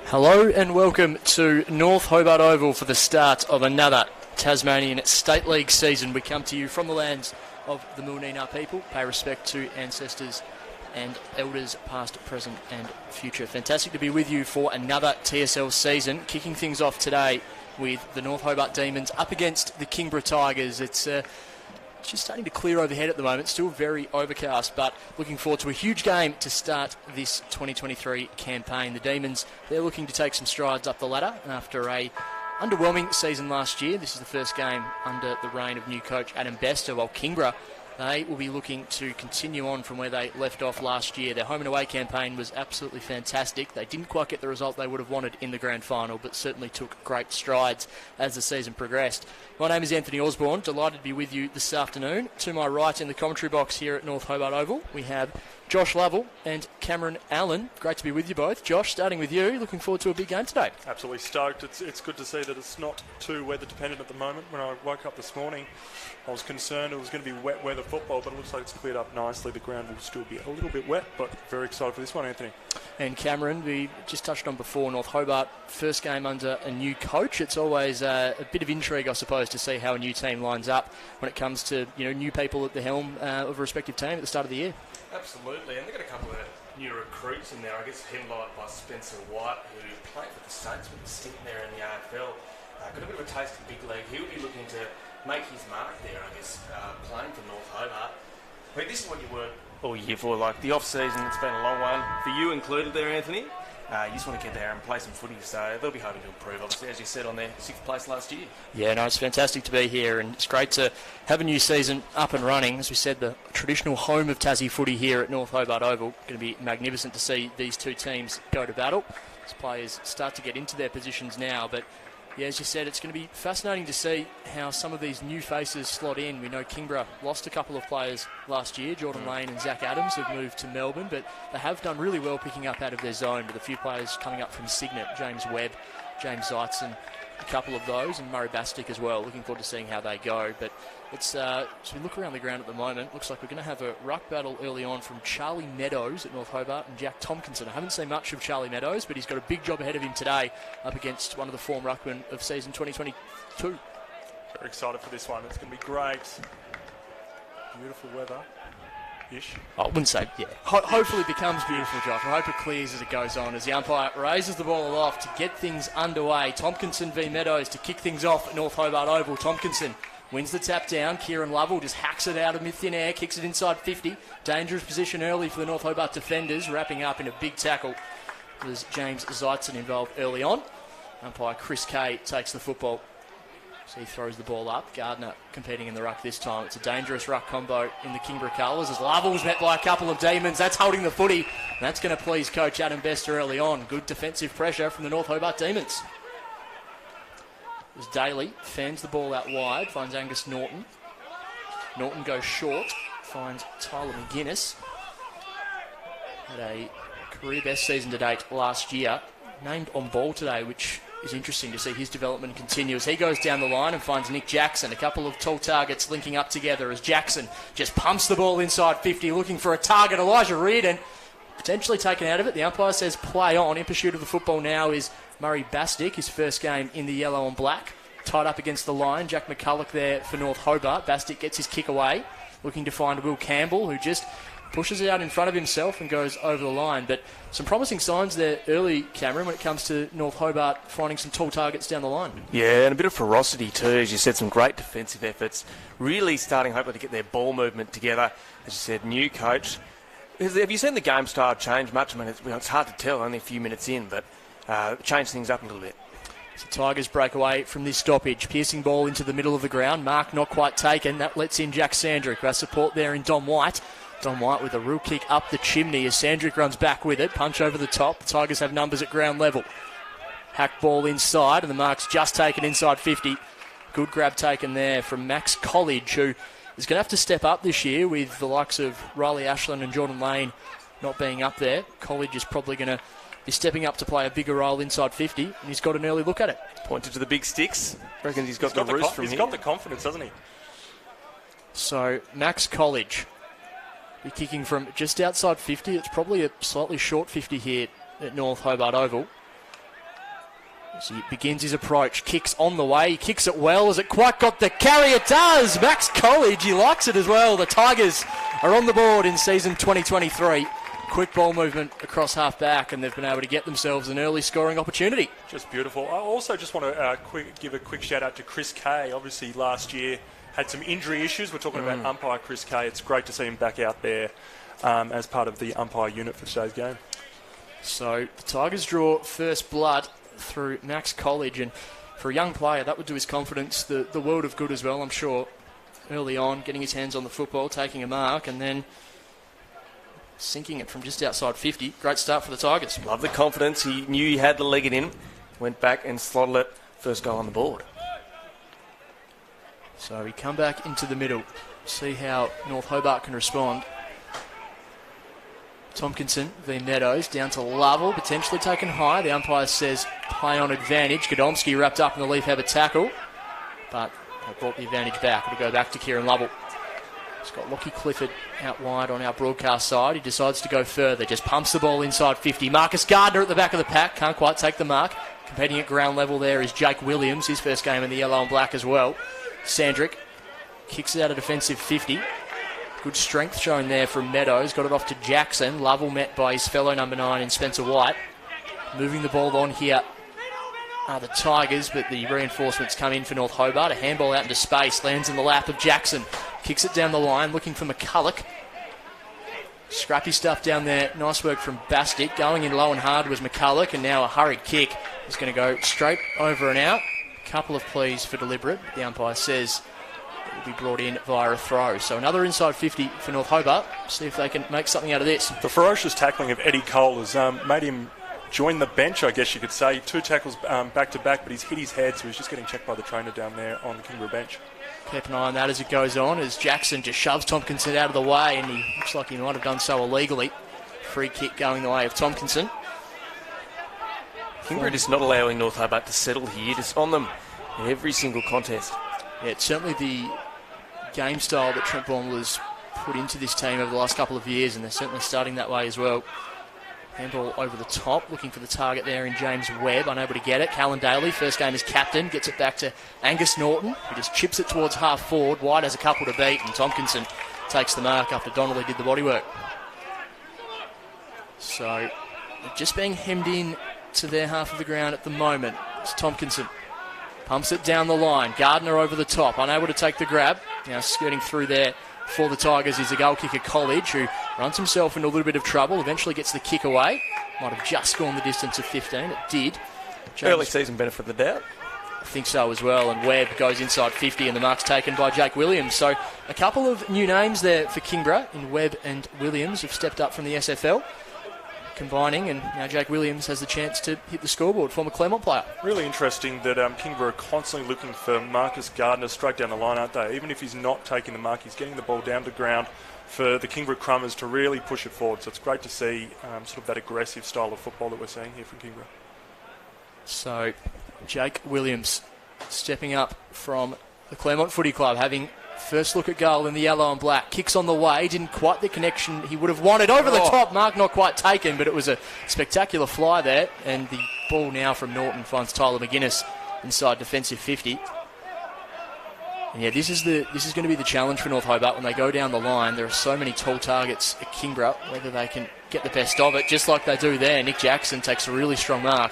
Hello and welcome to North Hobart Oval for the start of another Tasmanian State League season. We come to you from the lands of the Moonina people, pay respect to ancestors and elders past, present and future. Fantastic to be with you for another TSL season, kicking things off today with the North Hobart Demons up against the Kingborough Tigers. It's just starting to clear overhead at the moment, still very overcast, but looking forward to a huge game to start this 2023 campaign. The Demons, they're looking to take some strides up the ladder after a underwhelming season last year. This is the first game under the reign of new coach Adam Bester, while Kingborough, they will be looking to continue on from where they left off last year. Their home and away campaign was absolutely fantastic. They didn't quite get the result they would have wanted in the grand final, but certainly took great strides as the season progressed. My name is Anthony Osborne, delighted to be with you this afternoon. To my right in the commentary box here at North Hobart Oval, we have Josh Lovell and Cameron Allen. Great to be with you both. Josh, starting with you, looking forward to a big game today. Absolutely stoked. It's good to see that it's not too weather dependent at the moment. When I woke up this morning, I was concerned it was going to be wet weather football, but it looks like it's cleared up nicely. The ground will still be a little bit wet, but very excited for this one, Anthony. And Cameron, we just touched on before, North Hobart, first game under a new coach. It's always a bit of intrigue, I suppose, to see how a new team lines up when it comes to new people at the helm of a respective team at the start of the year. Absolutely, and they've got a couple of new recruits in there, I guess, headlined by Spencer White, who played for the Saints with a stint there in the AFL. Got a bit of a taste of the big league. He'll be looking to make his mark there, I guess, playing for North Hobart. But this is what you work all year for, like the off-season. It's been a long one for you included there, Anthony. You just want to get there and play some footy, so they'll be hoping to improve, obviously, as you said, on their 6th place last year. Yeah, no, it's fantastic to be here, and it's great to have a new season up and running. As we said, the traditional home of Tassie footy here at North Hobart Oval. Going to be magnificent to see these two teams go to battle as players start to get into their positions now, but yeah, as you said, it's going to be fascinating to see how some of these new faces slot in. We know Kingborough lost a couple of players last year. Jordan Lane and Zach Adams have moved to Melbourne, but they have done really well picking up out of their zone with a few players coming up from Signet, James Webb, James Zeitzen, a couple of those, and Murray Bastick as well. Looking forward to seeing how they go. But it's as we look around the ground at the moment, looks like we're going to have a ruck battle early on from Charlie Meadows at North Hobart and Jack Tompkinson. I haven't seen much of Charlie Meadows, but he's got a big job ahead of him today up against one of the form ruckmen of season 2022. Very excited for this one. It's going to be great. Beautiful weather. I wouldn't say, yeah. Hopefully it becomes beautiful, Josh. I hope it clears as it goes on, as the umpire raises the ball aloft to get things underway. Tompkinson v Meadows to kick things off at North Hobart Oval. Tompkinson wins the tap down. Kieran Lovell just hacks it out of mid-thin air, kicks it inside 50. Dangerous position early for the North Hobart defenders, wrapping up in a big tackle. There's James Zeitzen involved early on. Umpire Chris Kay takes the football. So he throws the ball up. Gardner competing in the ruck this time. It's a dangerous ruck combo in the Kingborough colours as Lovell's met by a couple of Demons. That's holding the footy. And that's going to please coach Adam Bester early on. Good defensive pressure from the North Hobart Demons. As Daly fans the ball out wide, finds Angus Norton. Norton goes short, finds Tyler McGuinness. Had a career best season to date last year. Named on ball today, which is interesting to see his development continue as he goes down the line and finds Nick Jackson. A couple of tall targets linking up together as Jackson just pumps the ball inside 50, looking for a target. Elijah Reardon potentially taken out of it. The umpire says play on. In pursuit of the football now is Murray Bastick, his first game in the yellow and black. Tied up against the line. Jack McCulloch there for North Hobart. Bastick gets his kick away, looking to find Will Campbell, who just pushes it out in front of himself and goes over the line. But some promising signs there early, Cameron, when it comes to North Hobart finding some tall targets down the line. Yeah, and a bit of ferocity too, as you said, some great defensive efforts. Really starting, hopefully, to get their ball movement together. As you said, new coach. Have you seen the game style change much? I mean, it's hard to tell, only a few minutes in, but change things up a little bit. So Tigers break away from this stoppage. Piercing ball into the middle of the ground. Mark not quite taken. That lets in Jack Sandrick. Our support there in Dom White. Dom White with a real kick up the chimney as Sandrick runs back with it. Punch over the top. The Tigers have numbers at ground level. Hack ball inside, and the mark's just taken inside 50. Good grab taken there from Max College, who is going to have to step up this year with the likes of Riley Ashland and Jordan Lane not being up there. College is probably going to be stepping up to play a bigger role inside 50, and he's got an early look at it. Pointed to the big sticks. Reckons he's got the roost from here. He's got the confidence, hasn't he? So Max College be kicking from just outside 50. It's probably a slightly short 50 here at North Hobart Oval. As he begins his approach, kicks on the way, he kicks it well. Has it quite got the carry? It does! Max College, he likes it as well. The Tigers are on the board in season 2023. Quick ball movement across half-back, and they've been able to get themselves an early scoring opportunity. Just beautiful. I also just want to give a quick shout-out to Chris Kay. Obviously, last year had some injury issues. We're talking about umpire Chris Kay. It's great to see him back out there as part of the umpire unit for today's game. So the Tigers draw first blood through Max College, and for a young player that would do his confidence the world of good as well, I'm sure. Early on, getting his hands on the football, taking a mark, and then sinking it from just outside 50. Great start for the Tigers. Love the confidence. He knew he had the leg it in. Went back and slotted it. First goal on the board. So we come back into the middle. See how North Hobart can respond. Tompkinson v Meadows down to Lovell, potentially taken high. The umpire says play on advantage. Godomski wrapped up in the Leaf Habit tackle, but they brought the advantage back. It'll go back to Kieran Lovell. He's got Lockie Clifford out wide on our broadcast side. He decides to go further, just pumps the ball inside 50. Marcus Gardner at the back of the pack, can't quite take the mark. Competing at ground level there is Jake Williams, his first game in the yellow and black as well. Sandrick kicks it out a defensive 50. Good strength shown there from Meadows. Got it off to Jackson. Lovell met by his fellow number 9 in Spencer White. Moving the ball on here are the Tigers, but the reinforcements come in for North Hobart. A handball out into space. Lands in the lap of Jackson. Kicks it down the line, looking for McCulloch. Scrappy stuff down there. Nice work from Bastic. Going in low and hard was McCulloch, and now a hurried kick. He's going to go straight over and out. Couple of pleas for deliberate. The umpire says it will be brought in via a throw. So another inside 50 for North Hobart. See if they can make something out of this. The ferocious tackling of Eddie Cole has made him join the bench, I guess you could say. 2 tackles back-to-back, but he's hit his head, so he's just getting checked by the trainer down there on the Kingborough bench. Keep an eye on that as it goes on, as Jackson just shoves Tompkinson out of the way, and he looks like he might have done so illegally. Free kick going the way of Tompkinson. Kingborough just not allowing North Hobart to settle here, just on them in every single contest. Yeah, it's certainly the game style that Trent Baumler's put into this team over the last couple of years, and they're certainly starting that way as well. Handball over the top, looking for the target there in James Webb, unable to get it. Callan Daly, first game as captain, gets it back to Angus Norton, who just chips it towards half forward. White has a couple to beat, and Tompkinson takes the mark after Donnelly did the bodywork. So, just being hemmed in to their half of the ground at the moment. It's Tompkinson. Pumps it down the line. Gardner over the top, unable to take the grab. Now skirting through there for the Tigers is the goal kicker College, who runs himself into a little bit of trouble, eventually gets the kick away. Might have just gone the distance of 15. It did. Early season benefit of the doubt. I think so as well. And Webb goes inside 50, and the mark's taken by Jake Williams. So a couple of new names there for Kingborough in Webb and Williams have stepped up from the SFL. Combining, and now Jake Williams has the chance to hit the scoreboard, former Claremont player. Really interesting that Kingborough are constantly looking for Marcus Gardner straight down the line, aren't they? Even if he's not taking the mark, he's getting the ball down to ground for the Kingborough Crummers to really push it forward. So it's great to see sort of that aggressive style of football that we're seeing here from Kingborough. So Jake Williams stepping up from the Claremont Footy Club, having first look at goal in the yellow and black. Kicks on the way, didn't quite the connection he would have wanted. Over the top, mark not quite taken, but it was a spectacular fly there. And the ball now from Norton finds Tyler McGuinness inside defensive 50. And yeah, this is going to be the challenge for North Hobart when they go down the line. There are so many tall targets at Kingborough, whether they can get the best of it, just like they do there. Nick Jackson takes a really strong mark.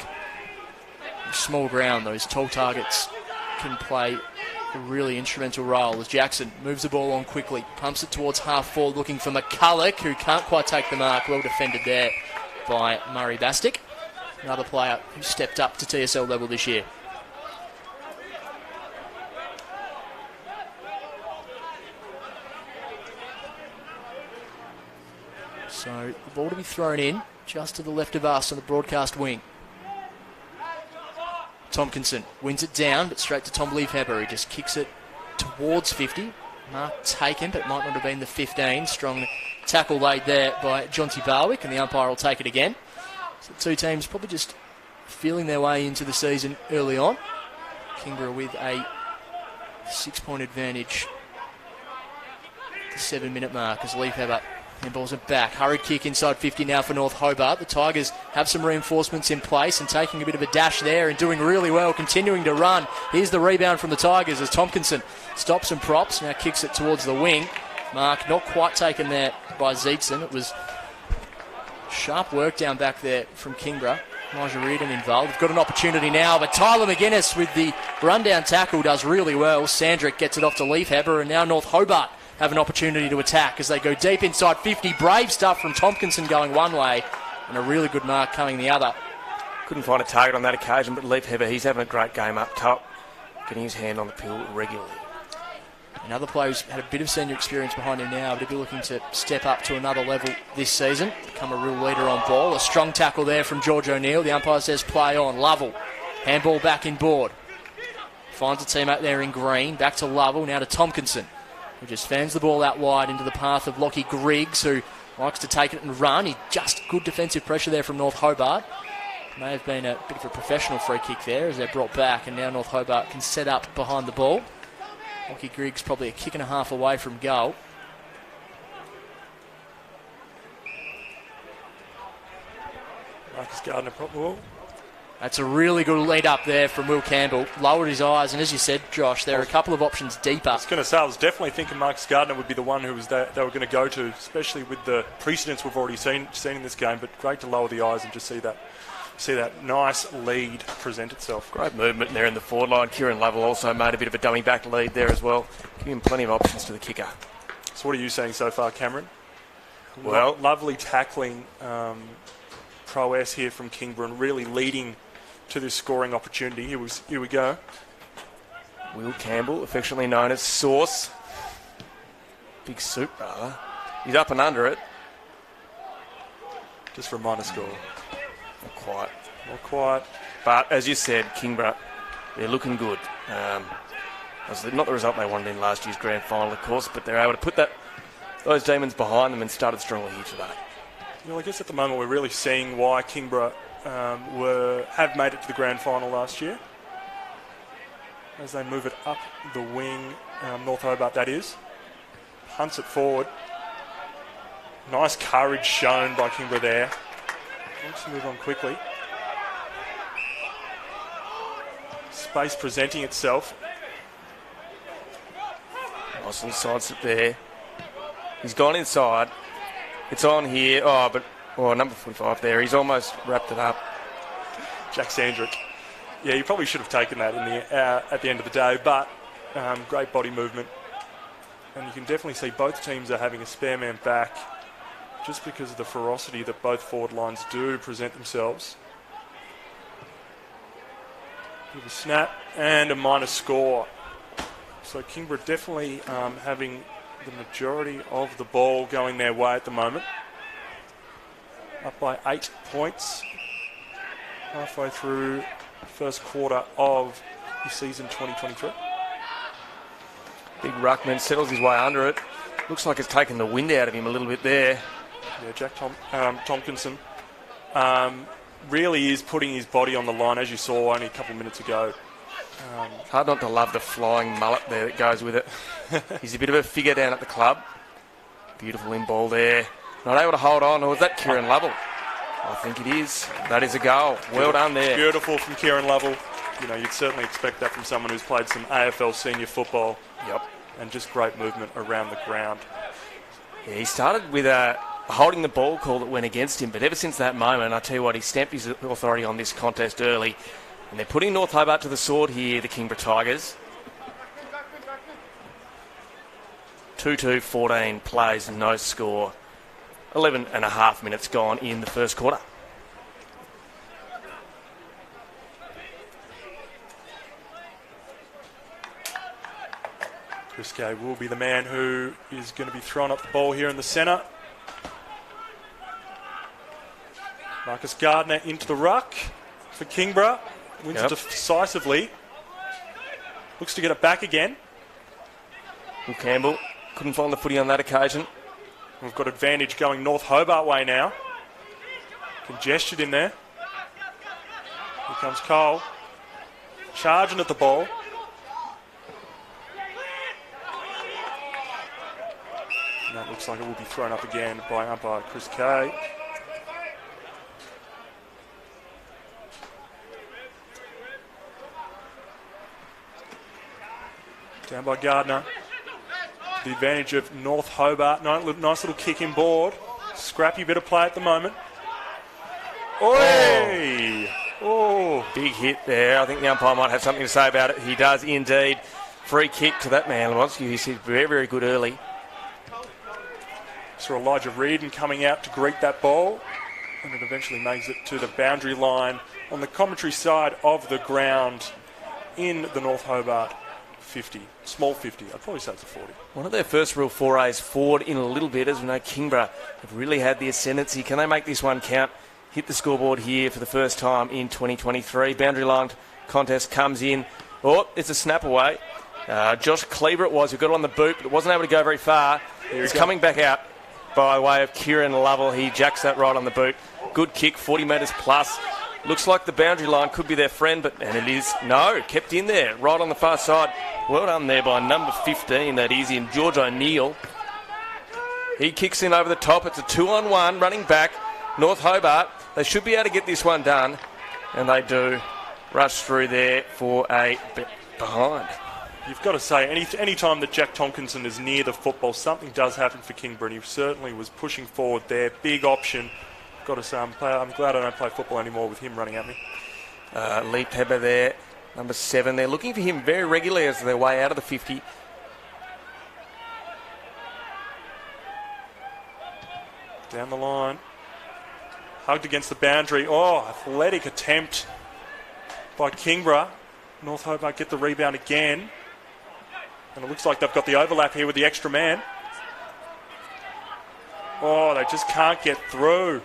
Small ground, those tall targets can play a really instrumental role as Jackson moves the ball on quickly, pumps it towards half forward, looking for McCulloch, who can't quite take the mark. Well defended there by Murray Bastic, another player who stepped up to TSL level this year. So the ball to be thrown in just to the left of us on the broadcast wing. Tompkinson wins it down, but straight to Tom Leafhaber, who just kicks it towards 50. Mark taken, but might not have been the 15. Strong tackle laid there by Jonty Barwick, and the umpire will take it again. So the two teams probably just feeling their way into the season early on. Kingborough with a 6-point advantage at the 7-minute mark as Leafhaber Handballs it back. Hurried kick inside 50 now for North Hobart. The Tigers have some reinforcements in place and taking a bit of a dash there and doing really well, continuing to run. Here's the rebound from the Tigers as Tompkinson stops and props. Now kicks it towards the wing. Mark not quite taken there by Zeetson. It was sharp work down back there from Kingborough. Elijah Reardon involved. They've got an opportunity now, but Tyler McGuinness with the rundown tackle does really well. Sandrick gets it off to Leafheber, and now North Hobart have an opportunity to attack as they go deep inside 50. Brave stuff from Tompkinson going one way, and a really good mark coming the other. Couldn't find a target on that occasion, but Leafheber, he's having a great game up top, getting his hand on the pill regularly. Another player who's had a bit of senior experience behind him now, but he'll be looking to step up to another level this season, become a real leader on ball. A strong tackle there from George O'Neill. The umpire says play on. Lovell, handball back in board. Finds a teammate there in green. Back to Lovell, now to Tompkinson, who just fans the ball out wide into the path of Lockie Griggs, who likes to take it and run. He just good defensive pressure there from North Hobart. May have been a bit of a professional free kick there as they're brought back, and now North Hobart can set up behind the ball. Lockie Griggs probably a kick and a half away from goal. Marcus Gardner probably. That's a really good lead up there from Will Campbell. Lowered his eyes, and as you said, Josh, there are a couple of options deeper. I was going to say, I was definitely thinking Marcus Gardner would be the one who was they were going to go to, especially with the precedents we've already seen in this game. But great to lower the eyes and just see that nice lead present itself. Great movement there in the forward line. Kieran Lovell also made a bit of a dummy back lead there as well, giving him plenty of options to the kicker. So what are you saying so far, Cameron? Well, lovely tackling prowess here from Kingborough and really leading to this scoring opportunity. Here we go. Will Campbell, affectionately known as Sauce. Big soup, brother. He's up and under it. Just for a minor score. Not quite. Not quite. But as you said, Kingborough, they're looking good. Not the result they wanted in last year's grand final, of course, but they're able to put those demons behind them and started strongly here today. Well, I guess at the moment we're really seeing why Kingborough have made it to the grand final last year. As they move it up the wing, North Hobart that is. Punts it forward. Nice courage shown by Kingborough there. Let's move on quickly. Space presenting itself. Nice little side step there. He's gone inside. It's on here. Number 45 there. He's almost wrapped it up. Jack Sandrick. Yeah, you probably should have taken that at the end of the day, but great body movement. And you can definitely see both teams are having a spare man back just because of the ferocity that both forward lines do present themselves. Give a snap and a minor score. So Kingborough definitely having the majority of the ball going their way at the moment. Up by 8 points. Halfway through the first quarter of the season 2023. Big ruckman settles his way under it. Looks like it's taken the wind out of him a little bit there. Yeah, Jack Tompkinson really is putting his body on the line, as you saw only a couple of minutes ago. It's hard not to love the flying mullet there that goes with it. He's a bit of a figure down at the club. Beautiful in ball there. Not able to hold on. Or was that Kieran Lovell? I think it is. That is a goal. Well done there. Beautiful from Kieran Lovell. You know, you'd certainly expect that from someone who's played some AFL senior football. Yep. And just great movement around the ground. Yeah, he started with holding the ball call that went against him, but ever since that moment, I tell you what, he stamped his authority on this contest early. And they're putting North Hobart to the sword here, the Kingborough Tigers. 2-2, 14 plays, no score. 11 and a half minutes gone in the first quarter. Chris Gay will be the man who is going to be throwing up the ball here in the centre. Marcus Gardner into the ruck for Kingborough. Wins it decisively. Looks to get it back again. Will Campbell couldn't find the footy on that occasion. We've got advantage going North Hobart way now. Congested in there. Here comes Cole. Charging at the ball. And that looks like it will be thrown up again by umpire Chris Kay. Down by Gardner. The advantage of North Hobart. Nice little kick in board. Scrappy bit of play at the moment. Oi! Oh. Big hit there. I think the umpire might have something to say about it. He does indeed. Free kick to that man, Lewonski. He's very, very good early. Saw Elijah Reardon coming out to greet that ball. And it eventually makes it to the boundary line on the commentary side of the ground in the North Hobart 50. Small 50. I'd probably say it's a 40. One of their first real forays forward in a little bit. As we know, Kingborough have really had the ascendancy. Can they make this one count? Hit the scoreboard here for the first time in 2023. Boundary line contest comes in. Oh, it's a snap away. Josh Cleaver it was who got it on the boot, but wasn't able to go very far. It's coming back out by way of Kieran Lovell. He jacks that right on the boot. Good kick, 40 metres plus. Looks like the boundary line could be their friend, and it is. No, kept in there, right on the far side. Well done there by number 15, that is in George O'Neill. He kicks in over the top. It's a 2-on-1, running back. North Hobart, they should be able to get this one done, and they do. Rush through there for a bit behind. You've got to say, any time that Jack Tomkinson is near the football, something does happen for Kingborough. He certainly was pushing forward there. Big option. Got to say, I'm glad I don't play football anymore with him running at me. Lee Pepper there, number 7. They're looking for him very regularly as their way out of the 50. Down the line. Hugged against the boundary. Oh, athletic attempt by Kingborough. North Hobart get the rebound again. And it looks like they've got the overlap here with the extra man. Oh, they just can't get through.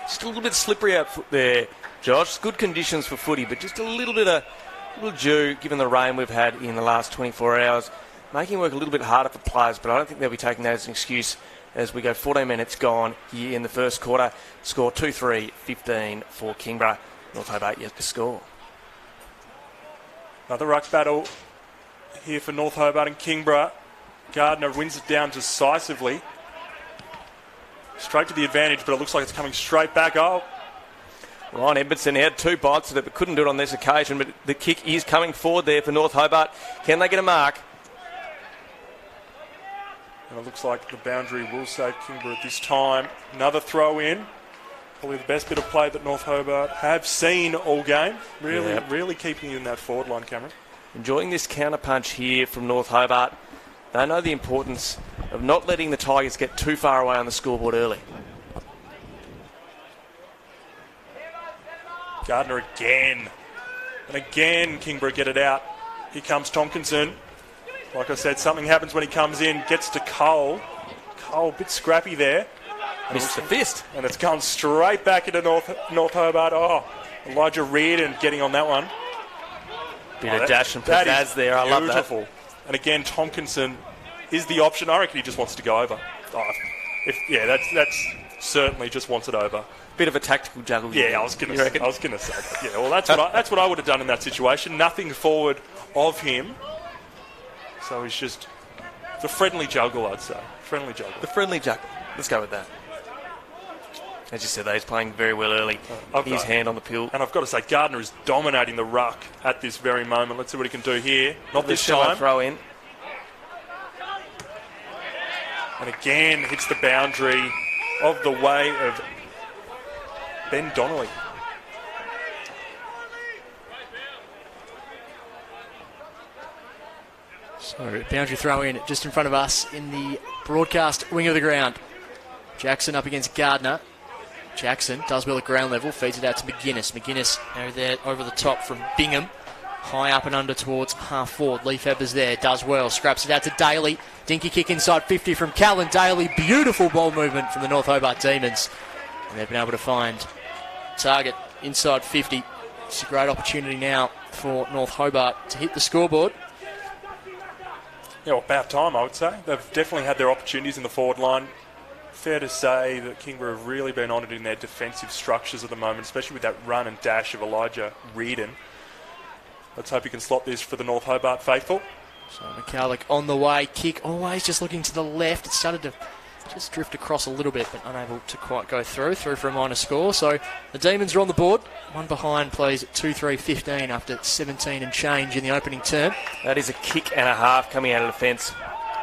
Just a little bit slippery out there, Josh. Good conditions for footy, but just a little dew given the rain we've had in the last 24 hours. Making work a little bit harder for players, but I don't think they'll be taking that as an excuse as we go 14 minutes gone here in the first quarter. Score 2-3-15 for Kingborough. North Hobart yet to score. Another ruck battle here for North Hobart and Kingborough. Gardner wins it down decisively. Straight to the advantage, but it looks like it's coming straight back. Oh. Ryan Edmondson had 2 bites at it, but couldn't do it on this occasion. But the kick is coming forward there for North Hobart. Can they get a mark? And it looks like the boundary will save Kingborough at this time. Another throw in. Probably the best bit of play that North Hobart have seen all game. Really keeping you in that forward line, Cameron. Enjoying this counter punch here from North Hobart. They know the importance of not letting the Tigers get too far away on the scoreboard early. Gardner again. And again, Kingborough get it out. Here comes Tomkinson. Like I said, something happens when he comes in. Gets to Cole. Cole, a bit scrappy there. Missed the fist. And it's gone straight back into North Hobart. Oh, Elijah Reardon getting on that one. Bit of dash and pizzazz there. I love that. And again, Tomkinson is the option. I reckon he just wants to go over. That's certainly just wants it over. Bit of a tactical juggle. Yeah, I was going to say that. Yeah, well, that's what I would have done in that situation. Nothing forward of him. So he's just the friendly juggle, I'd say. Friendly juggle. The friendly juggle. Let's go with that. As you said, he's playing very well early. His hand on the pill. And I've got to say, Gardner is dominating the ruck at this very moment. Let's see what he can do here. Not this time. Throw in. And again, hits the boundary of the way of Ben Donnelly. So, boundary throw in just in front of us in the broadcast wing of the ground. Jackson up against Gardner. Jackson does well at ground level, feeds it out to McGuinness. McGuinness there over the top from Bingham. High up and under towards half forward. Lee Febbers there, does well. Scraps it out to Daly. Dinky kick inside 50 from Callan Daly. Beautiful ball movement from the North Hobart Demons. And they've been able to find target inside 50. It's a great opportunity now for North Hobart to hit the scoreboard. Yeah, well, about time, I would say. They've definitely had their opportunities in the forward line. Fair to say that Kingborough have really been honoured in their defensive structures at the moment, especially with that run and dash of Elijah Reardon. Let's hope he can slot this for the North Hobart faithful. So McCulloch on the way, kick always just looking to the left. It started to just drift across a little bit, but unable to quite go through for a minor score. So the Demons are on the board. One behind plays at 2-3-15 after 17 and change in the opening term. That is a kick and a half coming out of the fence.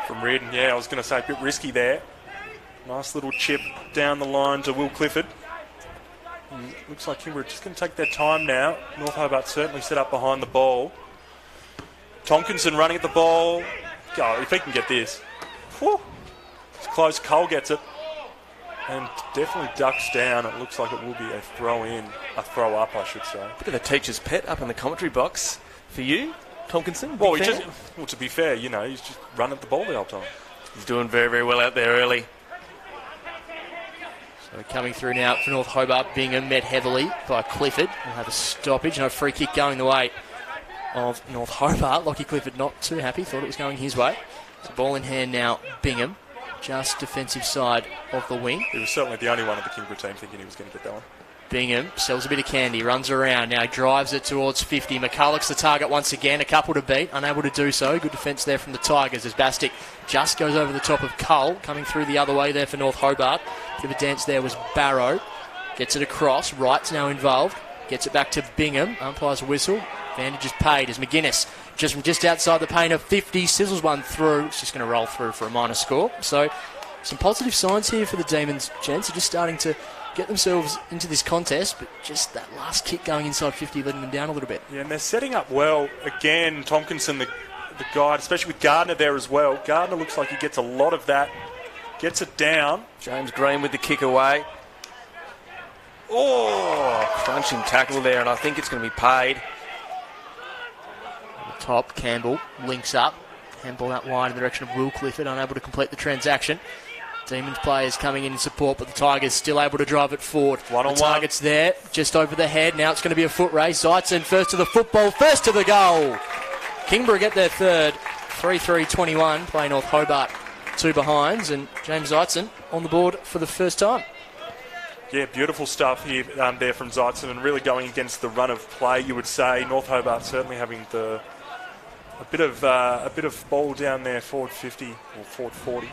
From Reardon, yeah, I was going to say a bit risky there. Nice little chip down the line to Will Clifford. Looks like Kingborough just going to take their time now. North Hobart certainly set up behind the ball. Tompkinson running at the ball. Oh, if he can get this. Whew. It's close. Cole gets it. And definitely ducks down. It looks like it will be a throw-in. A throw-up, I should say. Bit of a teacher's pet up in the commentary box for you, Tompkinson. Well, to be fair, you know, he's just run at the ball the whole time. He's doing very, very well out there early. So coming through now for North Hobart, Bingham met heavily by Clifford. We'll have a stoppage and a free kick going the way of North Hobart. Lockie Clifford not too happy, thought it was going his way. So ball in hand now, Bingham, just defensive side of the wing. He was certainly the only one of the Kingborough team thinking he was going to get that one. Bingham sells a bit of candy, runs around, now he drives it towards 50. McCulloch's the target once again, a couple to beat, unable to do so. Good defence there from the Tigers as Bastick just goes over the top of Cole, coming through the other way there for North Hobart. Bit of a dance there was Barrow, gets it across, Wright's now involved, gets it back to Bingham, umpires a whistle, advantage is paid as McGuinness just from just outside the paint of 50, sizzles one through, it's just going to roll through for a minor score. So some positive signs here for the Demons, gents, are just starting to get themselves into this contest, but just that last kick going inside 50 letting them down a little bit. Yeah, and they're setting up well. Again, Tompkinson, the guide, especially with Gardner there as well. Gardner looks like he gets a lot of that. Gets it down. James Green with the kick away. Oh, crunching tackle there, and I think it's going to be paid. At the top, Campbell links up. Handball out wide in the direction of Will Clifford, unable to complete the transaction. Demons players coming in support, but the Tigers still able to drive it forward. One-on-one. The target's there, just over the head. Now it's going to be a foot race. Zeitzen first to the football, first to the goal. Kingborough get their third. 3-3-21, play North Hobart. Two behinds, and James Zeitzen on the board for the first time. Yeah, beautiful stuff here there from Zeitzen, and really going against the run of play, you would say. North Hobart certainly having a bit of ball down there, forward 50 or forward 40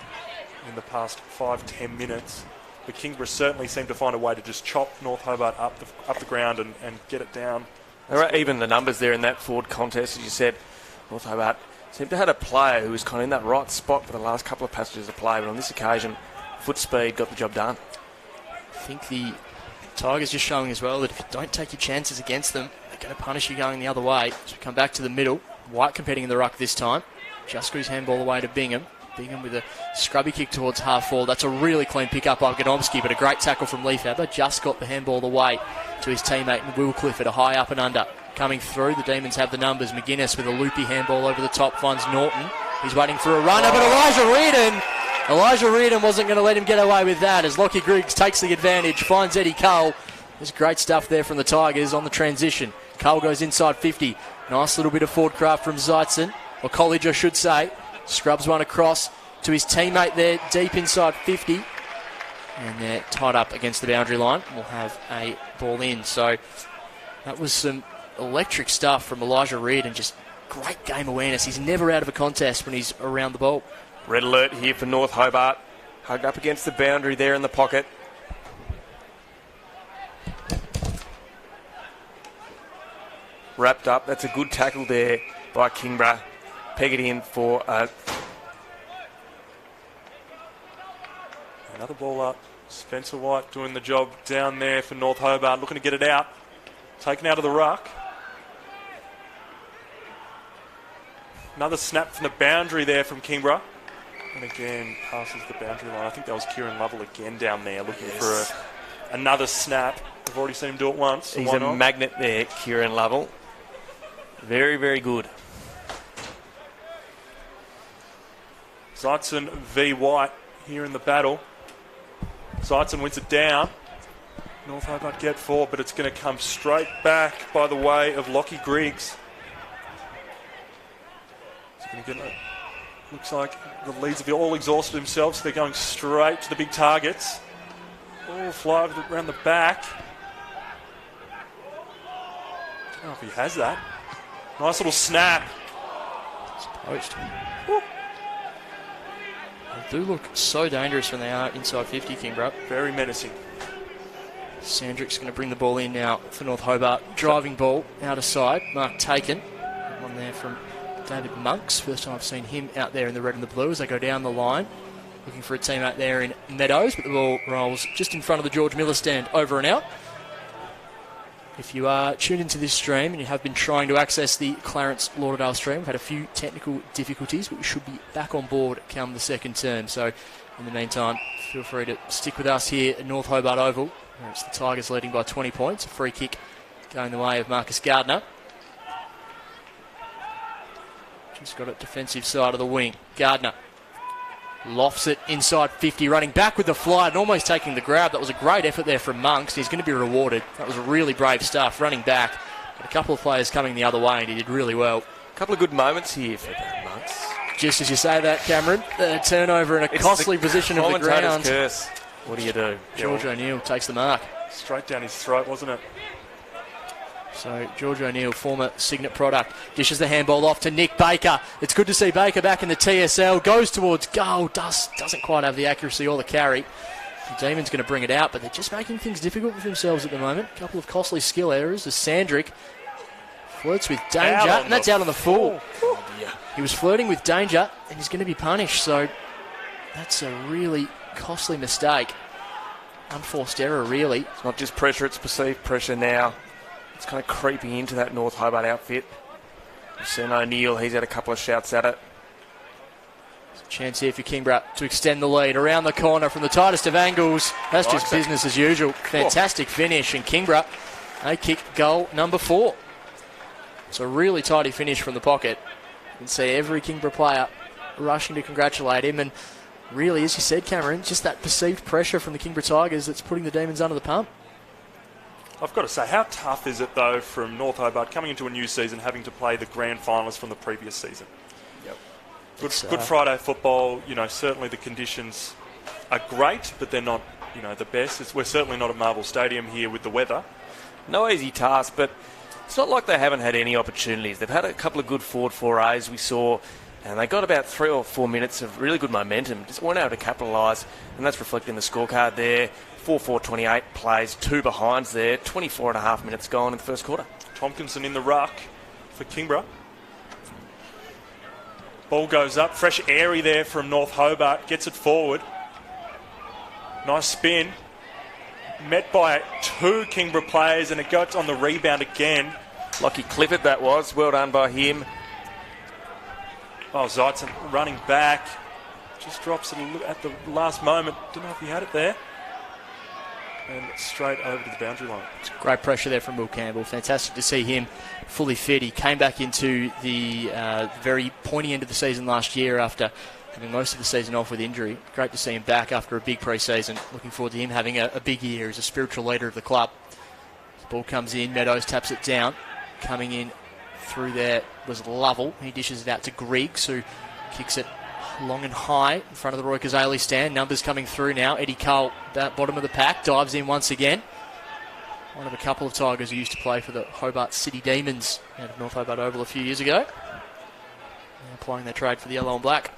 in the past 5-10 minutes. But Kingborough certainly seemed to find a way to just chop North Hobart up the ground and get it down. All right, even the numbers there in that forward contest, as you said, North Hobart seemed to have a player who was kind of in that right spot for the last couple of passages of play, but on this occasion, foot speed got the job done. I think the Tigers just showing as well that if you don't take your chances against them, they're going to punish you going the other way. So we come back to the middle. White competing in the ruck this time. Just screws handball away to Bingham. Bingham with a scrubby kick towards half forward. That's a really clean pick up by Godomski, but a great tackle from Leafhaber. Just got the handball away to his teammate Will Clifford, a high up and under. Coming through, the Demons have the numbers. McGuinness with a loopy handball over the top finds Norton. He's waiting for a runner, but Elijah Reardon wasn't going to let him get away with that as Lockie Griggs takes the advantage, finds Eddie Cole. There's great stuff there from the Tigers on the transition. Cole goes inside 50. Nice little bit of forward craft from Zeitzen, or College I should say. Scrubs one across to his teammate there, deep inside 50. And they're tied up against the boundary line. We'll have a ball in. So that was some electric stuff from Elijah Reardon. Just great game awareness. He's never out of a contest when he's around the ball. Red alert here for North Hobart. Hugged up against the boundary there in the pocket. Wrapped up. That's a good tackle there by Kingborough. Peg it in for another ball up. Spencer White doing the job down there for North Hobart, looking to get it out. Taken out of the ruck. Another snap from the boundary there from Kingborough. And again, passes the boundary line. I think that was Kieran Lovell again down there looking for another snap. We've already seen him do it once. So he's a magnet there, Kieran Lovell. Very, very good. Zeitzen v. White here in the battle. Zeitzen wins it down. North Hobart get 4, but it's going to come straight back by the way of Lockie Griggs. Looks like the Leeds have all exhausted themselves, so they're going straight to the big targets. All fly around the back. I don't know if he has that. Nice little snap. Post. They do look so dangerous when they are inside 50, Kingborough. Very menacing. Sandrick's going to bring the ball in now for North Hobart. Driving ball out of side. Mark taken. One there from David Monks. First time I've seen him out there in the red and the blue as they go down the line. Looking for a team out there in Meadows, but the ball rolls just in front of the George Miller stand, over and out. If you are tuned into this stream and you have been trying to access the Clarence Lauderdale stream, we've had a few technical difficulties, but we should be back on board come the second term. So in the meantime, feel free to stick with us here at North Hobart Oval, where it's the Tigers leading by 20 points. A free kick going the way of Marcus Gardner. Just got it defensive side of the wing. Gardner lofts it inside 50, running back with the fly and almost taking the grab. That was a great effort there from Monks. He's going to be rewarded. That was really brave stuff, running back. A couple of players coming the other way, and he did really well. A couple of good moments here for Monks. Just as you say that, Cameron, the turnover in a costly position of the ground. Curse. What do you do? George O'Neill takes the mark. Straight down his throat, wasn't it? So George O'Neill, former Signet product, dishes the handball off to Nick Baker. It's good to see Baker back in the TSL. Goes towards goal, doesn't quite have the accuracy or the carry. The Demons going to bring it out, but they're just making things difficult for themselves at the moment. A couple of costly skill errors as Sandrick flirts with danger, and that's out on the full. He was flirting with danger, and he's going to be punished. So that's a really costly mistake. Unforced error, really. It's not just pressure, it's perceived pressure now. It's kind of creeping into that North Hobart outfit. We've seen O'Neill, he's had a couple of shouts at it. Chance here for Kingborough to extend the lead around the corner from the tightest of angles. That's just business as usual. Fantastic finish, and Kingborough, they kick goal number 4. It's a really tidy finish from the pocket. You can see every Kingborough player rushing to congratulate him, and really, as you said, Cameron, just that perceived pressure from the Kingborough Tigers that's putting the Demons under the pump. I've got to say, how tough is it, though, from North Hobart coming into a new season, having to play the grand finalists from the previous season? Yep. Good Friday football. You know, certainly the conditions are great, but they're not, you know, the best. We're certainly not at Marvel Stadium here with the weather. No easy task, but it's not like they haven't had any opportunities. They've had a couple of good forward forays we saw, and they got about 3 or 4 minutes of really good momentum. Just weren't able to capitalise, and that's reflected in the scorecard there. 4-4-28 plays, 2 behinds there, 24 and a half minutes gone in the first quarter. Tompkinson in the ruck for Kingborough. Ball goes up, fresh airy there from North Hobart, gets it forward. Nice spin. Met by 2 Kingborough players, and it goes on the rebound again. Lockie Clifford that was, well done by him. Oh, Zeitzen running back. Just drops it at the last moment. Don't know if he had it there. And straight over to the boundary line. Great pressure there from Will Campbell. Fantastic to see him fully fit. He came back into the very pointy end of the season last year after having most of the season off with injury. Great to see him back after a big pre-season. Looking forward to him having a big year as a spiritual leader of the club. The ball comes in. Meadows taps it down. Coming in through there was Lovell. He dishes it out to Griggs, who kicks it long and high in front of the Roy Kazali stand. Numbers coming through now. Eddie Cole, bottom of the pack, dives in once again. One of a couple of Tigers who used to play for the Hobart City Demons out of North Hobart Oval a few years ago. Now applying their trade for the yellow and black.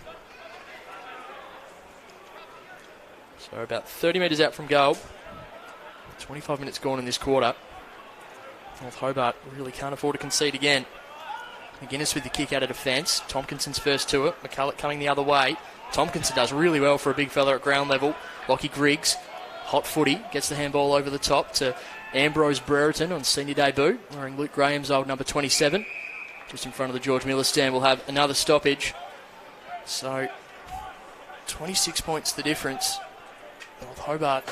So about 30 metres out from goal. 25 minutes gone in this quarter. North Hobart really can't afford to concede again. McGuinness with the kick out of defence. Tompkinson's first to it. McCulloch coming the other way. Tompkinson does really well for a big fella at ground level. Lockie Griggs, hot footy, gets the handball over the top to Ambrose Brereton on senior debut, wearing Luke Graham's old number 27. Just in front of the George Miller stand, we'll have another stoppage. So, 26 points the difference. North Hobart,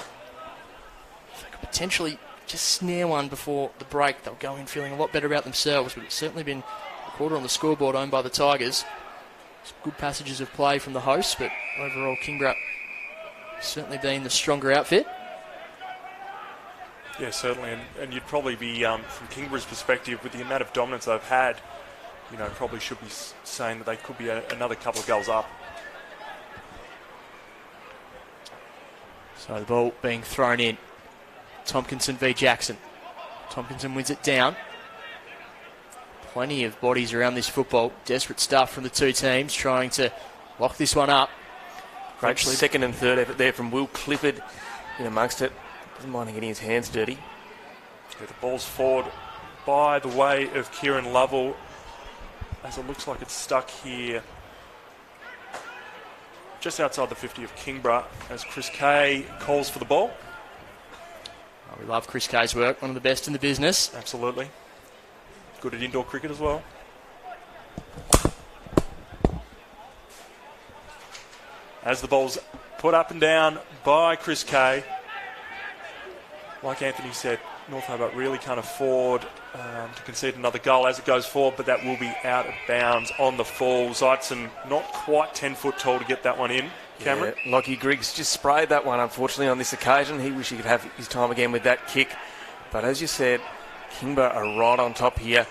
if they could potentially just snare one before the break, they'll go in feeling a lot better about themselves, but it's certainly been quarter on the scoreboard owned by the Tigers. Some good passages of play from the hosts, but overall Kingborough certainly being the stronger outfit. Yeah, certainly, and you'd probably be, from Kingborough's perspective, with the amount of dominance they've had, you know, probably should be saying that they could be another couple of goals up. So the ball being thrown in. Tompkinson v Jackson. Tompkinson wins it down. Plenty of bodies around this football. Desperate stuff from the two teams trying to lock this one up. Great second and third effort there from Will Clifford in amongst it. Doesn't mind getting his hands dirty. Yeah, the ball's forward by the way of Kieran Lovell, as it looks like it's stuck here just outside the 50 of Kingborough as Chris Kay calls for the ball. Oh, we love Chris Kay's work, one of the best in the business. Absolutely. Good at indoor cricket as well. As the ball's put up and down by Chris Kay. Like Anthony said, North Hobart really can't afford to concede another goal as it goes forward, but that will be out of bounds on the fall. Zeitzen not quite 10 foot tall to get that one in. Cameron? Yeah, Lockie Griggs just sprayed that one, unfortunately, on this occasion. He wished he could have his time again with that kick. But as you said, Kingborough are right on top here.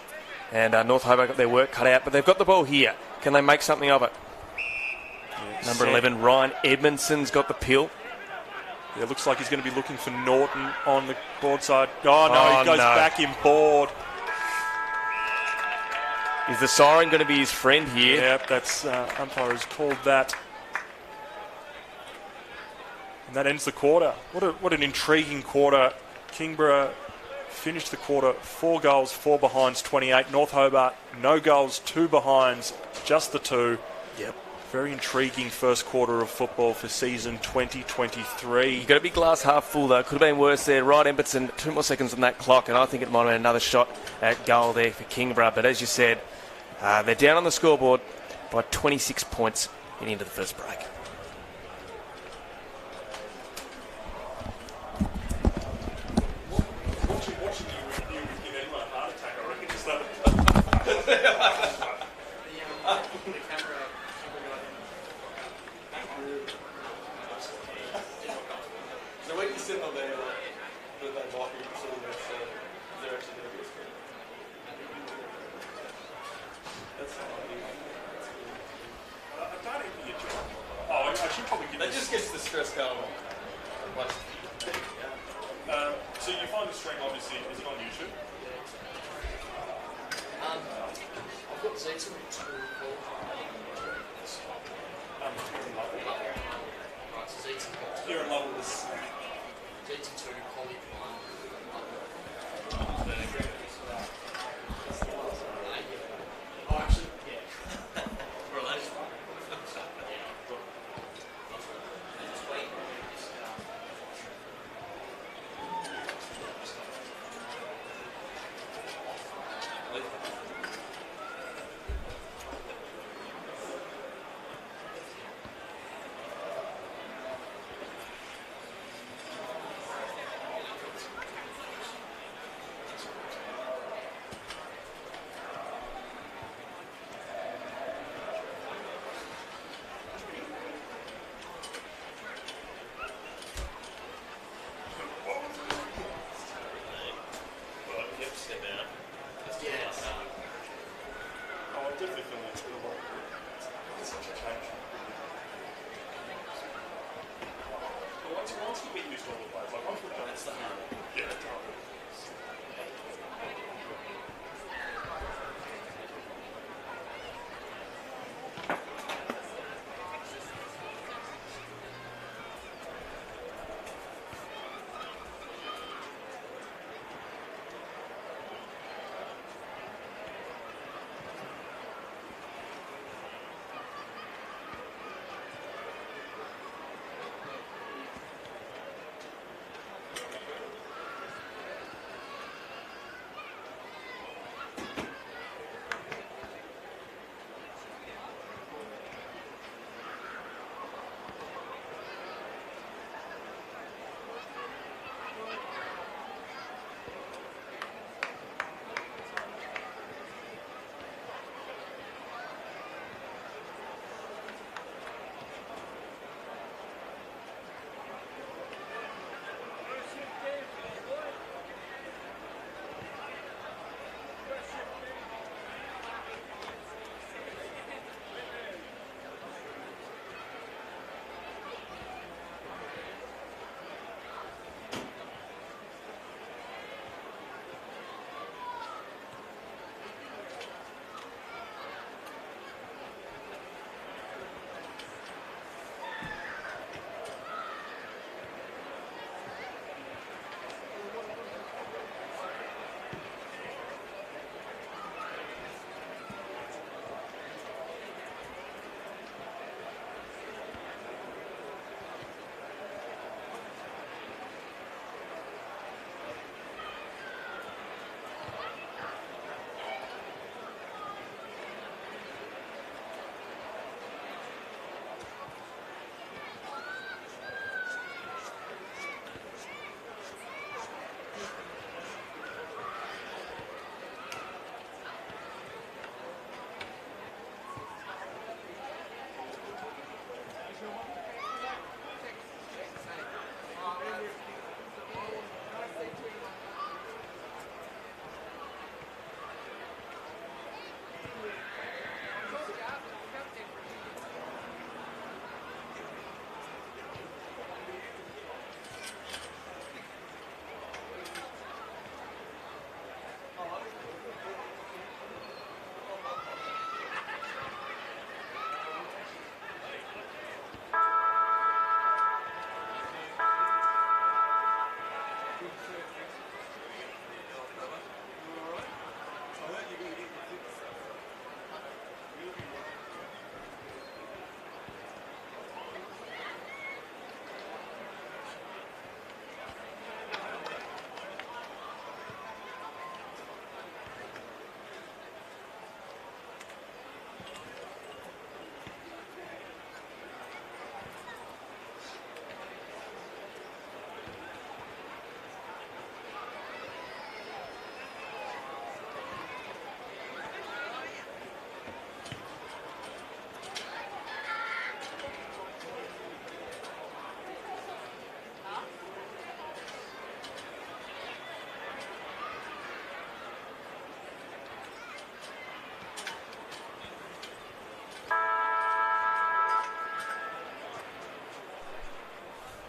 And North Hobart got their work cut out, but they've got the ball here. Can they make something of it? Yeah, Number 11, Ryan Edmondson's got the pill. Yeah, it looks like he's going to be looking for Norton on the board side. Oh, no, he goes back in board. Is the siren going to be his friend here? Yep, that's umpire has called that. And that ends the quarter. What an intriguing quarter. Kingborough finished the quarter 4 goals, 4 behinds, 28. North Hobart, no goals, 2 behinds, just the 2. Yep. Very intriguing first quarter of football for season 2023. You've got to be glass half full, though. Could have been worse there. Ryan Edmondson, 2 more seconds on that clock, and I think it might have been another shot at goal there for Kingborough. But as you said, they're down on the scoreboard by 26 points heading into the first break. That just gets the stress going. So you find the stream, obviously, is it on YouTube? I've got Zeitz on it. Right, so Zeitz Here in Lovell is... Zeitz 2, Collie 1. Oh, actually, yeah. Relation.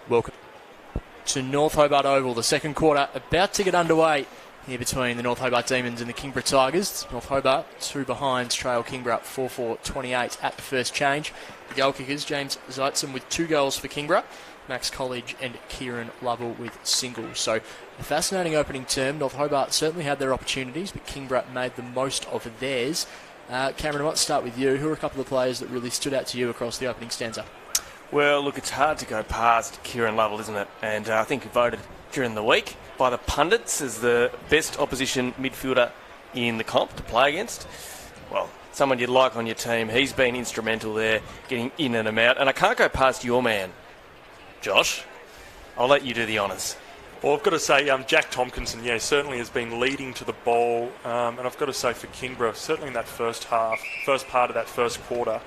Welcome to North Hobart Oval. The second quarter about to get underway here between the North Hobart Demons and the Kingborough Tigers. North Hobart, 2 behinds, trail Kingborough 4-4-28 at the first change. The goal kickers, James Zeitzen with 2 goals for Kingborough, Max College and Kieran Lovell with singles. So a fascinating opening term. North Hobart certainly had their opportunities, but Kingborough made the most of theirs. Cameron, I might start with you. Who are a couple of players that really stood out to you across the opening stanza? Well, look, it's hard to go past Kieran Lovell, isn't it? And I think he voted during the week by the pundits as the best opposition midfielder in the comp to play against. Well, someone you'd like on your team. He's been instrumental there, getting in and out. And I can't go past your man, Josh. I'll let you do the honours. Well, I've got to say, Jack Tompkinson, certainly has been leading to the ball. And I've got to say for Kingborough, certainly in that first part of that first quarter,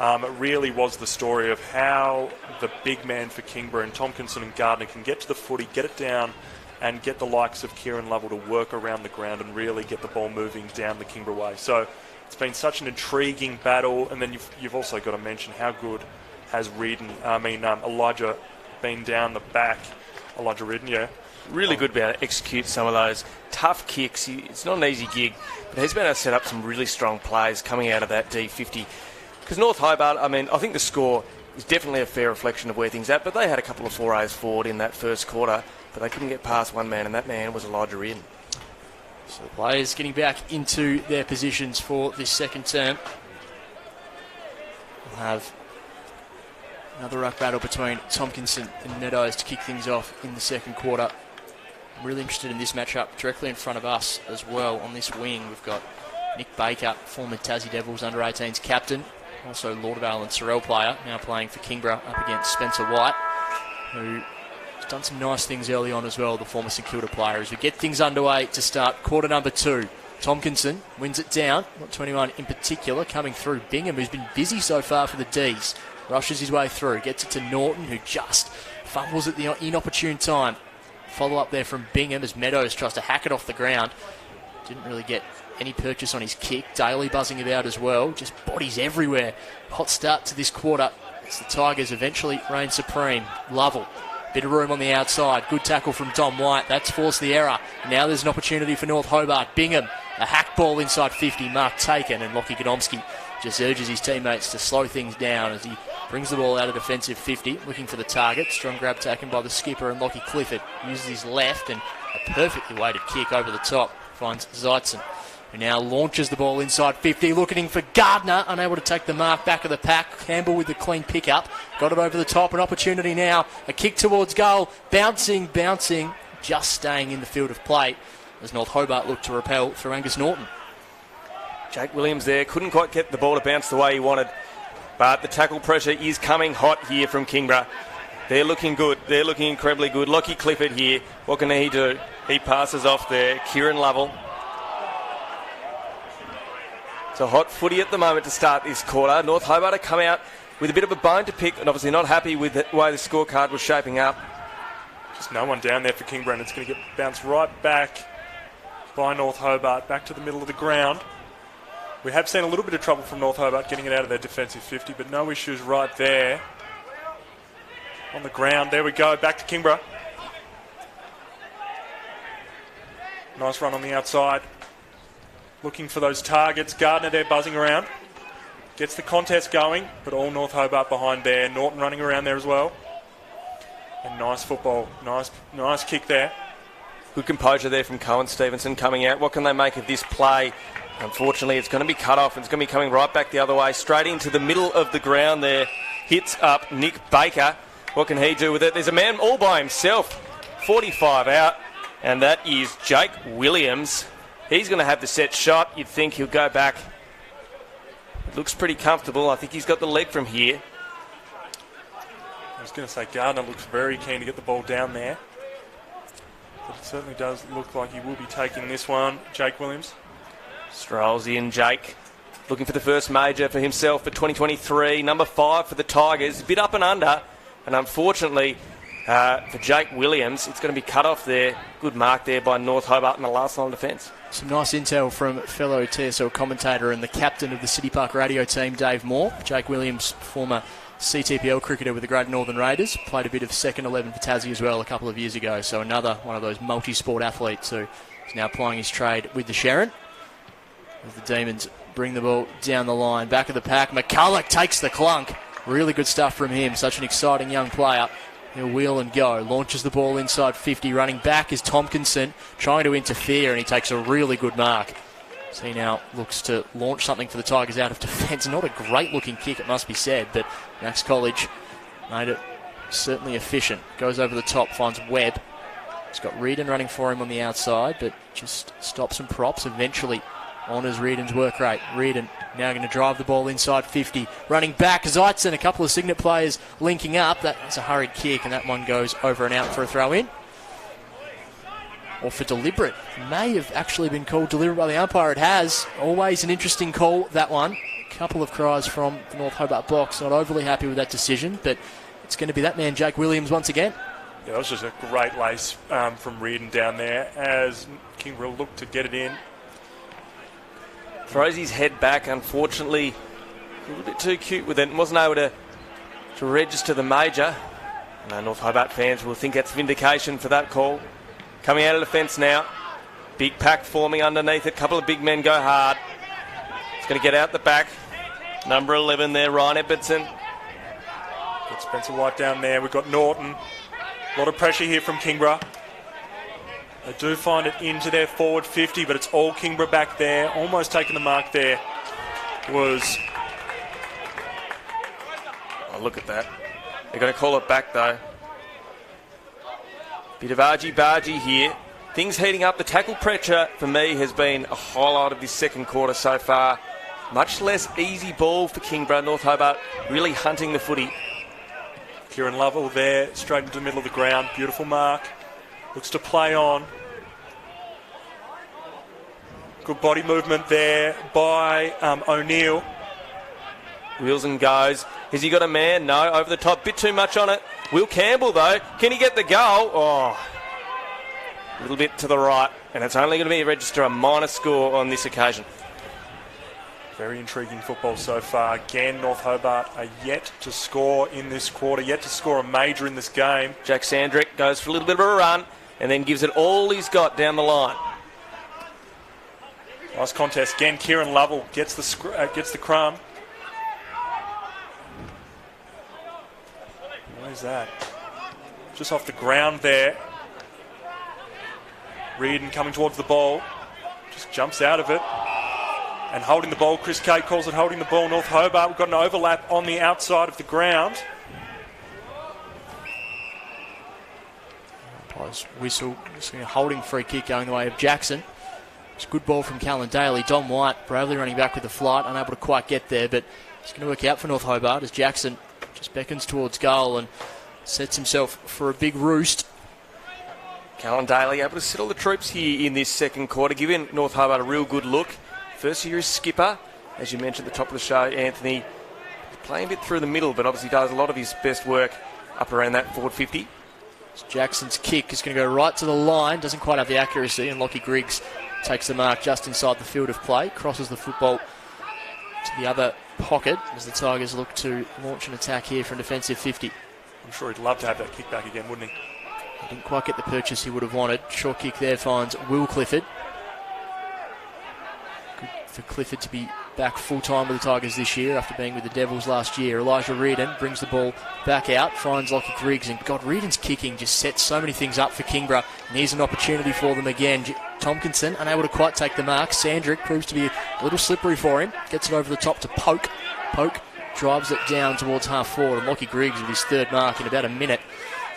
it really was the story of how the big man for Kingborough and Tompkinson and Gardner can get to the footy, get it down, and get the likes of Kieran Lovell to work around the ground and really get the ball moving down the Kingborough way. So it's been such an intriguing battle. And then you've also got to mention how good has Elijah been down the back. Elijah Ridden, yeah. Really good about to execute some of those tough kicks. It's not an easy gig, but he's been able to set up some really strong plays coming out of that D50. Because North Hobart, I think the score is definitely a fair reflection of where things are at, but they had a couple of forays forward in that first quarter, but they couldn't get past one man, and that man was Elijah Ridden. So the players getting back into their positions for this second term. We'll have another ruck battle between Tompkinson and Meadows to kick things off in the second quarter. I'm really interested in this matchup directly in front of us as well. On this wing, we've got Nick Baker, former Tassie Devils under-18s captain, also Lauderdale and Sorrel player, now playing for Kingborough up against Spencer White, who has done some nice things early on as well, the former St Kilda player. As we get things underway to start quarter number 2, Tompkinson wins it down, not 21 in particular, coming through Bingham, who's been busy so far for the Ds. Rushes his way through, gets it to Norton, who just fumbles at the inopportune time. Follow up there from Bingham as Meadows tries to hack it off the ground. Didn't really get any purchase on his kick. Daly buzzing about as well. Just bodies everywhere. Hot start to this quarter as the Tigers eventually reign supreme. Lovell, bit of room on the outside. Good tackle from Dom White. That's forced the error. Now there's an opportunity for North Hobart. Bingham, a hack ball inside 50. Mark taken, and Lockie Godomski just urges his teammates to slow things down as he brings the ball out of defensive 50, looking for the target. Strong grab taken by the skipper, and Lockie Clifford uses his left, and a perfectly weighted kick over the top finds Zeitzen, who now launches the ball inside 50, looking for Gardner, unable to take the mark back of the pack. Campbell with the clean pickup, got it over the top, an opportunity now, a kick towards goal, bouncing, just staying in the field of play as North Hobart looked to repel through Angus Norton. Jake Williams there, couldn't quite get the ball to bounce the way he wanted, but the tackle pressure is coming hot here from Kingborough. They're looking good. They're looking incredibly good. Lockie Clifford here. What can he do? He passes off there. Kieran Lovell. It's a hot footy at the moment to start this quarter. North Hobart have come out with a bit of a bone to pick and obviously not happy with the way the scorecard was shaping up. Just no one down there for Kingborough, and it's going to get bounced right back by North Hobart, back to the middle of the ground. We have seen a little bit of trouble from North Hobart getting it out of their defensive 50, but no issues right there. On the ground, there we go, back to Kingborough. Nice run on the outside. Looking for those targets. Gardner there buzzing around. Gets the contest going, but all North Hobart behind there. Norton running around there as well. And nice football. Nice kick there. Good composure there from Cohen Stevenson coming out. What can they make of this play? Unfortunately, it's going to be cut off. It's going to be coming right back the other way, straight into the middle of the ground there. Hits up Nick Baker. What can he do with it? There's a man all by himself. 45 out, and that is Jake Williams. He's going to have the set shot. You'd think he'll go back. It looks pretty comfortable. I think he's got the leg from here. I was going to say Gardner looks very keen to get the ball down there. But it certainly does look like he will be taking this one. Jake Williams. Strolls in, Jake. Looking for the first major for himself for 2023. Number 5 for the Tigers. A bit up and under. And unfortunately, for Jake Williams, it's going to be cut off there. Good mark there by North Hobart in the last line of defence. Some nice intel from fellow TSL commentator and the captain of the City Park radio team, Dave Moore. Jake Williams, former CTPL cricketer with the Great Northern Raiders. Played a bit of second 11 for Tassie as well a couple of years ago. So another one of those multi-sport athletes who is now plying his trade with the Sherrin. As the Demons bring the ball down the line. Back of the pack. McCulloch takes the clunk. Really good stuff from him. Such an exciting young player. He'll wheel and go. Launches the ball inside 50. Running back is Tompkinson trying to interfere, and he takes a really good mark. So he now looks to launch something for the Tigers out of defence. Not a great looking kick, it must be said, but Max College made it certainly efficient. Goes over the top, finds Webb. He's got Reardon running for him on the outside, but just stops and props. Eventually honours Reardon's work rate. Reardon now going to drive the ball inside 50. Running back, Zeitzen, a couple of Signet players linking up. That's a hurried kick, and that one goes over and out for a throw in. Or for deliberate. May have actually been called deliberate by the umpire. It has. Always an interesting call, that one. A couple of cries from the North Hobart box. Not overly happy with that decision, but it's going to be that man, Jake Williams, once again. Yeah, that was just a great lace from Reardon down there as Kingborough looked to get it in. Throws his head back, unfortunately. A little bit too cute with it and wasn't able to register the major. North Hobart fans will think that's vindication for that call. Coming out of defence now. Big pack forming underneath it. Couple of big men go hard. It's going to get out the back. Number 11 there, Ryan Edmondson. Got Spencer White down there. We've got Norton. A lot of pressure here from Kingborough. They do find it into their forward 50, but it's all Kingborough back there. Almost taking the mark there was... Oh, look at that. They're going to call it back, though. Bit of argy-bargy here. Things heating up. The tackle pressure, for me, has been a highlight of this second quarter so far. Much less easy ball for Kingborough. North Hobart really hunting the footy. Kieran Lovell there, straight into the middle of the ground. Beautiful mark. Looks to play on. Good body movement there by O'Neill. Wheels and goes. Has he got a man? No, over the top. Bit too much on it. Will Campbell, though. Can he get the goal? Oh, a little bit to the right. And it's only going to be register a minor score on this occasion. Very intriguing football so far. Again, North Hobart are yet to score in this quarter, yet to score a major in this game. Jack Sandrick goes for a little bit of a run and then gives it all he's got down the line. Nice contest. Again, Kieran Lovell gets the crumb. Where's that? Just off the ground there. Reardon coming towards the ball. Just jumps out of it. And holding the ball, Chris Kate calls it holding the ball, North Hobart. We've got an overlap on the outside of the ground. Umpire's whistle. Just a holding free kick going the way of Jackson. It's a good ball from Callan Daly. Dom White bravely running back with the flight, unable to quite get there, but it's going to work out for North Hobart as Jackson just beckons towards goal and sets himself for a big roost. Callan Daly able to settle the troops here in this second quarter, giving North Hobart a real good look. First year as skipper, as you mentioned at the top of the show, Anthony playing a bit through the middle, but obviously does a lot of his best work up around that forward 50. Jackson's kick is going to go right to the line, doesn't quite have the accuracy, and Lockie Griggs takes the mark just inside the field of play, crosses the football to the other pocket as the Tigers look to launch an attack here from defensive 50. I'm sure he'd love to have that kick back again, wouldn't he? He didn't quite get the purchase he would have wanted. Short kick there finds Will Clifford. Good for Clifford to be back full-time with the Tigers this year after being with the Devils last year. Elijah Reardon brings the ball back out, finds Lockie Griggs, and God, Reardon's kicking just sets so many things up for Kingborough, and here's an opportunity for them again. Tompkinson unable to quite take the mark. Sandrick proves to be a little slippery for him. Gets it over the top to Poke. Poke drives it down towards half forward, and Lockie Griggs with his third mark in about a minute,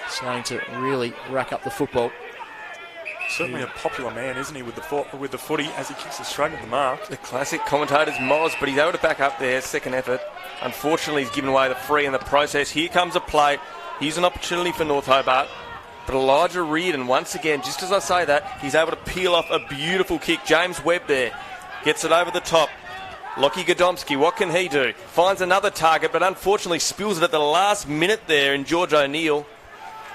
starting to really rack up the football. Certainly a popular man, isn't he, with the footy as he kicks it straight at the mark. The classic commentator's Moz, but he's able to back up there, second effort. Unfortunately, he's given away the free in the process. Here comes a play. Here's an opportunity for North Hobart. But Elijah Reardon, once again, just as I say that, he's able to peel off a beautiful kick. James Webb there gets it over the top. Lockie Godomski, what can he do? Finds another target, but unfortunately spills it at the last minute there in George O'Neill.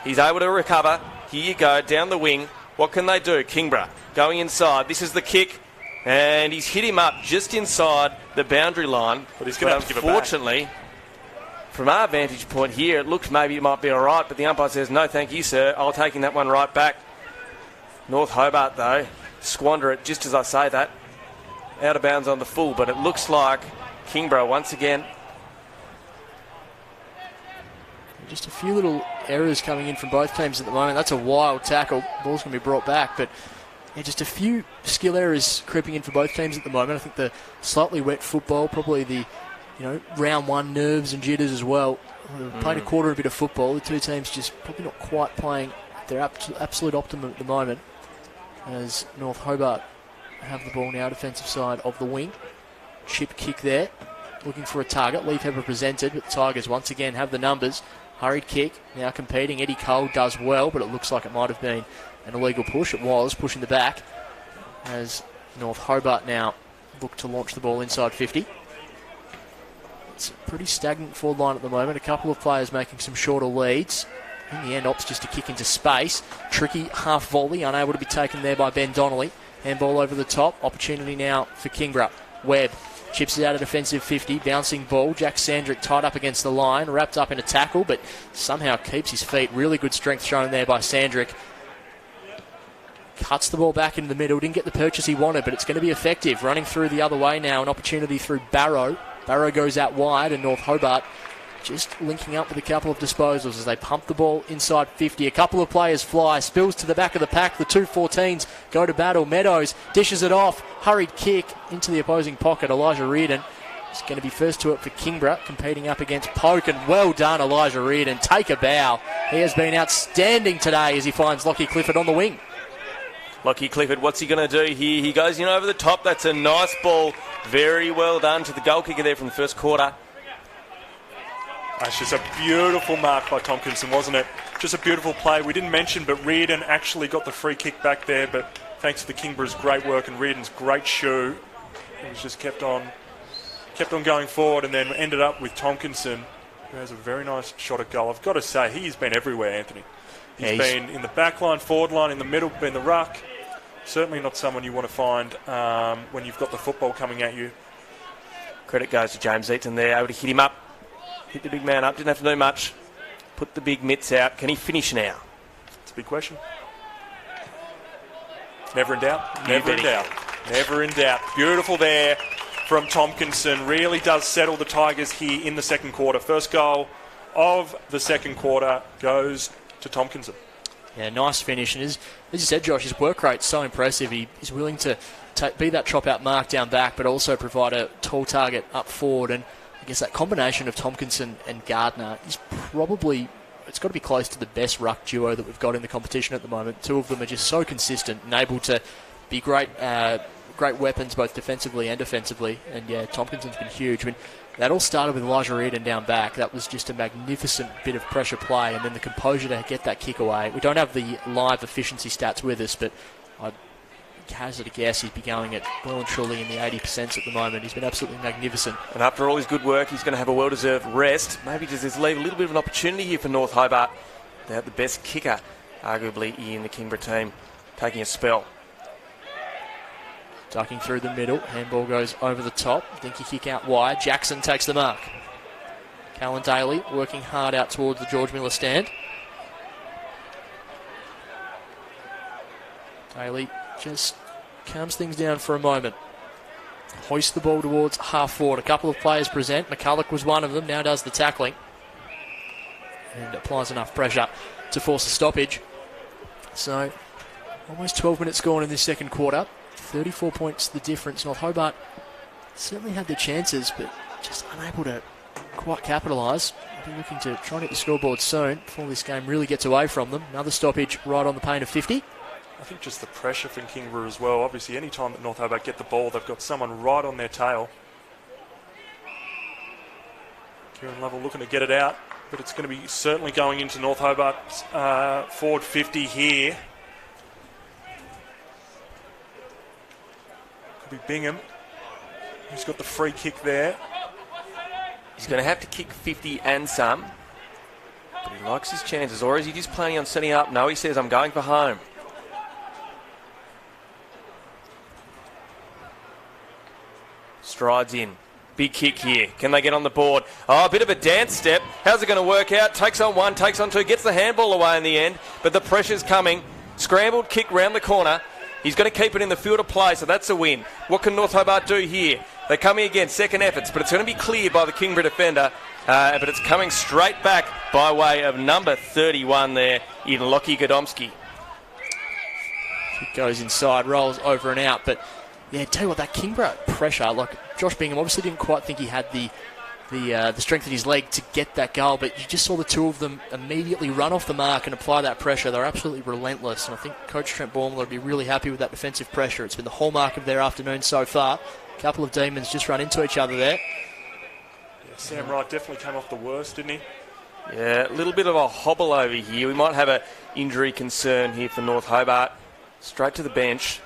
He's able to recover. Here you go, down the wing. What can they do? Kingborough going inside. This is the kick. And he's hit him up just inside the boundary line. But he's going to have to give it back. Unfortunately, from our vantage point here, it looked maybe it might be all right, but the umpire says, no, thank you, sir. I'll taking that one right back. North Hobart, though, squander it just as I say that. Out of bounds on the full, but it looks like Kingborough once again. Just a few little errors coming in from both teams at the moment. That's a wild tackle. Ball's going to be brought back, but yeah, just a few skill errors creeping in for both teams at the moment. I think the slightly wet football, probably the round one nerves and jitters as well. They've played a quarter of a bit of football. The two teams just probably not quite playing their absolute optimum at the moment, as North Hobart have the ball now, defensive side of the wing. Chip kick there, looking for a target. Leaf Heber presented, but the Tigers once again have the numbers. Hurried kick, now competing. Eddie Cole does well, but it looks like it might have been an illegal push. It was, pushing the back, as North Hobart now look to launch the ball inside 50. It's a pretty stagnant forward line at the moment. A couple of players making some shorter leads. In the end, opts just to kick into space. Tricky half volley, unable to be taken there by Ben Donnelly. Handball over the top. Opportunity now for Kingborough. Webb chips it out of defensive 50. Bouncing ball. Jack Sandrick tied up against the line. Wrapped up in a tackle, but somehow keeps his feet. Really good strength shown there by Sandrick. Cuts the ball back into the middle. Didn't get the purchase he wanted, but it's going to be effective. Running through the other way now. An opportunity through Barrow. Barrow goes out wide, and North Hobart just linking up with a couple of disposals as they pump the ball inside 50. A couple of players fly. Spills to the back of the pack. The 2-14s go to battle. Meadows dishes it off. Hurried kick into the opposing pocket. Elijah Reardon is going to be first to it for Kingborough, competing up against Poke. And well done, Elijah Reardon. Take a bow. He has been outstanding today as he finds Lockie Clifford on the wing. Lockie Clifford, what's he going to do here? He goes in over the top. That's a nice ball. Very well done to the goal kicker there from the first quarter. That's just a beautiful mark by Tompkinson, wasn't it? Just a beautiful play. We didn't mention, but Reardon actually got the free kick back there, but thanks to the Kingborough's great work and Reardon's great shoe, it was just kept on going forward, and then ended up with Tompkinson, who has a very nice shot at goal. I've got to say, he's been everywhere, Anthony. He's been in the back line, forward line, in the middle, in the ruck. Certainly not someone you want to find when you've got the football coming at you. Credit goes to James Eaton there, able to hit him up. Hit the big man up, didn't have to do much. Put the big mitts out. Can he finish now? It's a big question. Never in doubt. Never in doubt. Never in doubt. Beautiful there from Tompkinson. Really does settle the Tigers here in the second quarter. First goal of the second quarter goes to Tompkinson. Yeah, nice finish. And as you said, Josh, his work rate's so impressive. He's willing to be that chop-out mark down back, but also provide a tall target up forward. And I guess that combination of Tompkinson and Gardner is probably, it's got to be close to the best ruck duo that we've got in the competition at the moment. Two of them are just so consistent and able to be great weapons both defensively and offensively. And yeah, Tompkinson's been huge. I mean, that all started with Elijah Reardon down back. That was just a magnificent bit of pressure play, and then the composure to get that kick away. We don't have the live efficiency stats with us, but I'd hazard a guess he'd be going at well and truly in the 80% at the moment. He's been absolutely magnificent. And after all his good work, he's going to have a well-deserved rest. Maybe does this leave a little bit of an opportunity here for North Hobart? They have the best kicker, arguably, in the Kingborough team, taking a spell. Ducking through the middle. Handball goes over the top. Dinky kick out wide. Jackson takes the mark. Callan Daly working hard out towards the George Miller stand. Daly just calms things down for a moment. Hoists the ball towards half forward. A couple of players present. McCulloch was one of them. Now does the tackling. And applies enough pressure to force a stoppage. So, almost 12 minutes gone in this second quarter. 34 points the difference. North Hobart certainly had the chances, but just unable to quite capitalise. They'll be looking to try and get the scoreboard soon before this game really gets away from them. Another stoppage right on the pain of 50. I think just the pressure from Kingborough as well. Obviously, any time that North Hobart get the ball, they've got someone right on their tail. Kieran Lovell looking to get it out, but it's going to be certainly going into North Hobart's forward 50 here. Could be Bingham. He's got the free kick there. He's going to have to kick 50 and some, but he likes his chances. Or is he just planning on setting up? No, he says, I'm going for home. Strides in. big kick here. Can they get on the board? Oh, a bit of a dance step. How's it going to work out? Takes on one, takes on two, gets the handball away in the end, but the pressure's coming. Scrambled kick round the corner. He's going to keep it in the field of play, so that's a win. What can North Hobart do here? They're coming again, second efforts, but it's going to be cleared by the Kingborough defender, but it's coming straight back by way of number 31 there in Lockie Godomski. It goes inside, rolls over and out, but yeah, tell you what, that Kingborough pressure, like Josh Bingham obviously didn't quite think he had the strength in his leg to get that goal, but you just saw the two of them immediately run off the mark and apply that pressure. They're absolutely relentless, and I think Coach Trent Baumler would be really happy with that defensive pressure. It's been the hallmark of their afternoon so far. A couple of demons just run into each other there. Yeah, Sam Wright definitely came off the worst, didn't he? Yeah, a little bit of a hobble over here. We might have an injury concern here for North Hobart. Straight to the bench.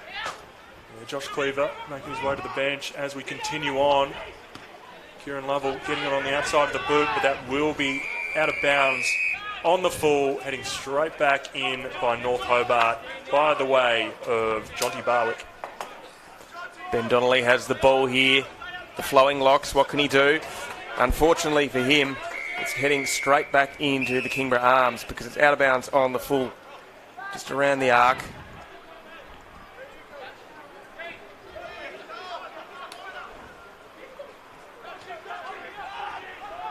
Yeah, Josh Cleaver making his way to the bench as we continue on. Kieran Lovell getting it on the outside of the boot, but that will be out of bounds on the full, heading straight back in by North Hobart by the way of Jonty Barwick. Ben Donnelly has the ball here. The flowing locks, what can he do? Unfortunately for him, it's heading straight back into the Kingborough arms because it's out of bounds on the full, just around the arc.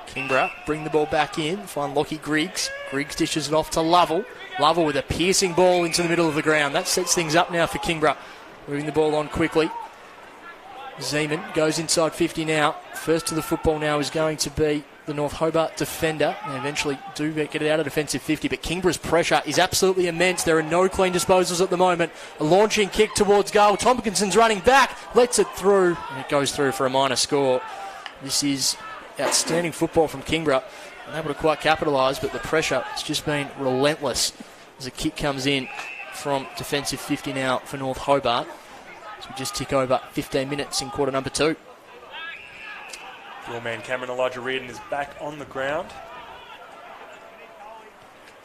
Kingborough bring the ball back in, find Lockie Griggs. Griggs dishes it off to Lovell. Lovell with a piercing ball into the middle of the ground. That sets things up now for Kingborough. Moving the ball on quickly. Zeman goes inside 50 now. First to the football now is going to be the North Hobart defender. They eventually do get it out of defensive 50, but Kingborough's pressure is absolutely immense. There are no clean disposals at the moment. A launching kick towards goal. Tompkinson's running back, lets it through, and it goes through for a minor score. This is outstanding football from Kingborough. Unable to quite capitalise, but the pressure has just been relentless as a kick comes in from defensive 50 now for North Hobart. So we just tick over 15 minutes in quarter number 2. Your man Cameron Elijah Reardon is back on the ground.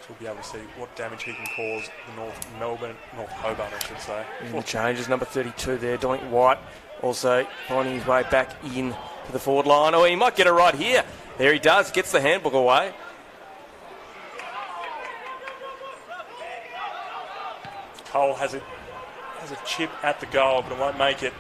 So we'll be able to see what damage he can cause the North Hobart, I should say. The changes, number 32 there, Dominic White, also finding his way back in to the forward line. Oh, he might get it right here. There he does, gets the handbook away. Cole has a chip at the goal, but it won't make it.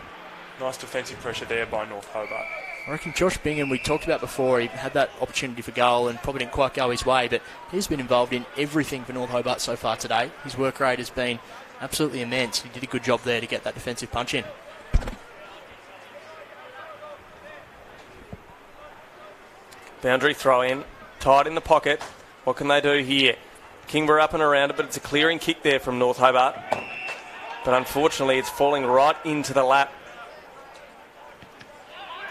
Nice defensive pressure there by North Hobart. I reckon Josh Bingham, we talked about before, he had that opportunity for goal and probably didn't quite go his way, but he's been involved in everything for North Hobart so far today. His work rate has been absolutely immense. He did a good job there to get that defensive punch in. Boundary throw in, tight in the pocket. What can they do here? Kingborough up and around it, but it's a clearing kick there from North Hobart. But unfortunately, it's falling right into the lap.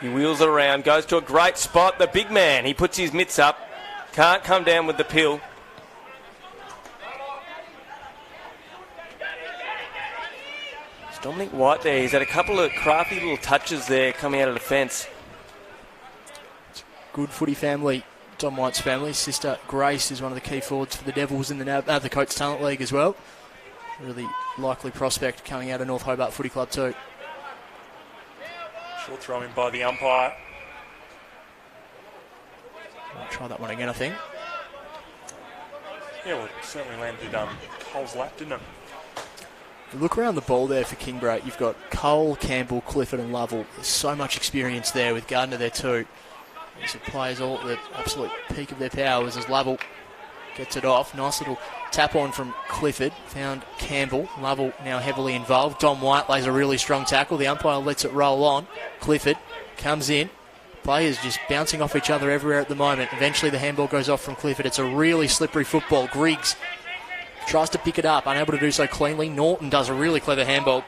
He wheels it around, goes to a great spot. The big man, he puts his mitts up. Can't come down with the pill. It's Dominic White there. He's had a couple of crafty little touches there coming out of defence. Good footy family, Dom White's family. Sister Grace is one of the key forwards for the Devils in the Coates Talent League as well. Really likely prospect coming out of North Hobart Footy Club too. Short throw in by the umpire. I'll try that one again, I think. Yeah, well, it certainly landed Cole's lap, didn't it? If you look around the ball there for Kingborough, you've got Cole, Campbell, Clifford and Lovell. There's so much experience there with Gardner there too. These are players all at the absolute peak of their powers as Lovell gets it off. Nice little tap on from Clifford. Found Campbell. Lovell now heavily involved. Dom White lays a really strong tackle. The umpire lets it roll on. Clifford comes in. Players just bouncing off each other everywhere at the moment. Eventually the handball goes off from Clifford. It's a really slippery football. Griggs tries to pick it up. Unable to do so cleanly. Norton does a really clever handball.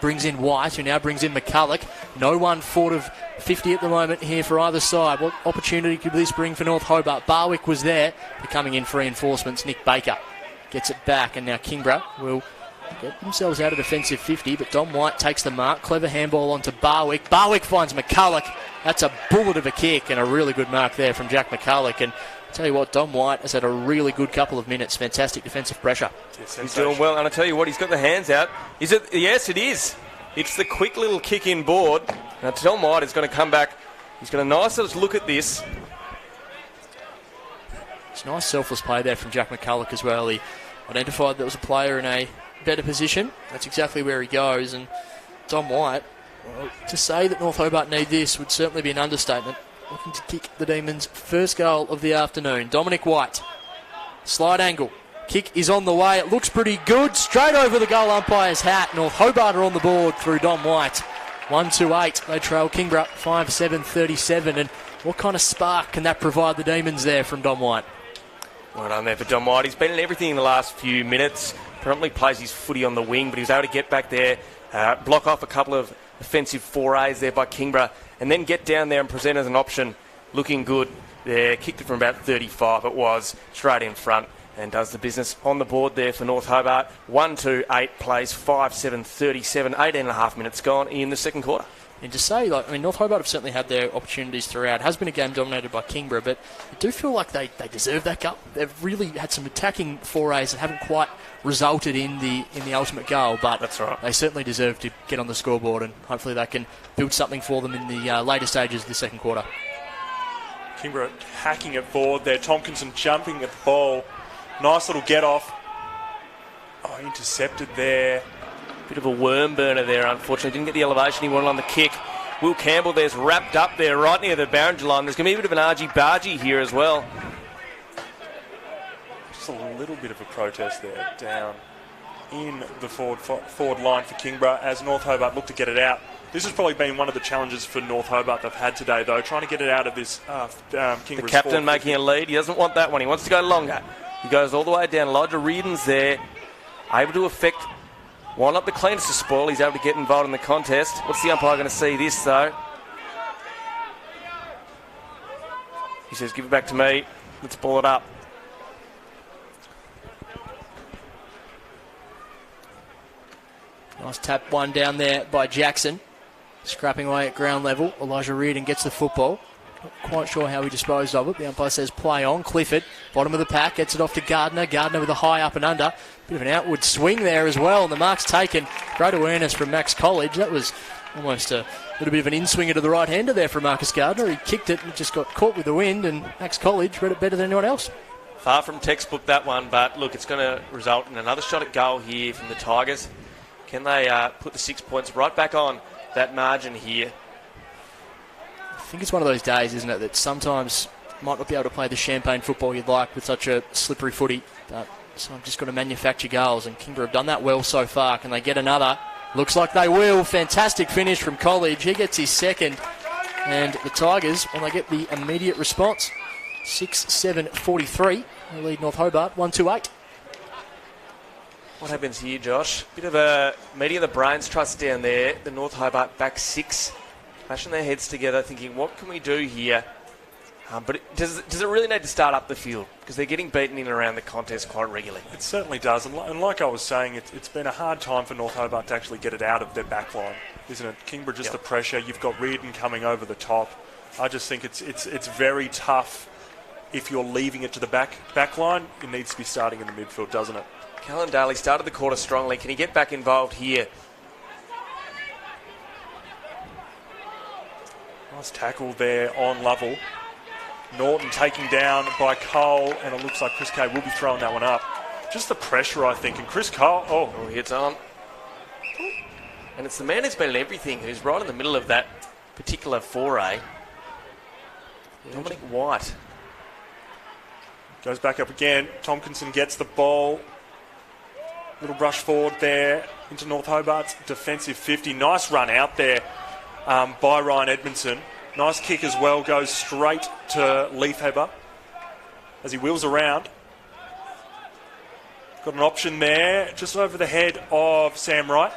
Brings in White, who now brings in McCulloch. No one forward of 50 at the moment here for either side. What opportunity could this bring for North Hobart? Barwick was there. They're coming in for reinforcements. Nick Baker gets it back, and now Kingborough will get themselves out of defensive 50, but Dom White takes the mark. Clever handball onto Barwick. Barwick finds McCulloch. That's a bullet of a kick and a really good mark there from Jack McCulloch. And tell you what, Dom White has had a really good couple of minutes. Fantastic defensive pressure. He's doing well, and I tell you what, he's got the hands out. Is it? Yes, it is. It's the quick little kick in board. Now Dom White is going to come back He's got a nice little look at this. It's a nice selfless play there from Jack McCulloch as well. He identified there was a player in a better position. That's exactly where he goes. And Dom White, well, to say that North Hobart need this would certainly be an understatement. Looking to kick the Demons' first goal of the afternoon. Dominic White, slide angle. Kick is on the way. It looks pretty good. Straight over the goal umpire's hat. North Hobart are on the board through Dom White. 1-2-8. They trail Kingborough 5-7-37. And what kind of spark can that provide the Demons there from Dom White? Well done there for Dom White. He's been in everything in the last few minutes. Predominantly plays his footy on the wing, but he was able to get back there, block off a couple of offensive forays there by Kingborough, and then get down there and present as an option. Looking good there. Kicked it from about 35, it was, straight in front, and does the business on the board there for North Hobart. 1-2-8 plays 5-7-37, 18.5 minutes gone in the second quarter. And to say, North Hobart have certainly had their opportunities throughout. It has been a game dominated by Kingborough, but I do feel like they deserve that goal. They've really had some attacking forays that haven't quite resulted in the ultimate goal, but that's right. They certainly deserve to get on the scoreboard, and hopefully they can build something for them in the later stages of the second quarter. Kingborough hacking it forward there. Tompkinson jumping at the ball. Nice little get off. Oh, intercepted there. Bit of a worm burner there, unfortunately. Didn't get the elevation he wanted on the kick. Will Campbell there's wrapped up there right near the boundary line. There's going to be a bit of an argy-bargy here as well. Just a little bit of a protest there down in the forward line for Kingborough as North Hobart look to get it out. This has probably been one of the challenges for North Hobart they've had today, though, trying to get it out of this Kingborough. The captain making a lead. He doesn't want that one. He wants to go longer. He goes all the way down. Elijah Reardon's there, able to affect one up the cleanest to spoil. He's able to get involved in the contest. What's the umpire going to see this, though? He says, give it back to me. Let's ball it up. Nice tap one down there by Jackson. Scrapping away at ground level. Elijah Reardon gets the football. Not quite sure how he disposed of it. The umpire says play on. Clifford, bottom of the pack, gets it off to Gardner. Gardner with a high up and under. Bit of an outward swing there as well. And the mark's taken. Great awareness from Max College. That was almost a little bit of an in-swinger to the right-hander there from Marcus Gardner. He kicked it and just got caught with the wind, and Max College read it better than anyone else. Far from textbook, that one, but look, it's going to result in another shot at goal here from the Tigers. Can they put the 6 points right back on that margin here? I think it's one of those days, isn't it, that sometimes you might not be able to play the champagne football you'd like with such a slippery footy, but so I've just got to manufacture goals, and Kingborough have done that well so far. Can they get another? Looks like they will. Fantastic finish from College. He gets his second, and the Tigers, when they get the immediate response, 6-7-43, they lead North Hobart 1-2-8. What happens here, Josh? Bit of a meeting of the brains trust down there. The North Hobart back six, smashing their heads together, thinking, what can we do here? But does it really need to start up the field? Because they're getting beaten in and around the contest quite regularly. It certainly does. And like I was saying, it's been a hard time for North Hobart to actually get it out of their back line, isn't it? Kingborough, just the pressure. You've got Reardon coming over the top. I just think it's very tough if you're leaving it to the back line. It needs to be starting in the midfield, doesn't it? Callan Daly started the quarter strongly. Can he get back involved here? Nice tackle there on Lovell. Norton taken down by Cole, and it looks like Chris Kay will be throwing that one up. Just the pressure, I think, and Chris Cole, oh, hits on. And it's the man who's been in everything, who's right in the middle of that particular foray. Dominic White. Goes back up again. Tompkinson gets the ball. Little rush forward there into North Hobart's defensive 50. Nice run out there by Ryan Edmondson. Nice kick as well. Goes straight to Leafheber as he wheels around. Got an option there just over the head of Sam Wright.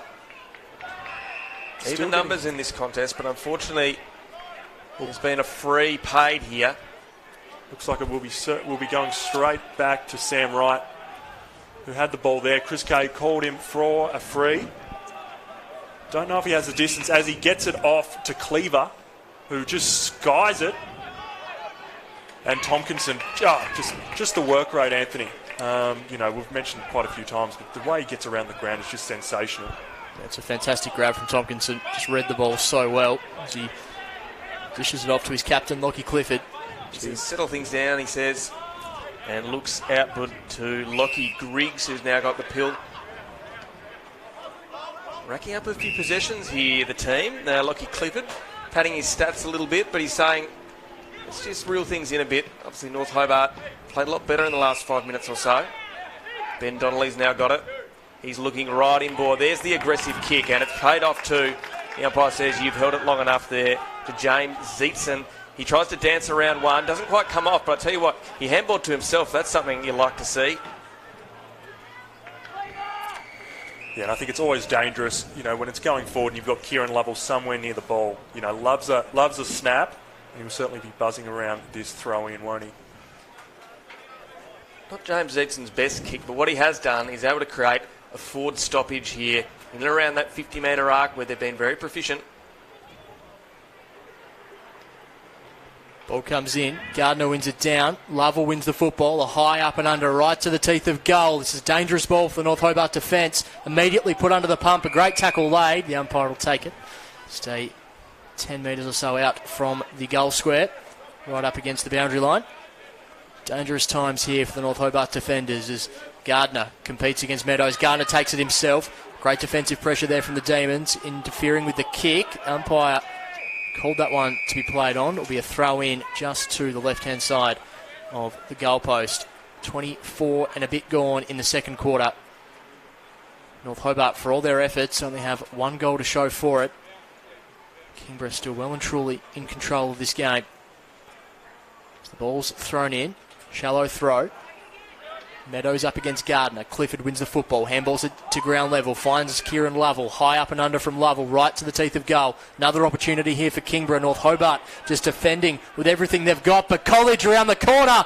Even numbers in this contest, but unfortunately there's been a free paid here. Looks like it will be going straight back to Sam Wright, who had the ball there. Chris Kay called him for a free. Don't know if he has the distance as he gets it off to Cleaver, who just skies it. And Tompkinson, just the work rate, Anthony. We've mentioned quite a few times, but the way he gets around the ground is just sensational. It's a fantastic grab from Tompkinson. Just read the ball so well as he Dishes it off to his captain, Lockie Clifford. To settle things down, he says, and looks outward to Lockie Griggs, who's now got the pill. Racking up a few possessions here, the team. Now Lockie Clifford padding his stats a little bit, but he's saying, let's just reel things in a bit. Obviously North Hobart played a lot better in the last 5 minutes or so. Ben Donnelly's now got it. He's looking right inboard. There's the aggressive kick, and it's paid off too. The umpire says you've held it long enough there to James Zeitson. He tries to dance around one, doesn't quite come off, but I tell you what, he handballed to himself. That's something you like to see. Yeah, and I think it's always dangerous, when it's going forward and you've got Kieran Lovell somewhere near the ball. Loves a snap, and he'll certainly be buzzing around this throw-in, won't he? Not James Zeitson's best kick, but what he has done is able to create a forward stoppage here in and around that 50-metre arc where they've been very proficient. Ball comes in. Gardner wins it down. Lovell wins the football. A high up and under right to the teeth of goal. This is a dangerous ball for the North Hobart defence. Immediately put under the pump. A great tackle laid. The umpire will take it. Stay 10 metres or so out from the goal square. Right up against the boundary line. Dangerous times here for the North Hobart defenders as Gardner competes against Meadows. Gardner takes it himself. Great defensive pressure there from the Demons. Interfering with the kick. Umpire called that one to be played on. It'll be a throw in just to the left-hand side of the goalpost. 24 and a bit gone in the second quarter. North Hobart, for all their efforts, only have one goal to show for it. Kingborough still well and truly in control of this game. So the ball's thrown in. Shallow throw. Meadows up against Gardner. Clifford wins the football. Handballs it to ground level. Finds Kieran Lovell. High up and under from Lovell. Right to the teeth of goal. Another opportunity here for Kingborough. North Hobart just defending with everything they've got. But College around the corner.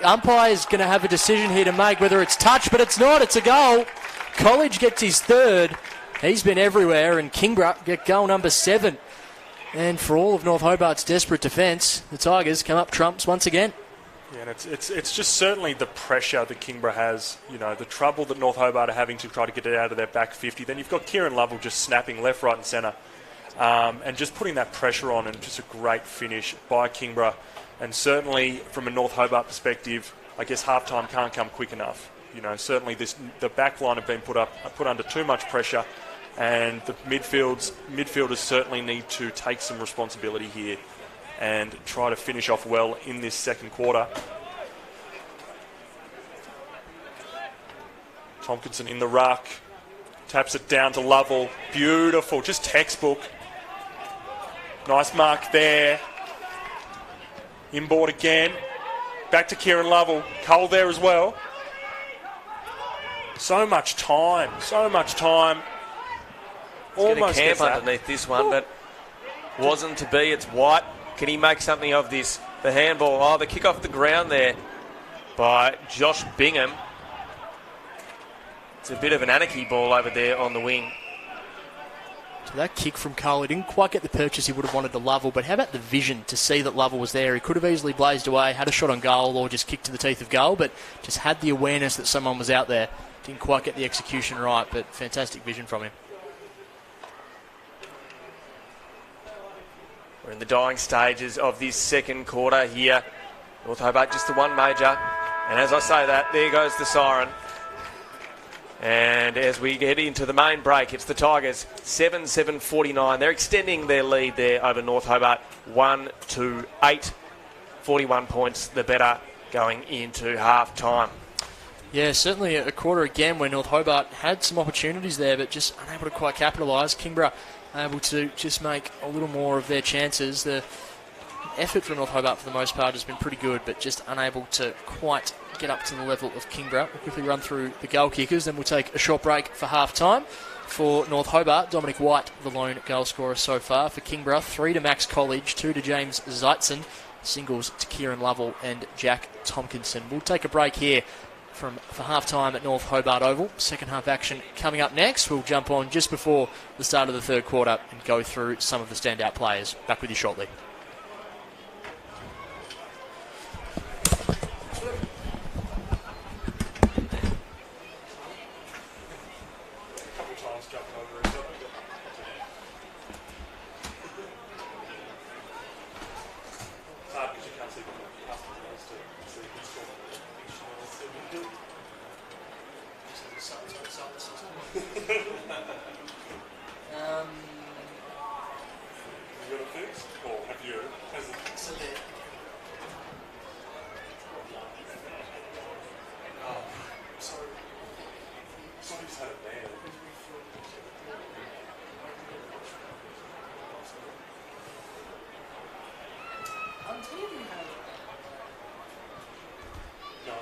The umpire's going to have a decision here to make whether it's touch, but it's not. It's a goal. College gets his third. He's been everywhere. And Kingborough get goal number 7. And for all of North Hobart's desperate defence, the Tigers come up trumps once again. Yeah, and it's just certainly the pressure that Kingborough has, the trouble that North Hobart are having to try to get it out of their back 50. Then you've got Kieran Lovell just snapping left, right and centre and just putting that pressure on, and just a great finish by Kingborough. And certainly from a North Hobart perspective, I guess half-time can't come quick enough. Certainly the back line have been put under too much pressure, and the midfielders certainly need to take some responsibility here and try to finish off well in this second quarter. Tompkinson in the ruck, taps it down to Lovell. Beautiful, just textbook. Nice mark there. Inboard again. Back to Kieran Lovell. Cole there as well. So much time. Almost gets camp underneath this one, but wasn't to be. It's White. Can he make something of this? The handball. The kick off the ground there by Josh Bingham. It's a bit of an anarchy ball over there on the wing. So that kick from Cole, he didn't quite get the purchase he would have wanted to Lovell, but how about the vision to see that Lovell was there? He could have easily blazed away, had a shot on goal, or just kicked to the teeth of goal, but just had the awareness that someone was out there. Didn't quite get the execution right, but fantastic vision from him. We're in the dying stages of this second quarter here. North Hobart just the one major. And as I say that, there goes the siren. And as we get into the main break, it's the Tigers 7-7-49. They're extending their lead there over North Hobart 1-8. 41 points the better going into half time. Yeah, certainly a quarter again where North Hobart had some opportunities there, but just unable to quite capitalise. Kingborough able to just make a little more of their chances. The effort from North Hobart for the most part has been pretty good, but just unable to quite get up to the level of Kingborough. We'll quickly run through the goal kickers, then we'll take a short break for half time. For North Hobart, Dominic White, the lone goal scorer so far. For Kingborough, 3 to Max College, 2 to James Zeitzen, singles to Kieran Lovell and Jack Tompkinson. We'll take a break here for half-time at North Hobart Oval. Second half action coming up next. We'll jump on just before the start of the third quarter and go through some of the standout players. Back with you shortly. Yes. Or have you? As a, oh, so he's had a man. No,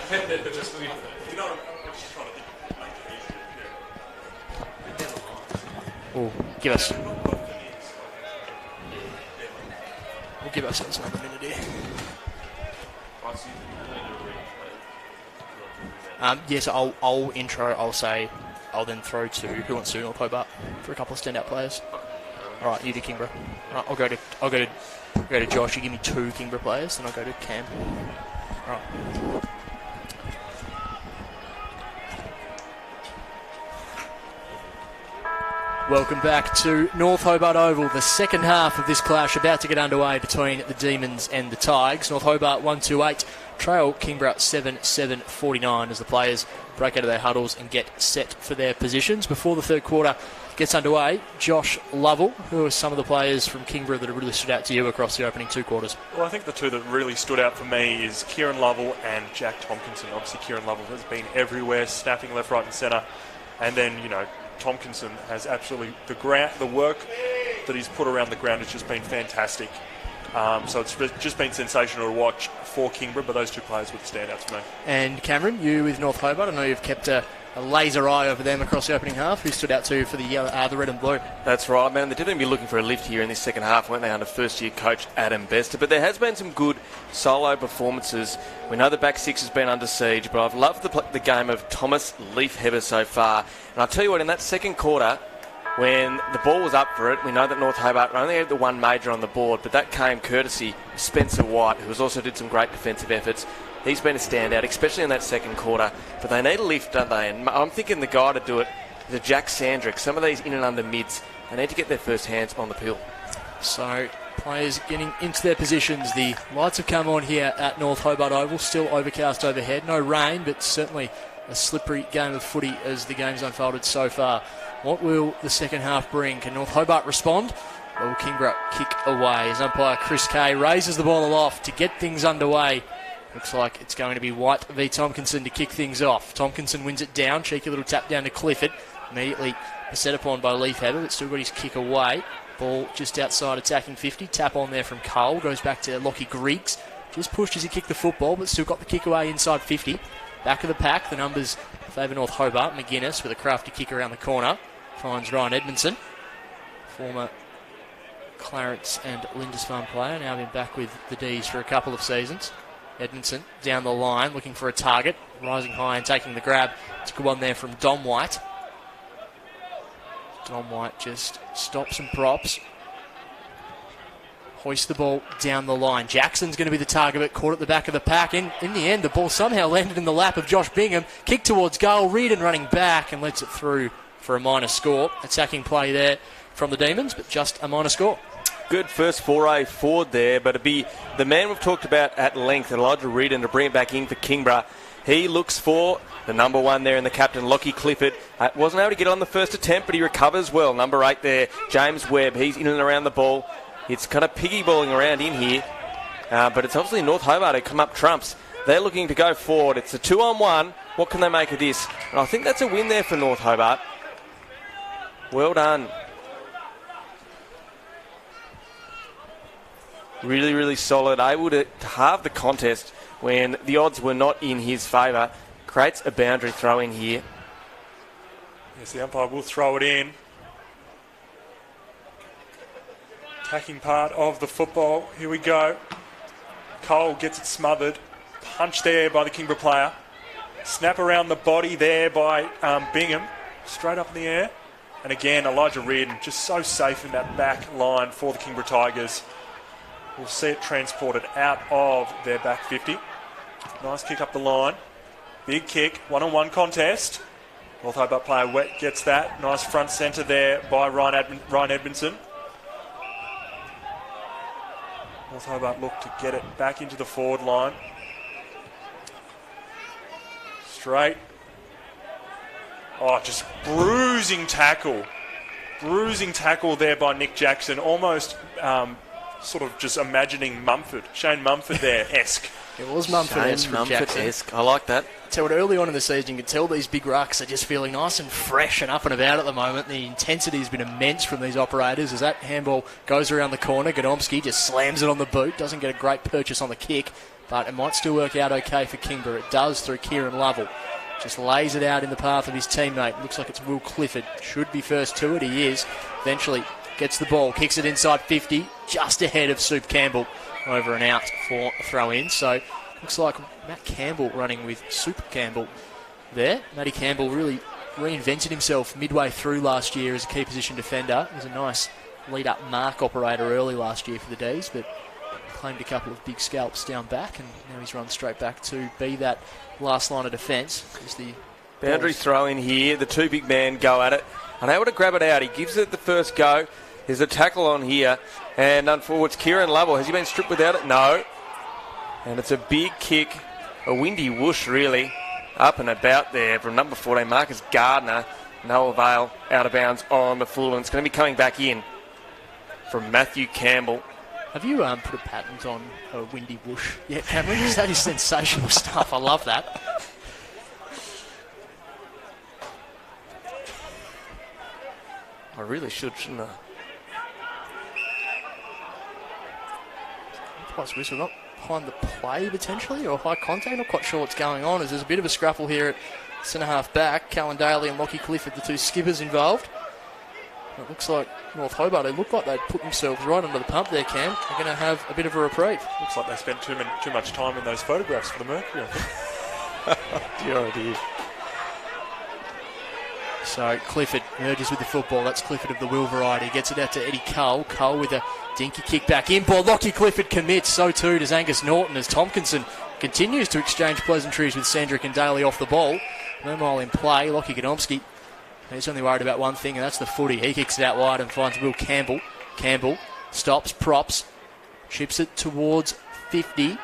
Just leave it. You know, I'm just trying to think, make it easier. We'll give us. We'll give ourselves another minute here. Yes, I'll intro. I'll then throw to who wants to do North Hobart for a couple of standout players. All right, you do Kingborough. All right, I'll go to Josh. You give me 2 Kingborough players, then I'll go to Cam. All right. Welcome back to North Hobart Oval. The second half of this clash about to get underway between the Demons and the Tigers. North Hobart 1-2-8. Trail Kingborough 7-7-49 as the players break out of their huddles and get set for their positions. Before the third quarter gets underway, Josh Lovell, who are some of the players from Kingborough that have really stood out to you across the opening 2 quarters? Well, I think the 2 that really stood out for me is Kieran Lovell and Jack Tompkinson. Obviously, Kieran Lovell has been everywhere, snapping left, right and centre. And then, Tompkinson has absolutely... The work that he's put around the ground has just been fantastic. So it's just been sensational to watch for Kingborough, but those 2 players were the standouts for me. And Cameron, you with North Hobart, I know you've kept a laser eye over them across the opening half. Who stood out to you for the red and blue? That's right, man. They didn't be looking for a lift here in this second half, weren't they, under first-year coach Adam Bester? But there has been some good solo performances. We know the back 6 has been under siege, but I've loved the game of Thomas Leafheber so far. And I'll tell you what, in that second quarter, when the ball was up for it, we know that North Hobart only had the 1 major on the board, but that came courtesy of Spencer White, who also did some great defensive efforts. He's been a standout, especially in that second quarter. But they need a lift, don't they? And I'm thinking the guy to do it is Jack Sandrick. Some of these in and under mids, they need to get their first hands on the pill. So, players getting into their positions. The lights have come on here at North Hobart Oval. Still overcast overhead. No rain, but certainly a slippery game of footy as the game's unfolded so far. What will the second half bring? Can North Hobart respond? Or will Kingborough kick away? As umpire Chris Kay raises the ball aloft to get things underway. Looks like it's going to be White v Tompkinson to kick things off. Tompkinson wins it down. Cheeky little tap down to Clifford. Immediately set upon by Leafheber, but still got his kick away. Ball just outside attacking 50. Tap on there from Cole. Goes back to Lockie Griggs. Just pushed as he kicked the football, but still got the kick away inside 50. Back of the pack. The numbers favour North Hobart. McGuinness with a crafty kick around the corner. Finds Ryan Edmondson. Former Clarence and Lindisfarne player. Now been back with the D's for a couple of seasons. Edmondson down the line looking for a target, rising high and taking the grab. It's a good one there from Dom White. Dom White just stops and props. Hoists the ball down the line. Jackson's going to be the target, but caught at the back of the pack. In the end, the ball somehow landed in the lap of Josh Bingham. Kick towards goal. Reardon running back and lets it through for a minor score. Attacking play there from the Demons, but just a minor score. Good first foray forward there, but it'd be the man we've talked about at length, Elijah Reardon, to bring it back in for Kingborough. He looks for the number 1 there in the captain, Lockie Clifford. Wasn't able to get on the first attempt, but he recovers well. Number 8 there, James Webb. He's in and around the ball. It's kind of piggy balling around in here, but it's obviously North Hobart who come up trumps. They're looking to go forward. It's a 2-on-1. What can they make of this? And I think that's a win there for North Hobart. Well done. Really, really solid. Able to halve the contest when the odds were not in his favour. Creates a boundary throw in here. Yes, the umpire will throw it in. Attacking part of the football. Here we go. Cole gets it smothered. Punch there by the Kingborough player. Snap around the body there by Bingham. Straight up in the air. And again, Elijah Reardon just so safe in that back line for the Kingborough Tigers. We'll see it transported out of their back 50. Nice kick up the line. Big kick, 1-on-1 contest. North Hobart player gets that. Nice front centre there by Ryan Edmondson. North Hobart look to get it back into the forward line. Straight. Oh, just bruising tackle. Bruising tackle there by Nick Jackson. Almost... sort of just imagining Shane Mumford there-esque. It was Mumford-esque from Jackson. Mumford-esque. I like that. So early on in the season, you can tell these big rucks are just feeling nice and fresh and up and about at the moment. The intensity has been immense from these operators as that handball goes around the corner. Godomski just slams it on the boot, doesn't get a great purchase on the kick, but it might still work out okay for Kingborough. It does through Kieran Lovell. Just lays it out in the path of his teammate. Looks like it's Will Clifford. Should be first to it. He is. Eventually gets the ball, kicks it inside 50, just ahead of Soup Campbell. Over and out for a throw in. So looks like Matt Campbell running with Soup Campbell there. Matty Campbell really reinvented himself midway through last year as a key position defender. He was a nice lead-up mark operator early last year for the D's, but claimed a couple of big scalps down back, and now he's run straight back to be that last line of defence. The boundary throw in here. The two big men go at it. Unable to grab it out. He gives it the first go. There's a tackle on here. And unfortunately, it's Kieran Lovell. Has he been stripped without it? No. And it's a big kick. A windy whoosh, really. Up and about there from number 14, Marcus Gardner. No avail. Out of bounds on the full. And it's going to be coming back in from Matthew Campbell. Have you put a patent on a windy whoosh yet, Cameron? That is sensational stuff. I love that. I really should, shouldn't I? Plus, we're not behind the play potentially, or high contact. Not quite sure what's going on. As there's a bit of a scruffle here at centre half back. Callan Daly and Lockie Clifford, the two skippers involved. It looks like North Hobart, they look like they'd put themselves right under the pump there, Cam. They're going to have a bit of a reprieve. Looks like they spent too much time in those photographs for the Mercury, I think. Dear idea. So Clifford merges with the football. That's Clifford of the Will variety. Gets it out to Eddie Cole. Cole with a dinky kick back in ball. Lockie Clifford commits. So too does Angus Norton as Tompkinson continues to exchange pleasantries with Sandrick and Daly off the ball. Meanwhile in play, Lockie Godomski, he's only worried about one thing, and that's the footy. He kicks it out wide and finds Will Campbell. Campbell stops, props, chips it towards 50.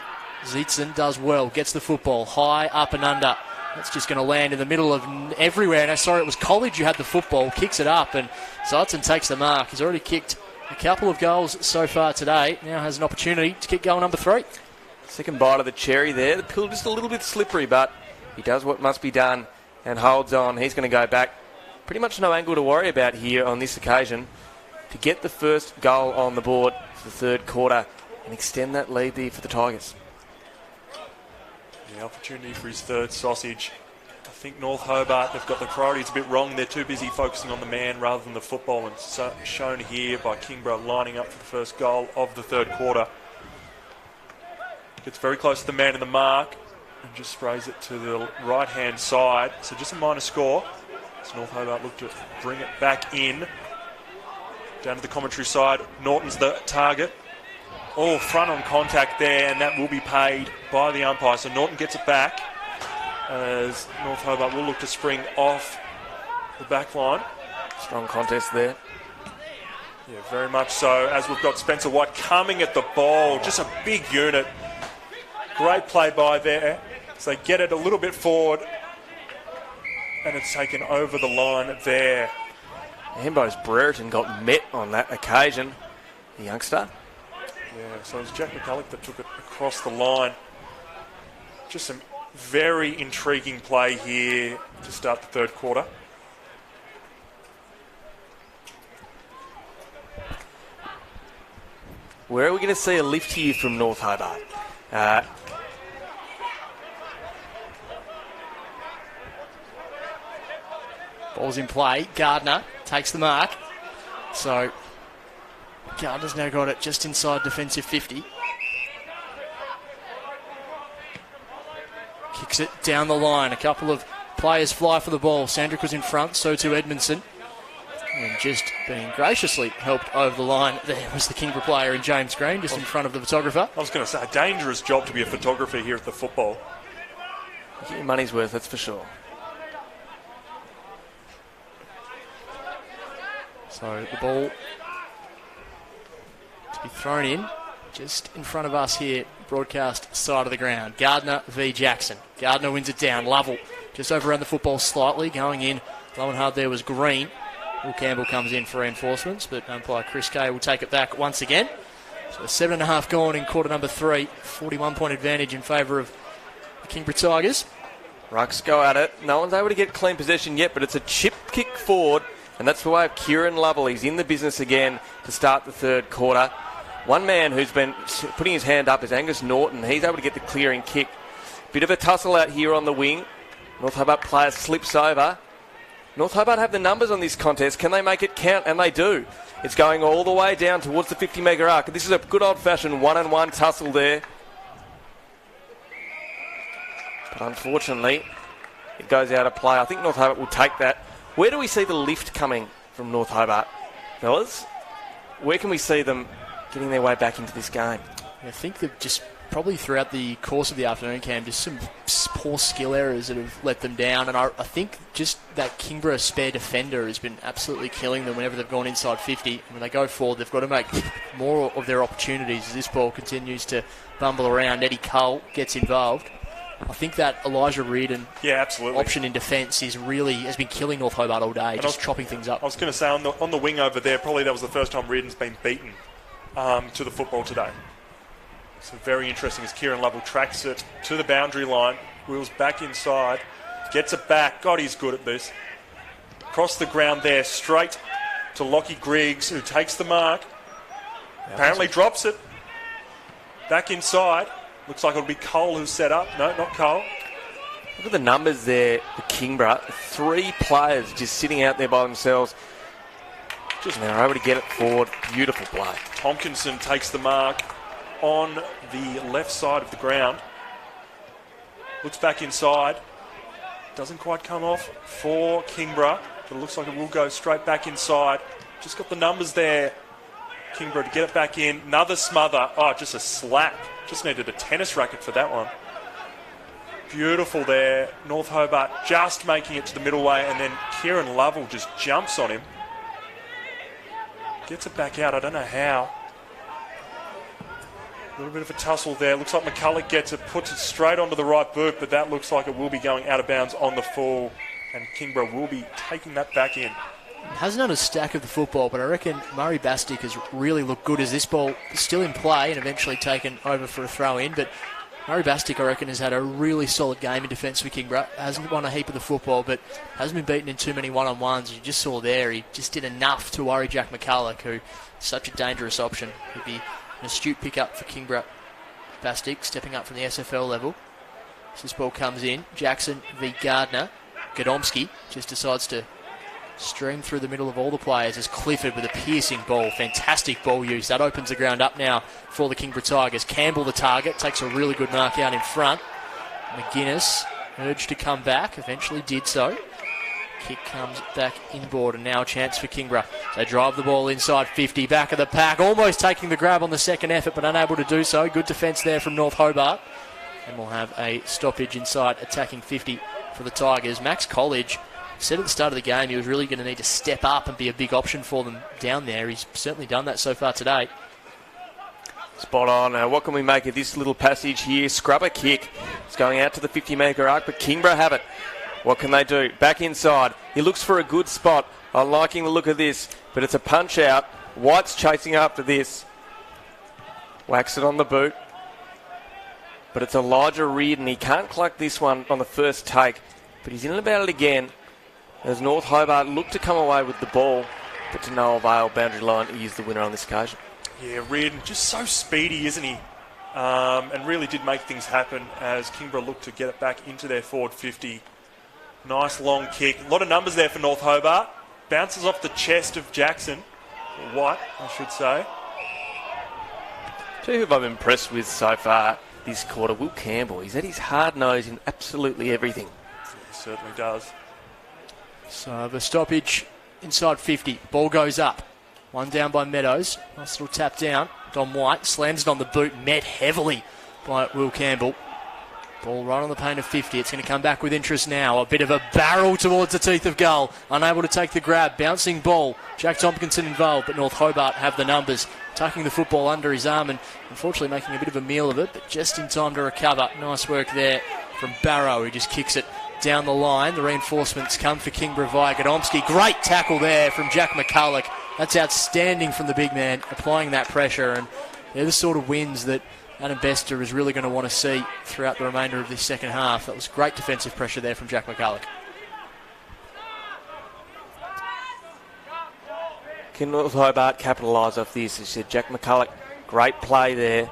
Zitzen does well, gets the football high, up and under. That's just going to land in the middle of everywhere. No, sorry, it was College who had the football, kicks it up, and Zitzen takes the mark. He's already kicked a couple of goals so far today. Now has an opportunity to kick goal number 3. Second bite of the cherry there. The pill just a little bit slippery, but he does what must be done and holds on. He's going to go back. Pretty much no angle to worry about here on this occasion to get the first goal on the board for the third quarter and extend that lead there for the Tigers. The opportunity for his third sausage. I think North Hobart, they've got the priorities a bit wrong. They're too busy focusing on the man rather than the football, and so shown here by Kingborough lining up for the first goal of the third quarter. Gets very close to the man in the mark and just sprays it to the right-hand side. So just a minor score. So North Hobart look to bring it back in. Down to the commentary side. Norton's the target. All front on contact there, and that will be paid by the umpire. So Norton gets it back as North Hobart will look to spring off the back line. Strong contest there. Yeah, very much so. As we've got Spencer White coming at the ball. Just a big unit. Great play by there. So they get it a little bit forward, and it's taken over the line there. Ambrose Brereton got met on that occasion, the youngster. Yeah, so it was Jack McCulloch that took it across the line. Just some very intriguing play here to start the third quarter. Where are we going to see a lift here from North Hobart? Ball's in play. Gardner takes the mark. So Gardner's now got it just inside defensive 50. Kicks it down the line. A couple of players fly for the ball. Sandrick was in front, so too Edmondson. And just being graciously helped over the line, there was the Kingborough player in James Green, just in front of the photographer. I was going to say, a dangerous job to be a photographer here at the football. Get your money's worth, that's for sure. So the ball to be thrown in just in front of us here, broadcast side of the ground. Gardner v Jackson. Gardner wins it down. Lovell just overran the football slightly, going in. Low and hard there was Green. Will Campbell comes in for reinforcements, but umpire Chris Kay will take it back once again. So 7.5 gone in quarter number 3. 41-point advantage in favour of the Kingborough Tigers. Rucks go at it. No one's able to get clean possession yet, but it's a chip kick forward, and that's the way of Kieran Lovell. He's in the business again to start the third quarter. One man who's been putting his hand up is Angus Norton. He's able to get the clearing kick. Bit of a tussle out here on the wing. North Hobart player slips over. North Hobart have the numbers on this contest. Can they make it count? And they do. It's going all the way down towards the 50-metre arc. This is a good old-fashioned one-on-one tussle there. But unfortunately, it goes out of play. I think North Hobart will take that. Where do we see the lift coming from North Hobart, fellas? Where can we see them getting their way back into this game? I think they've just probably throughout the course of the afternoon, Cam, just some poor skill errors that have let them down. And I think just that Kingborough spare defender has been absolutely killing them whenever they've gone inside 50. And when they go forward, they've got to make more of their opportunities as this ball continues to bumble around. Eddie Cole gets involved. I think that Elijah Reardon option in defence has been killing North Hobart all day, just chopping things up. I was going to say, on the wing over there, probably that was the first time Reardon's been beaten to the football today. So very interesting as Kieran Lovell tracks it to the boundary line, wheels back inside, gets it back. God, he's good at this. Across the ground there, straight to Lockie Griggs, who takes the mark. Apparently drops it. Back inside. Looks like it'll be Cole who's set up. No, not Cole. Look at the numbers there for Kingborough. 3 players just sitting out there by themselves. And they're able to get it forward. Beautiful play. Tompkinson takes the mark on the left side of the ground. Looks back inside. Doesn't quite come off for Kingborough, but it looks like it will go straight back inside. Just got the numbers there. Kingborough to get it back in. Another smother. Oh, just a slap. Just needed a tennis racket for that one. Beautiful there. North Hobart just making it to the middle way, and then Kieran Lovell just jumps on him. Gets it back out. I don't know how. A little bit of a tussle there. Looks like McCulloch gets it, puts it straight onto the right boot, but that looks like it will be going out of bounds on the full, and Kingborough will be taking that back in. Hasn't done a stack of the football, but I reckon Murray Bastick has really looked good as this ball is still in play and eventually taken over for a throw-in. But Murray Bastick, I reckon, has had a really solid game in defence for Kingborough. Hasn't won a heap of the football, but hasn't been beaten in too many one-on-ones. You just saw there, he just did enough to worry Jack McCulloch, who is such a dangerous option. He'd be an astute pick-up for Kingborough. Bastick stepping up from the SFL level. So this ball comes in. Jackson v Gardner. Gadomski just decides to stream through the middle of all the players as Clifford with a piercing ball. Fantastic ball use. That opens the ground up now for the Kingborough Tigers. Campbell, the target, takes a really good mark out in front. McGuinness urged to come back. Eventually did so. Kick comes back inboard, and now a chance for Kingborough. They drive the ball inside 50, back of the pack, almost taking the grab on the second effort, but unable to do so. Good defence there from North Hobart. And we'll have a stoppage inside attacking 50 for the Tigers. Max College said at the start of the game he was really going to need to step up and be a big option for them down there. He's certainly done that so far today. Spot on. Now, what can we make of this little passage here? Scrubber kick. It's going out to the 50-metre arc, but Kingborough have it. What can they do? Back inside. He looks for a good spot. I'm liking the look of this, but it's a punch out. White's chasing after this. Whacks it on the boot. But it's Elijah Reardon. He can't cluck this one on the first take, but he's in about it again as North Hobart look to come away with the ball, but to no avail. Boundary line, he is the winner on this occasion. Yeah, Reardon just so speedy, isn't he? And really did make things happen as Kingborough looked to get it back into their forward 50. Nice long kick. A lot of numbers there for North Hobart. Bounces off the chest of Jackson. Or White, I should say. Tell you who I'm impressed with so far this quarter, Will Campbell. He's at his hard nose in absolutely everything. He certainly does. So the stoppage inside 50. Ball goes up. One down by Meadows. Nice little tap down. Don White slams it on the boot. Met heavily by Will Campbell. Ball right on the paint of 50. It's going to come back with interest now. A bit of a barrel towards the teeth of goal. Unable to take the grab. Bouncing ball. Jack Tompkinson involved, but North Hobart have the numbers. Tucking the football under his arm and unfortunately making a bit of a meal of it, but just in time to recover. Nice work there from Barrow, who just kicks it down the line. The reinforcements come for Kingborough via Gadomski. Great tackle there from Jack McCulloch. That's outstanding from the big man, applying that pressure, and they're the sort of wins that Adam Bester is really going to want to see throughout the remainder of this second half. That was great defensive pressure there from Jack McCulloch. Can North Hobart capitalise off this? As you said, Jack McCulloch, great play there.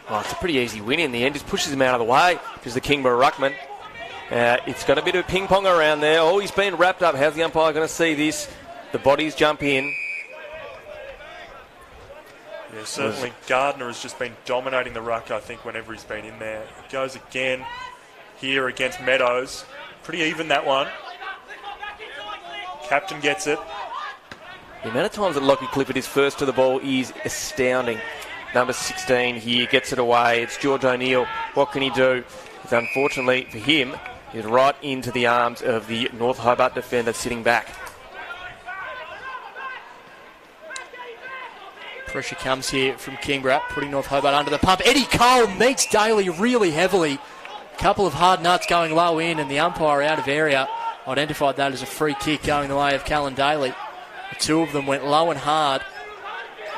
Oh, it's a pretty easy win in the end. Just pushes him out of the way because the Kingborough ruckman. It's got a bit of ping pong around there. Oh, he's been wrapped up. How's the umpire going to see this? The bodies jump in. Yeah, certainly Gardner has just been dominating the ruck, I think, whenever he's been in there. It goes again here against Meadows. Pretty even, that one. Captain gets it. The amount of times that Lockie Clifford is first to the ball is astounding. Number 16 here gets it away. It's George O'Neill. What can he do? It's unfortunately for him, he's right into the arms of the North Hobart defender sitting back. Pressure comes here from Kingborough, putting North Hobart under the pump. Eddie Cole meets Daly really heavily. A couple of hard nuts going low in, and the umpire out of area identified that as a free kick going the way of Callan Daly. The two of them went low and hard,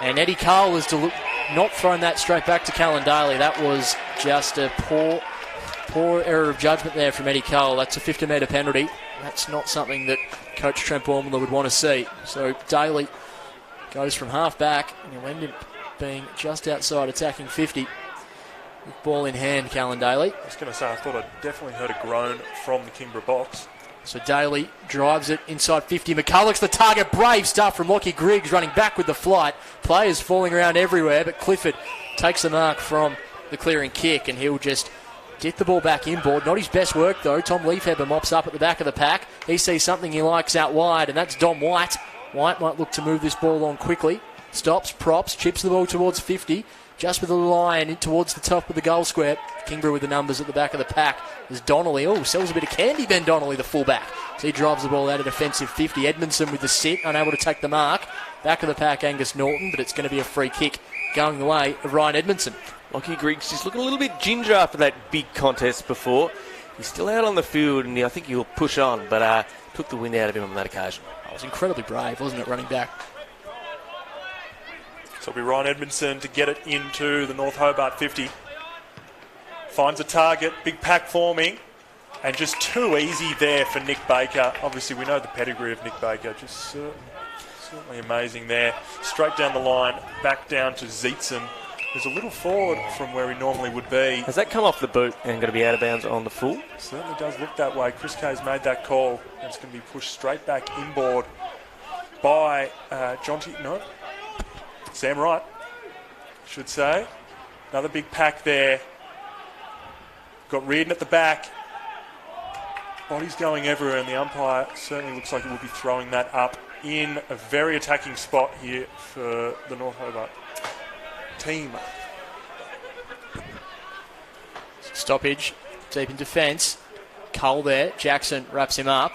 and Eddie Cole has not thrown that straight back to Callan Daly. That was just a poor error of judgment there from Eddie Cole. That's a 50-metre penalty. That's not something that Coach Trent Bormler would want to see. So Daly goes from half back, and he'll end up being just outside attacking 50. With ball in hand, Callan Daly. I was going to say, I thought I definitely heard a groan from the Kingborough box. So Daly drives it inside 50. McCulloch's the target. Brave stuff from Lockie Griggs running back with the flight. Players falling around everywhere, but Clifford takes the mark from the clearing kick, and he'll just get the ball back inboard. Not his best work, though. Tom Leafheber mops up at the back of the pack. He sees something he likes out wide, and that's Dom White. White might look to move this ball on quickly. Stops, props, chips the ball towards 50. Just with a line in towards the top of the goal square. Kingborough with the numbers at the back of the pack. There's Donnelly. Oh, sells a bit of candy, Ben Donnelly, the fullback. So he drives the ball out of defensive 50. Edmondson with the sit, unable to take the mark. Back of the pack, Angus Norton, but it's going to be a free kick going the way of Ryan Edmondson. Lockie Griggs is looking a little bit ginger after that big contest before. He's still out on the field, and I think he'll push on, but took the wind out of him on that occasion. It was incredibly brave, wasn't it, running back? So it'll be Ryan Edmondson to get it into the North Hobart 50. Finds a target, big pack forming, and just too easy there for Nick Baker. Obviously, we know the pedigree of Nick Baker. Just certainly amazing there. Straight down the line, back down to Zeitson. There's a little forward from where he normally would be. Has that come off the boot and going to be out of bounds on the full? Certainly does look that way. Chris Kay's made that call, and it's going to be pushed straight back inboard by Sam Wright, should say. Another big pack there. Got Reardon at the back. Bodies going everywhere, and the umpire certainly looks like he will be throwing that up in a very attacking spot here for the North Hobart team. Stoppage, deep in defence. Cole there. Jackson wraps him up.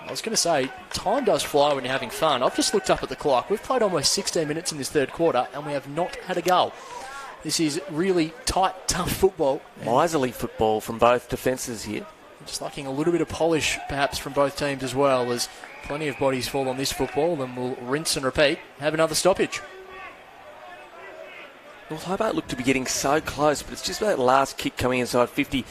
I was going to say, time does fly when you're having fun. I've just looked up at the clock. We've played almost 16 minutes in this third quarter, and we have not had a goal. This is really tight, tough football. Miserly football from both defences here. Just lacking a little bit of polish, perhaps, from both teams as well, as plenty of bodies fall on this football, and we'll rinse and repeat, have another stoppage. North Hobart look to be getting so close, but it's just that last kick coming inside 50.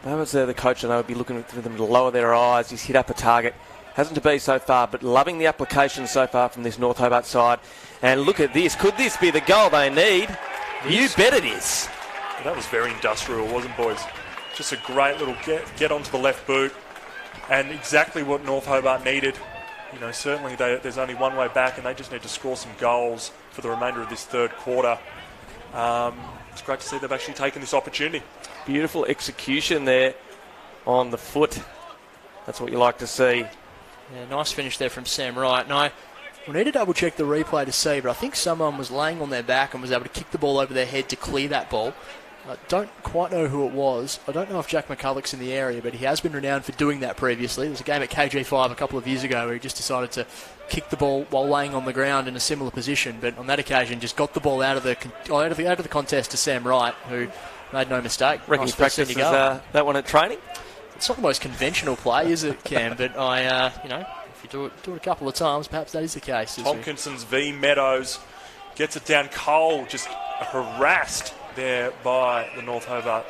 Moments there, the coach and I would be looking for them to lower their eyes, just hit up a target. Hasn't to be so far, but loving the application so far from this North Hobart side. And look at this. Could this be the goal they need? You bet it is. That was very industrial, wasn't boys? Just a great little get onto the left boot, and exactly what North Hobart needed. You know, certainly there's only one way back, and they just need to score some goals for the remainder of this third quarter. It's great to see they've actually taken this opportunity. Beautiful execution there on the foot. That's what you like to see. Yeah, nice finish there from Sam Wright. Now, we need to double check the replay to see, but I think someone was laying on their back and was able to kick the ball over their head to clear that ball. I don't quite know who it was. I don't know if Jack McCulloch's in the area, but he has been renowned for doing that previously. There was a game at KG5 a couple of years ago where he just decided to kick the ball while laying on the ground in a similar position, but on that occasion just got the ball out of the contest to Sam Wright, who made no mistake. Reckon he practices that one at training? It's not the most conventional play, is it, Cam? But if you do it a couple of times, perhaps that is the case. Tompkinson's v Meadows gets it down. Cole just harassed there by the North Hobart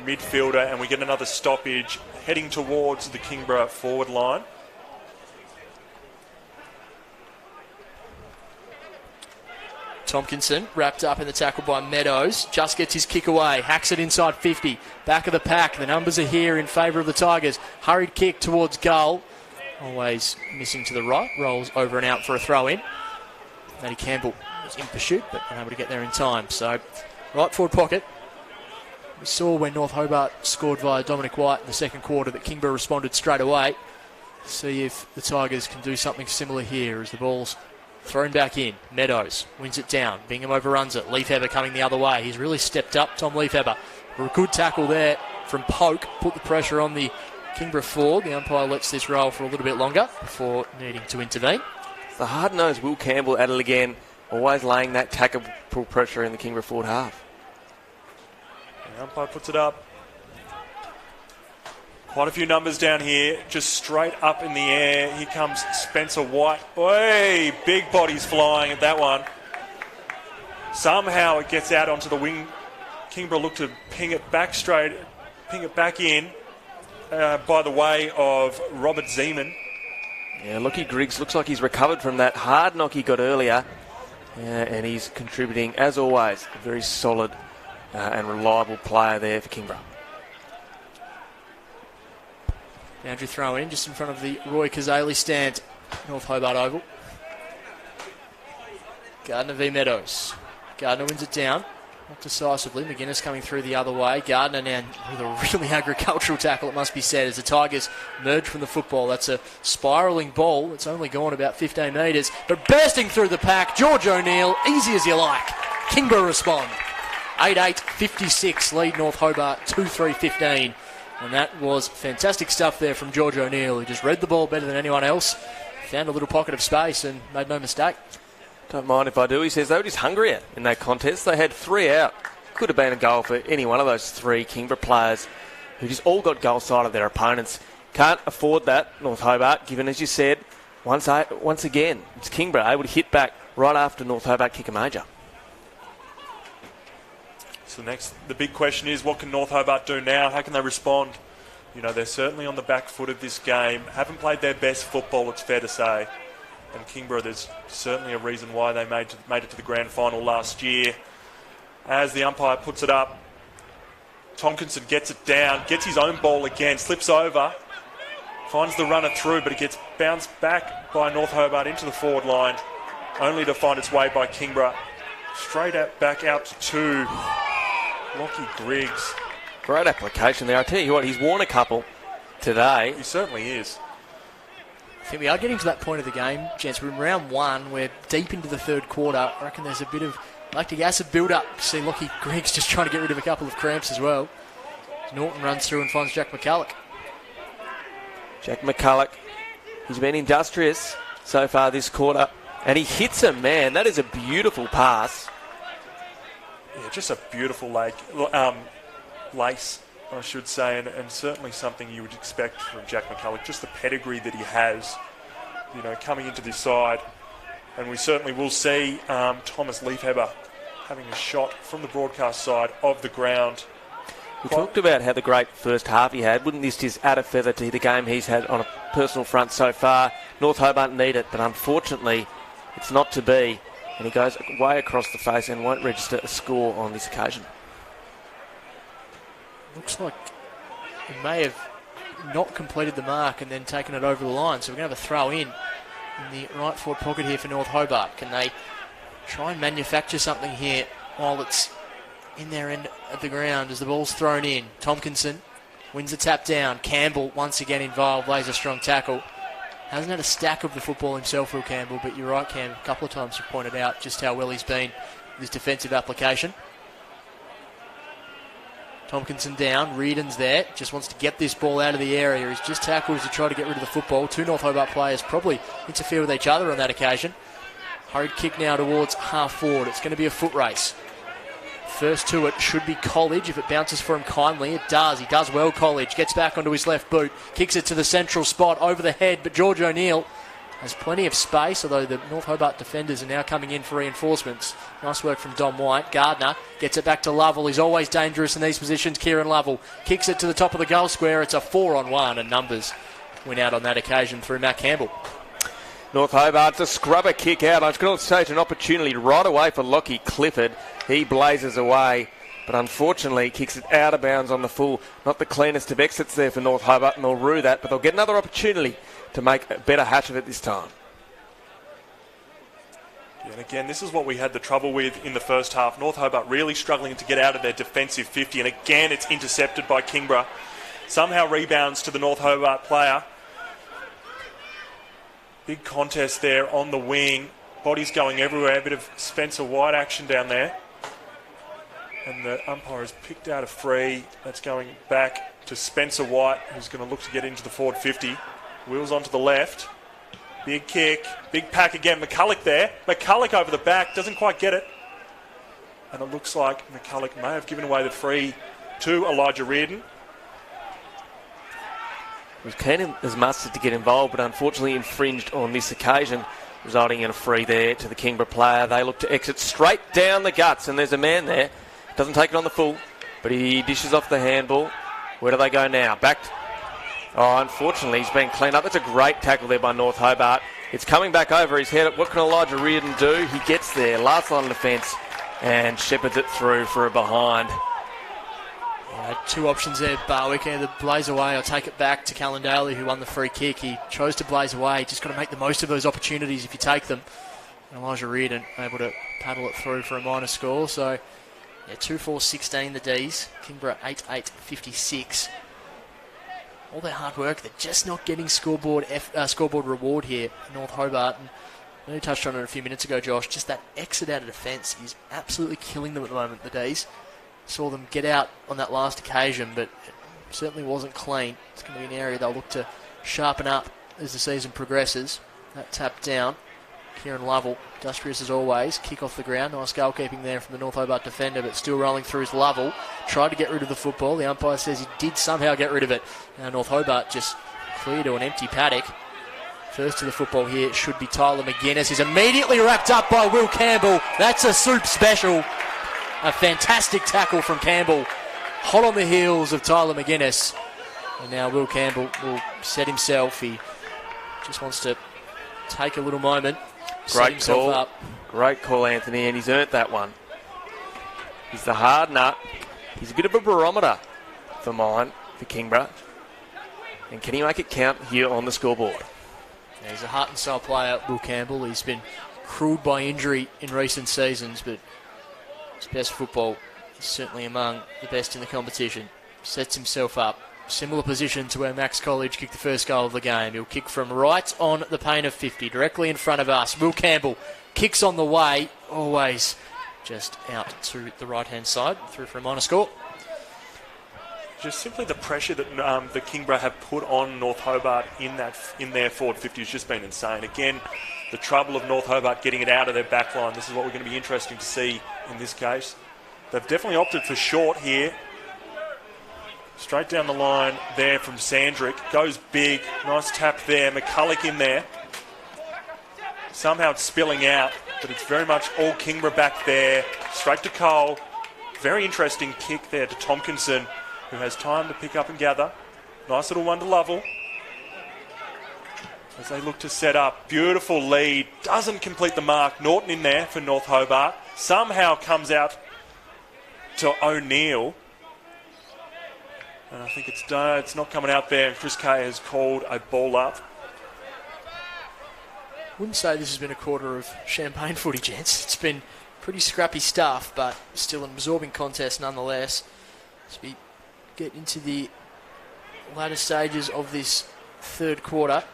midfielder, and we get another stoppage heading towards the Kingborough forward line. Tompkinson wrapped up in the tackle by Meadows, just gets his kick away, hacks it inside 50, back of the pack. The numbers are here in favour of the Tigers. Hurried kick towards goal, always missing to the right, rolls over and out for a throw in. Matty Campbell was in pursuit but unable to get there in time. So right forward pocket. We saw when North Hobart scored via Dominic White in the second quarter that Kingborough responded straight away. See if the Tigers can do something similar here as the ball's thrown back in. Meadows wins it down. Bingham overruns it. Leafheber coming the other way. He's really stepped up, Tom Leafheber. A good tackle there from Poke. Put the pressure on the Kingborough forward. The umpire lets this roll for a little bit longer before needing to intervene. The hard-nosed Will Campbell at it again, always laying that tackle pressure in the Kingborough forward half. The umpire puts it up. Quite a few numbers down here, just straight up in the air. Here comes Spencer White. Oi, big bodies flying at that one. Somehow it gets out onto the wing. Kingborough look to ping it back in by the way of Robert Zeman. Yeah, Lockie Griggs looks like he's recovered from that hard knock he got earlier. And he's contributing, as always, a very solid and reliable player there for Kingborough. Boundary throw in just in front of the Roy Kazali stand, North Hobart Oval. Gardner v Meadows. Gardner wins it down, not decisively. McGuinness coming through the other way. Gardner now with a really agricultural tackle, it must be said, as the Tigers merge from the football. That's a spiralling ball. It's only gone about 15 metres, but bursting through the pack, George O'Neill, easy as you like. Kingborough respond. 8-8-56, lead North Hobart 2-3-15. And that was fantastic stuff there from George O'Neill, who just read the ball better than anyone else, found a little pocket of space and made no mistake. Don't mind if I do. He says they were just hungrier in that contest. They had 3 out. Could have been a goal for any one of those 3 Kingborough players who just all got goal side of their opponents. Can't afford that, North Hobart, given, as you said, once again, it's Kingborough able to hit back right after North Hobart kick a major. So the big question is, what can North Hobart do now? How can they respond? You know, they're certainly on the back foot of this game. Haven't played their best football, it's fair to say. And Kingborough, there's certainly a reason why they made it to the grand final last year. As the umpire puts it up, Tompkinson gets it down, gets his own ball again, slips over, finds the runner through, but it gets bounced back by North Hobart into the forward line, only to find its way by Kingborough. Straight back out to 2. Lockie Griggs. Great application there. I tell you what, he's worn a couple today. He certainly is. I think we are getting to that point of the game, gents. We're in round 1. We're deep into the third quarter. I reckon there's a bit of lactic acid build-up. See Lockie Griggs just trying to get rid of a couple of cramps as well. Norton runs through and finds Jack McCulloch. Jack McCulloch, he's been industrious so far this quarter. And he hits him, man. That is a beautiful pass. Yeah, just a beautiful lace, I should say, and certainly something you would expect from Jack McCulloch. Just the pedigree that he has, you know, coming into this side. And we certainly will see Thomas Leafheber having a shot from the broadcast side of the ground. We talked about how the great first half he had. Wouldn't this just add a feather to the game he's had on a personal front so far? North Hobart need it, but unfortunately it's not to be. And he goes way across the face and won't register a score on this occasion. Looks like he may have not completed the mark and then taken it over the line. So we're going to have a throw in the right forward pocket here for North Hobart. Can they try and manufacture something here while it's in their end of the ground as the ball's thrown in? Tompkinson wins the tap down. Campbell once again involved, lays a strong tackle. Hasn't had a stack of the football himself, Will Campbell, but you're right, Cam. A couple of times you pointed out just how well he's been with his defensive application. Tompkinson down, Reardon's there, just wants to get this ball out of the area. He's just tackled to try to get rid of the football. 2 North Hobart players probably interfere with each other on that occasion. Hurried kick now towards half forward. It's going to be a foot race. First to it should be College if it bounces for him kindly. It does. He does well, College. Gets back onto his left boot. Kicks it to the central spot over the head. But George O'Neill has plenty of space, although the North Hobart defenders are now coming in for reinforcements. Nice work from Dom White. Gardner gets it back to Lovell. He's always dangerous in these positions. Kieran Lovell kicks it to the top of the goal square. It's a 4-on-1, and numbers went out on that occasion through Matt Campbell. North Hobart's a scrubber kick out. I was going to say an opportunity right away for Lockie Clifford. He blazes away, but unfortunately kicks it out of bounds on the full. Not the cleanest of exits there for North Hobart, and they'll rue that, but they'll get another opportunity to make a better hatch of it this time. Yeah, and again, this is what we had the trouble with in the first half. North Hobart really struggling to get out of their defensive 50, and again it's intercepted by Kingborough. Somehow rebounds to the North Hobart player. Big contest there on the wing. Bodies going everywhere. A bit of Spencer White action down there. And the umpire has picked out a free. That's going back to Spencer White, who's going to look to get into the forward 50. Wheels onto the left. Big kick. Big pack again. McCulloch there. McCulloch over the back. Doesn't quite get it. And it looks like McCulloch may have given away the free to Elijah Reardon. He was keen as mustard to get involved, but unfortunately infringed on this occasion, resulting in a free there to the Kingborough player. They look to exit straight down the guts, and there's a man there. Doesn't take it on the full, but he dishes off the handball. Where do they go now? Back. Unfortunately, he's been cleaned up. That's a great tackle there by North Hobart. It's coming back over his head. What can Elijah Reardon do? He gets there, last line of defence, and shepherds it through for a behind. Two options there, Barwick. Either blaze away or take it back to Callan Daly, who won the free kick. He chose to blaze away. Just got to make the most of those opportunities if you take them. And Elijah Reardon able to paddle it through for a minor score. So, 2-4-16 the Ds. Kingborough 8-8-56. All their hard work, they're just not getting scoreboard reward here in North Hobart. And I know you touched on it a few minutes ago, Josh. Just that exit out of defence is absolutely killing them at the moment, the Ds. Saw them get out on that last occasion, but it certainly wasn't clean. It's going to be an area they'll look to sharpen up as the season progresses. That tap down. Kieran Lovell, industrious as always. Kick off the ground. Nice goalkeeping there from the North Hobart defender, but still rolling through is Lovell. Tried to get rid of the football. The umpire says he did somehow get rid of it. Now North Hobart just clear to an empty paddock. First to the football here should be Tyler McGuinness. He's immediately wrapped up by Will Campbell. That's a soup special. A fantastic tackle from Campbell. Hot on the heels of Tyler McGuinness. And now Will Campbell will set himself. He just wants to take a little moment. Set himself call. Up. Great call, Anthony, and he's earned that one. He's the hard nut. He's a bit of a barometer for mine, for Kingborough. And can he make it count here on the scoreboard? Yeah, he's a heart and soul player, Will Campbell. He's been cruelled by injury in recent seasons, but his best football is certainly among the best in the competition. Sets himself up. Similar position to where Max College kicked the first goal of the game. He'll kick from right on the paint of 50, directly in front of us. Will Campbell kicks on the way, always just out to the right-hand side, through for a minor score. Just simply the pressure that the Kingborough have put on North Hobart in their forward 50 has just been insane. Again, the trouble of North Hobart getting it out of their back line. This is what we're going to be interesting to see in this case. They've definitely opted for short here. Straight down the line there from Sandrick. Goes big. Nice tap there. McCulloch in there. Somehow it's spilling out, but it's very much all Kingborough back there. Straight to Cole. Very interesting kick there to Tompkinson, who has time to pick up and gather. Nice little one to Lovell. As they look to set up. Beautiful lead. Doesn't complete the mark. Norton in there for North Hobart. Somehow comes out to O'Neill. And I think it's not coming out there. And Chris Kay has called a ball up. Wouldn't say this has been a quarter of champagne footy, gents. It's been pretty scrappy stuff, but still an absorbing contest nonetheless. As we get into the latter stages of this third quarter,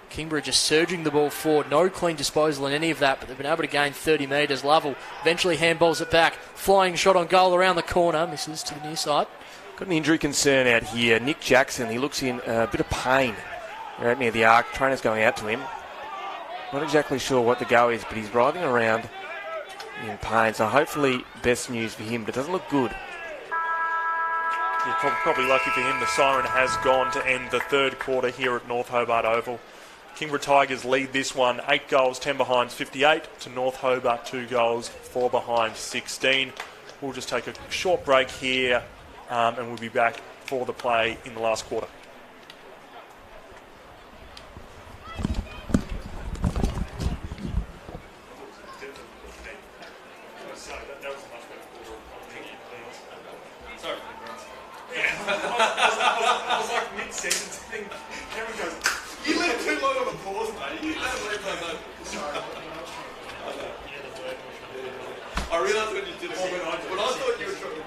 Kingborough just surging the ball forward. No clean disposal in any of that, but they've been able to gain 30 metres. Lovell eventually handballs it back. Flying shot on goal around the corner. Misses to the near side. Got an injury concern out here. Nick Jackson, he looks in a bit of pain right near the arc. Trainer's going out to him. Not exactly sure what the go is, but he's writhing around in pain. So hopefully best news for him, but it doesn't look good. Yeah, probably lucky for him. The siren has gone to end the third quarter here at North Hobart Oval. Kingborough Tigers lead this one 8 goals, 10 behind 58 to North Hobart 2 goals, 4 behind 16. We'll just take a short break here and we'll be back for the play in the last quarter. I was like mid-sentence thing. Cameron goes, you left too long on the pause, mate. You don't leave like that. Sorry. I realised when you did it. When I thought you were trying to...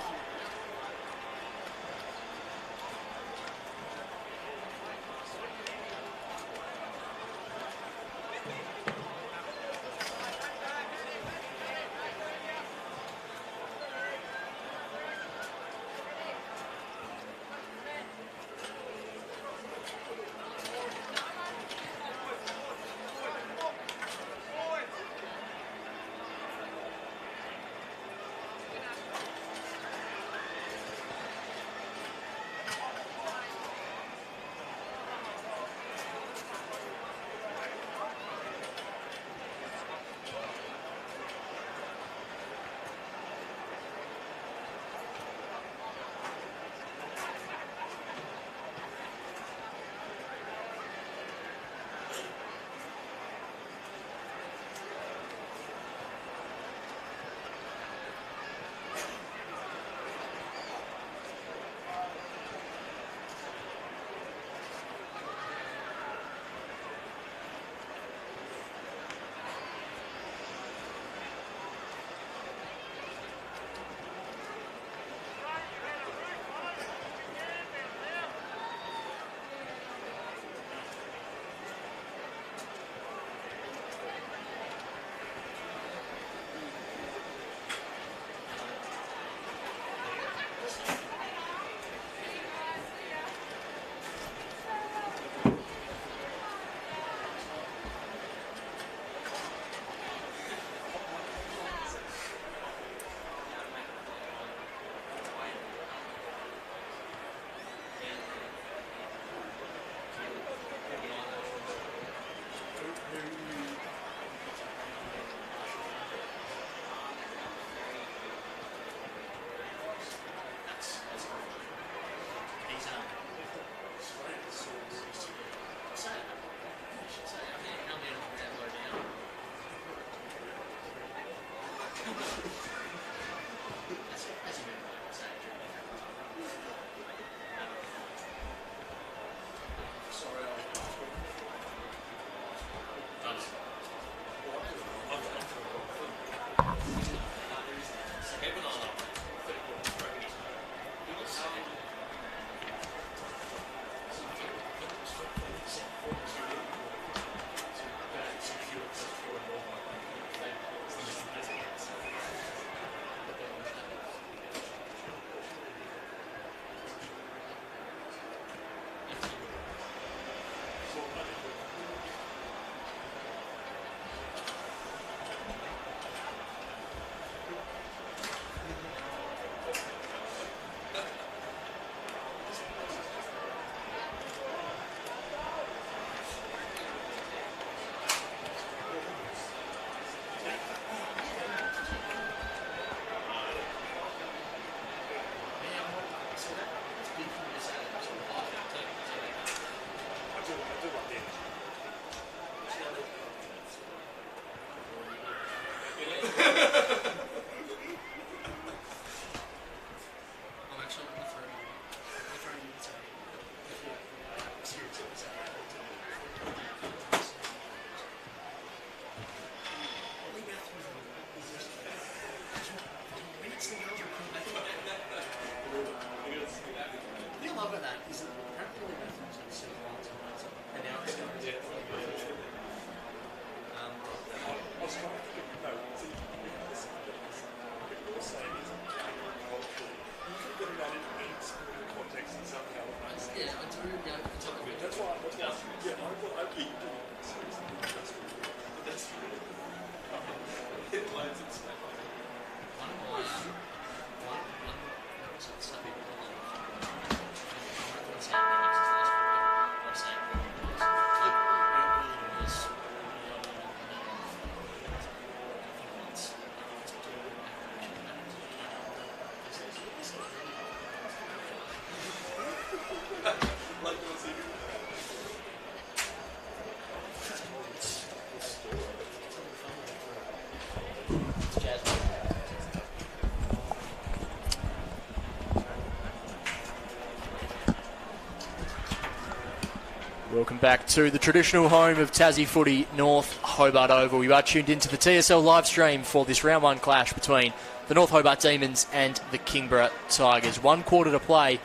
Welcome back to the traditional home of Tassie footy, North Hobart Oval. You are tuned into the TSL live stream for this round one clash between the North Hobart Demons and the Kingborough Tigers. 1 quarter to play,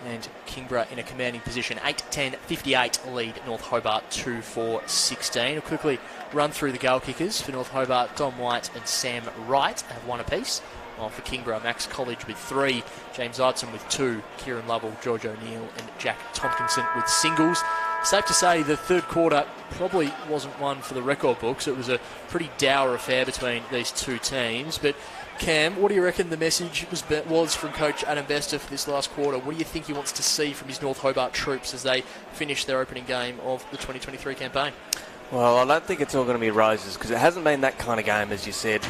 and Kingborough in a commanding position. 8-10-58 lead North Hobart 2-4-16. I'll quickly run through the goal kickers. For North Hobart, Dom White and Sam Wright have 1 apiece. While for Kingborough, Max College with 3, James Idson with 2, Kieran Lovell, George O'Neill and Jack Tompkinson with singles. Safe to say the third quarter probably wasn't one for the record books. It was a pretty dour affair between these two teams. But Cam, what do you reckon the message was from Coach Adam Bester for this last quarter? What do you think he wants to see from his North Hobart troops as they finish their opening game of the 2023 campaign? Well, I don't think it's all going to be roses because it hasn't been that kind of game, as you said.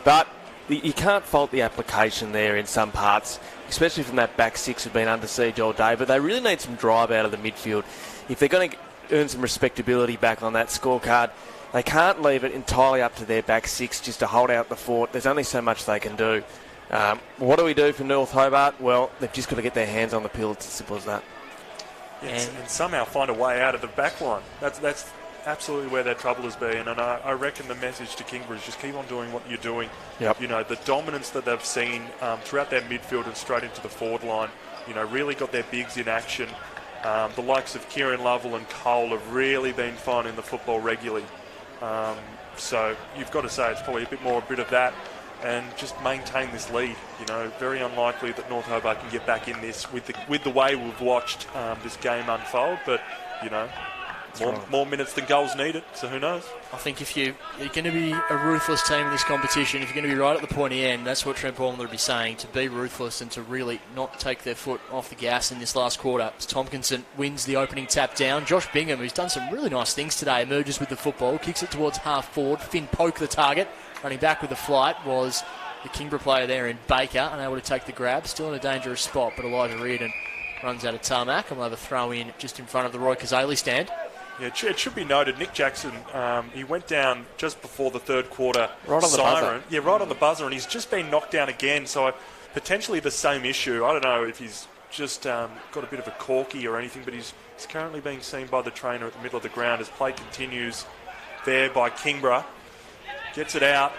But you can't fault the application there in some parts, especially from that back six who've been under siege all day. But they really need some drive out of the midfield. If they're going to earn some respectability back on that scorecard, they can't leave it entirely up to their back six just to hold out the fort. There's only so much they can do. What do we do for North Hobart? Well, they've just got to get their hands on the pill. It's as simple as that. Yes, and somehow find a way out of the back line. That's absolutely where their trouble has been, and I reckon the message to Kingborough is just keep on doing what you're doing. Yep. You know, the dominance that they've seen throughout their midfield and straight into the forward line, you know, really got their bigs in action. The likes of Kieran Lovell and Cole have really been finding the football regularly. So you've got to say it's probably a bit of that, and just maintain this lead. You know, very unlikely that North Hobart can get back in this with the way we've watched this game unfold, but, you know, more minutes than goals needed, so who knows? I think if you're going to be a ruthless team in this competition, if you're going to be right at the pointy end, that's what Trent Ballmer would be saying, to be ruthless and to really not take their foot off the gas in this last quarter. Tompkinson wins the opening tap down. Josh Bingham, who's done some really nice things today, emerges with the football, kicks it towards half forward. Finn Poke the target. Running back with the flight was the Kingborough player there in Baker, unable to take the grab. Still in a dangerous spot, but Elijah Reardon runs out of tarmac and will have a throw in just in front of the Roy Kazali stand. Yeah, it should be noted, Nick Jackson, he went down just before the third quarter right on siren. The buzzer. Yeah, right on the buzzer, and he's just been knocked down again, so potentially the same issue. I don't know if he's just got a bit of a corky or anything, but he's currently being seen by the trainer at the middle of the ground as play continues there by Kingborough. Gets it out.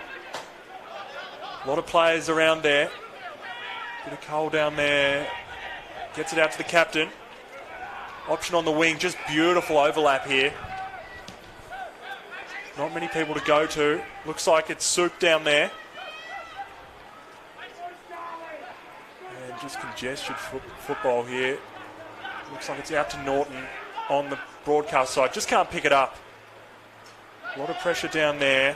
A lot of players around there. Bit of Cole down there. Gets it out to the captain. Option on the wing, just beautiful overlap here. Not many people to go to. Looks like it's Soup down there. And just congested football here. Looks like it's out to Norton on the broadcast side. Just can't pick it up. A lot of pressure down there.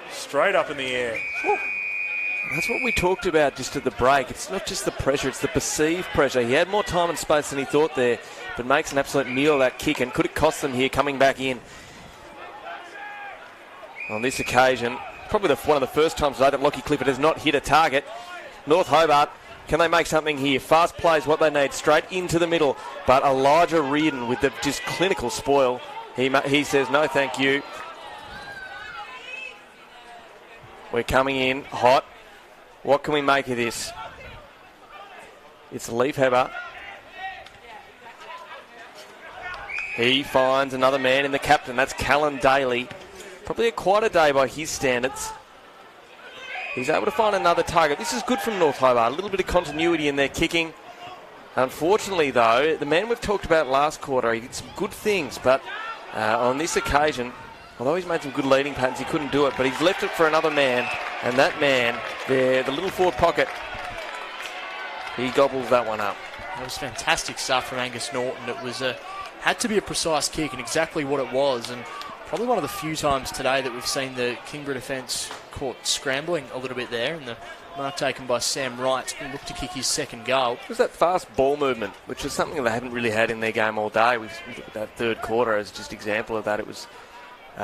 Straight up in the air. Whew. That's what we talked about just at the break. It's not just the pressure, it's the perceived pressure. He had more time and space than he thought there, but makes an absolute meal of that kick, and could it cost them here coming back in? On this occasion, probably one of the first times today that Lockie Clifford has not hit a target. North Hobart, can they make something here? Fast play is what they need, straight into the middle, but Elijah Reardon with the just clinical spoil. He says, no thank you. We're coming in hot. What can we make of this? It's Leaf Heber. He finds another man in the captain. That's Callan Daly. Probably quite a day by his standards. He's able to find another target. This is good from North Hobart. A little bit of continuity in their kicking. Unfortunately, though, the man we've talked about last quarter, he did some good things, but on this occasion, although he's made some good leading patterns, he couldn't do it, but he's left it for another man, and that man there, the little forward pocket, he gobbles that one up. That was fantastic stuff from Angus Norton. It was had to be a precise kick, and exactly what it was, and probably one of the few times today that we've seen the Kingborough defence caught scrambling a little bit there, and the mark taken by Sam Wright, who looked to kick his second goal. It was that fast ball movement, which is something that they haven't really had in their game all day. We look at that third quarter as just an example of that. It was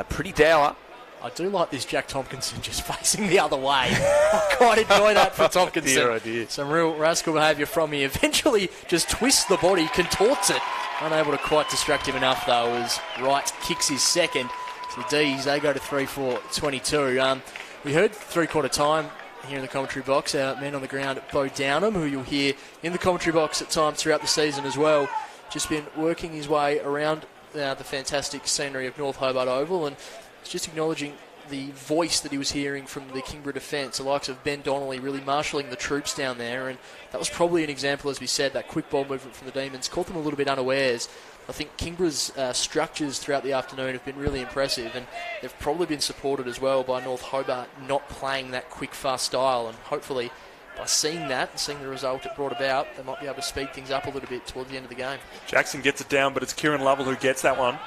pretty dour. I do like this Jack Tompkinson just facing the other way. I quite enjoy that for Tompkinson. Dear, oh dear. Some real rascal behaviour from me. Eventually just twists the body, contorts it. Unable to quite distract him enough, though, as Wright kicks his second. So the D's, they go to 3-4-22. We heard three-quarter time here in the commentary box. Our man on the ground, Bo Downham, who you'll hear in the commentary box at times throughout the season as well. just been working his way around the fantastic scenery of North Hobart Oval, and just acknowledging the voice that he was hearing from the Kingborough defence, the likes of Ben Donnelly really marshalling the troops down there, and that was probably an example, as we said, that quick ball movement from the Demons caught them a little bit unawares. I think Kingborough's structures throughout the afternoon have been really impressive, and they've probably been supported as well by North Hobart not playing that quick, fast style, and hopefully by seeing that and seeing the result it brought about, they might be able to speed things up a little bit towards the end of the game. Jackson gets it down, but it's Kieran Lovell who gets that one.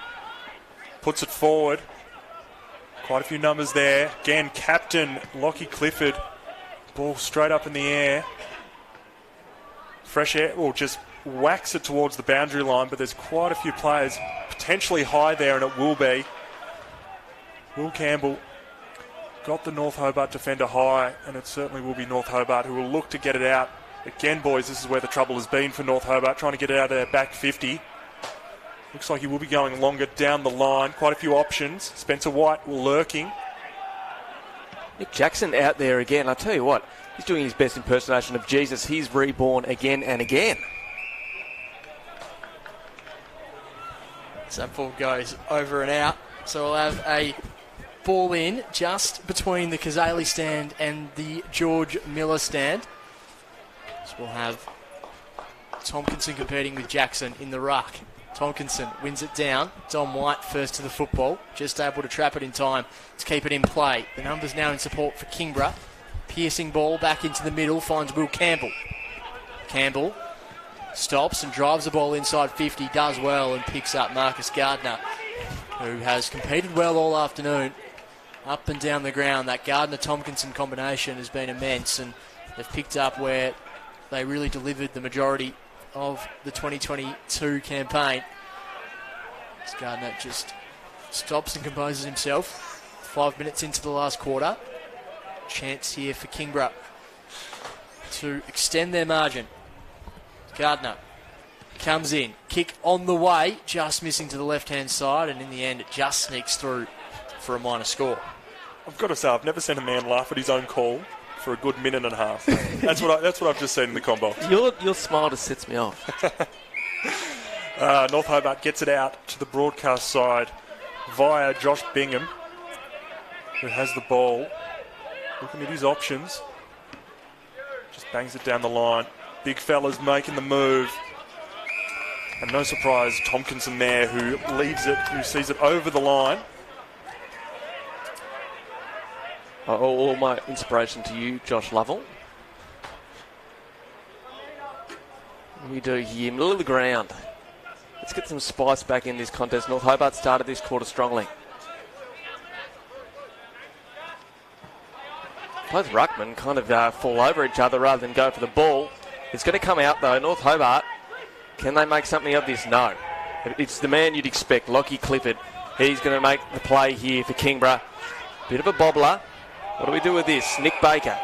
Puts it forward. Quite a few numbers there. Again, captain Lockie Clifford. Ball straight up in the air. Fresh air, just whacks it towards the boundary line, but there's quite a few players potentially high there, and it will be. Will Campbell got the North Hobart defender high, and it certainly will be North Hobart who will look to get it out. Again, boys, this is where the trouble has been for North Hobart, trying to get it out of their back 50. Looks like he will be going longer down the line. Quite a few options. Spencer White lurking. Nick Jackson out there again. I tell you what, he's doing his best impersonation of Jesus. He's reborn again and again. So that ball goes over and out. So we'll have a ball in just between the Kazali stand and the George Miller stand. So we'll have Tompkinson competing with Jackson in the ruck. Tompkinson wins it down. Dom White first to the football. Just able to trap it in time to keep it in play. The numbers now in support for Kingborough. Piercing ball back into the middle. Finds Will Campbell. Campbell stops and drives the ball inside 50. Does well and picks up Marcus Gardner, who has competed well all afternoon. Up and down the ground. That Gardner-Tompkinson combination has been immense, and they've picked up where they really delivered the majority of the 2022 campaign. As Gardner just stops and composes himself. 5 minutes into the last quarter. Chance here for Kingborough to extend their margin. Gardner comes in. Kick on the way. Just missing to the left-hand side. And in the end, it just sneaks through for a minor score. I've got to say, I've never seen a man laugh at his own call for a good minute and a half. That's what I've just seen in the combo. Your smile just sets me off. North Hobart gets it out to the broadcast side via Josh Bingham, who has the ball. Looking at his options. Just bangs it down the line. Big fella's making the move. And no surprise, Tompkinson there, who leaves it, who sees it over the line. All my inspiration to you, Josh Lovell. What do we do here? Middle of the ground. Let's get some spice back in this contest. North Hobart started this quarter strongly. Both ruckmen kind of fall over each other rather than go for the ball. It's going to come out though. North Hobart, can they make something of this? No. It's the man you'd expect, Lockie Clifford. He's going to make the play here for Kingborough. Bit of a bobbler. What do we do with this? Nick Baker.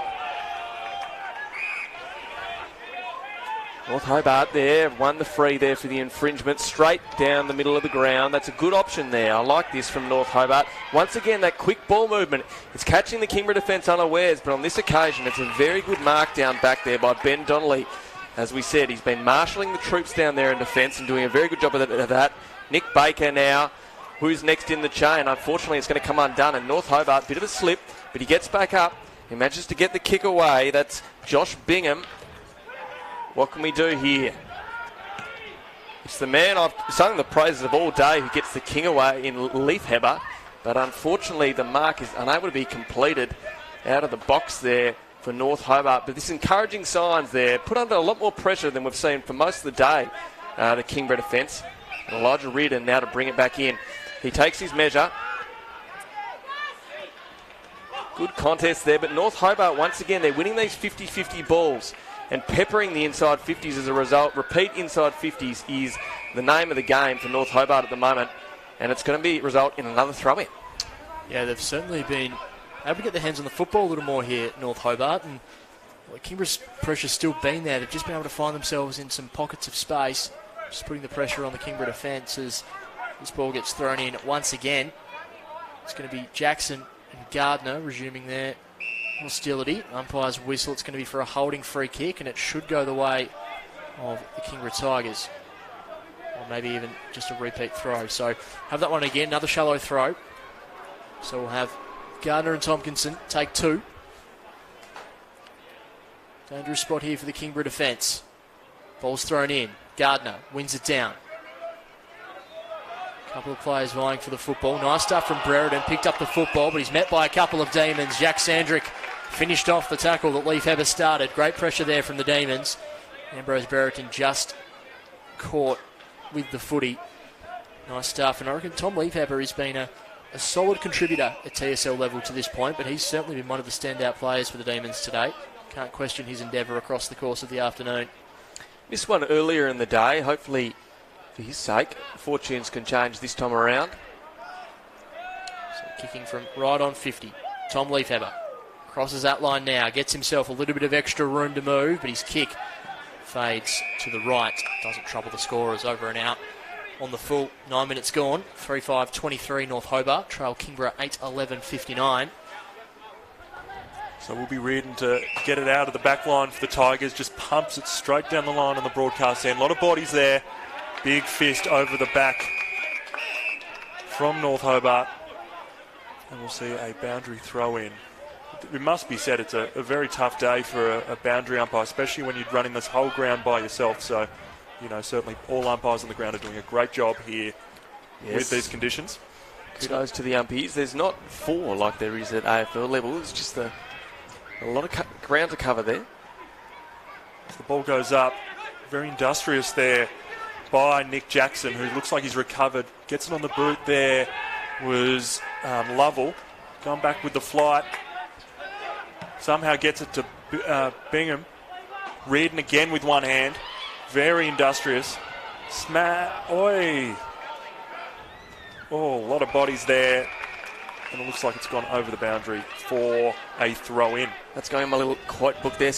North Hobart there, won the free there for the infringement, straight down the middle of the ground. That's a good option there. I like this from North Hobart. Once again, that quick ball movement. It's catching the Kingborough defence unawares, but on this occasion, it's a very good mark down back there by Ben Donnelly. As we said, he's been marshalling the troops down there in defence and doing a very good job of that. Nick Baker now, who's next in the chain. Unfortunately, it's going to come undone, and North Hobart, bit of a slip, but he gets back up. He manages to get the kick away. That's Josh Bingham. What can we do here? It's the man I've sung the praises of all day who gets the king away in Leaf Heber, but unfortunately the mark is unable to be completed out of the box there for North Hobart. But this encouraging signs there, put under a lot more pressure than we've seen for most of the day, the Kingborough defence. And Elijah Reardon now to bring it back in. He takes his measure. Good contest there, but North Hobart, once again, they're winning these 50-50 balls and peppering the inside 50s as a result. Repeat inside 50s is the name of the game for North Hobart at the moment, and it's going to result in another throw-in. Yeah, they've certainly been able to get their hands on the football a little more here at North Hobart, and Kingborough's pressure's still been there. They've just been able to find themselves in some pockets of space, just putting the pressure on the Kingborough defence as this ball gets thrown in once again. It's going to be Jackson and Gardner resuming their hostility. Umpire's whistle. It's going to be for a holding free kick, and it should go the way of the Kingborough Tigers. or maybe even just a repeat throw. So have that one again, another shallow throw. So we'll have Gardner and Tompkinson take 2. Dangerous spot here for the Kingborough defence. Ball's thrown in. Gardner wins it down. Couple of players vying for the football. Nice stuff from Brereton. Picked up the football, but he's met by a couple of Demons. Jack Sandrick finished off the tackle that Leaf Heber started. Great pressure there from the Demons. Ambrose Brereton just caught with the footy. Nice stuff. And I reckon Tom Leafhaber has been a solid contributor at TSL level to this point, but he's certainly been one of the standout players for the Demons today. Can't question his endeavour across the course of the afternoon. Missed one earlier in the day. Hopefully, for his sake, fortunes can change this time around. So kicking from right on 50. Tom Leafhaber crosses that line now. Gets himself a little bit of extra room to move, but his kick fades to the right. Doesn't trouble the scorers. Over and out on the full 9 minutes gone. 3-5-23 North Hobart. Trail Kingborough 8-11-59. So we'll be Reardon to get it out of the back line for the Tigers. Just pumps it straight down the line on the broadcast end. A lot of bodies there. Big fist over the back from North Hobart. And we'll see a boundary throw in. It must be said it's a very tough day for a boundary umpire, especially when you're running this whole ground by yourself. So, certainly all umpires on the ground are doing a great job here with these conditions. Kudos to the umpies. There's not 4 like there is at AFL level. It's just a lot of ground to cover there. The ball goes up. Very industrious there by Nick Jackson, who looks like he's recovered. Gets it on the boot there. Was Lovell. Going back with the flight. Somehow gets it to Bingham. Reardon again with one hand. Very industrious. Oi. Oh, a lot of bodies there. And it looks like it's gone over the boundary for a throw in. That's going in my little quote book there.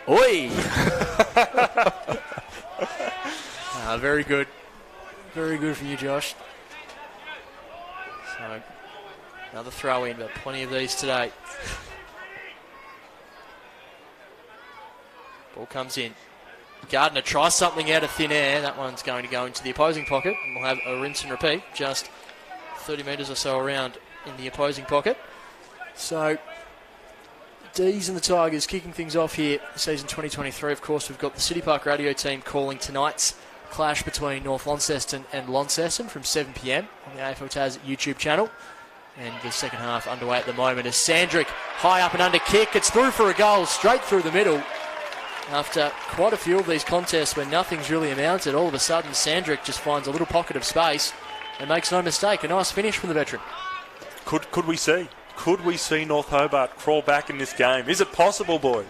Oi! Very good. Very good for you, Josh. So, another throw in, but plenty of these today. Ball comes in. Gardner tries something out of thin air. That one's going to go into the opposing pocket. And we'll have a rinse and repeat. Just 30 metres or so around in the opposing pocket. So, D's and the Tigers kicking things off here, season 2023. Of course, we've got the City Park radio team calling tonight's clash between North Launceston and Launceston from 7 p.m. on the AFL Taz YouTube channel. And the second half underway at the moment as Sandrick, high up and under kick. It's through for a goal, straight through the middle. After quite a few of these contests where nothing's really amounted, all of a sudden Sandrick just finds a little pocket of space and makes no mistake. A nice finish from the veteran. Could we see? Could we see North Hobart crawl back in this game? Is it possible, boys?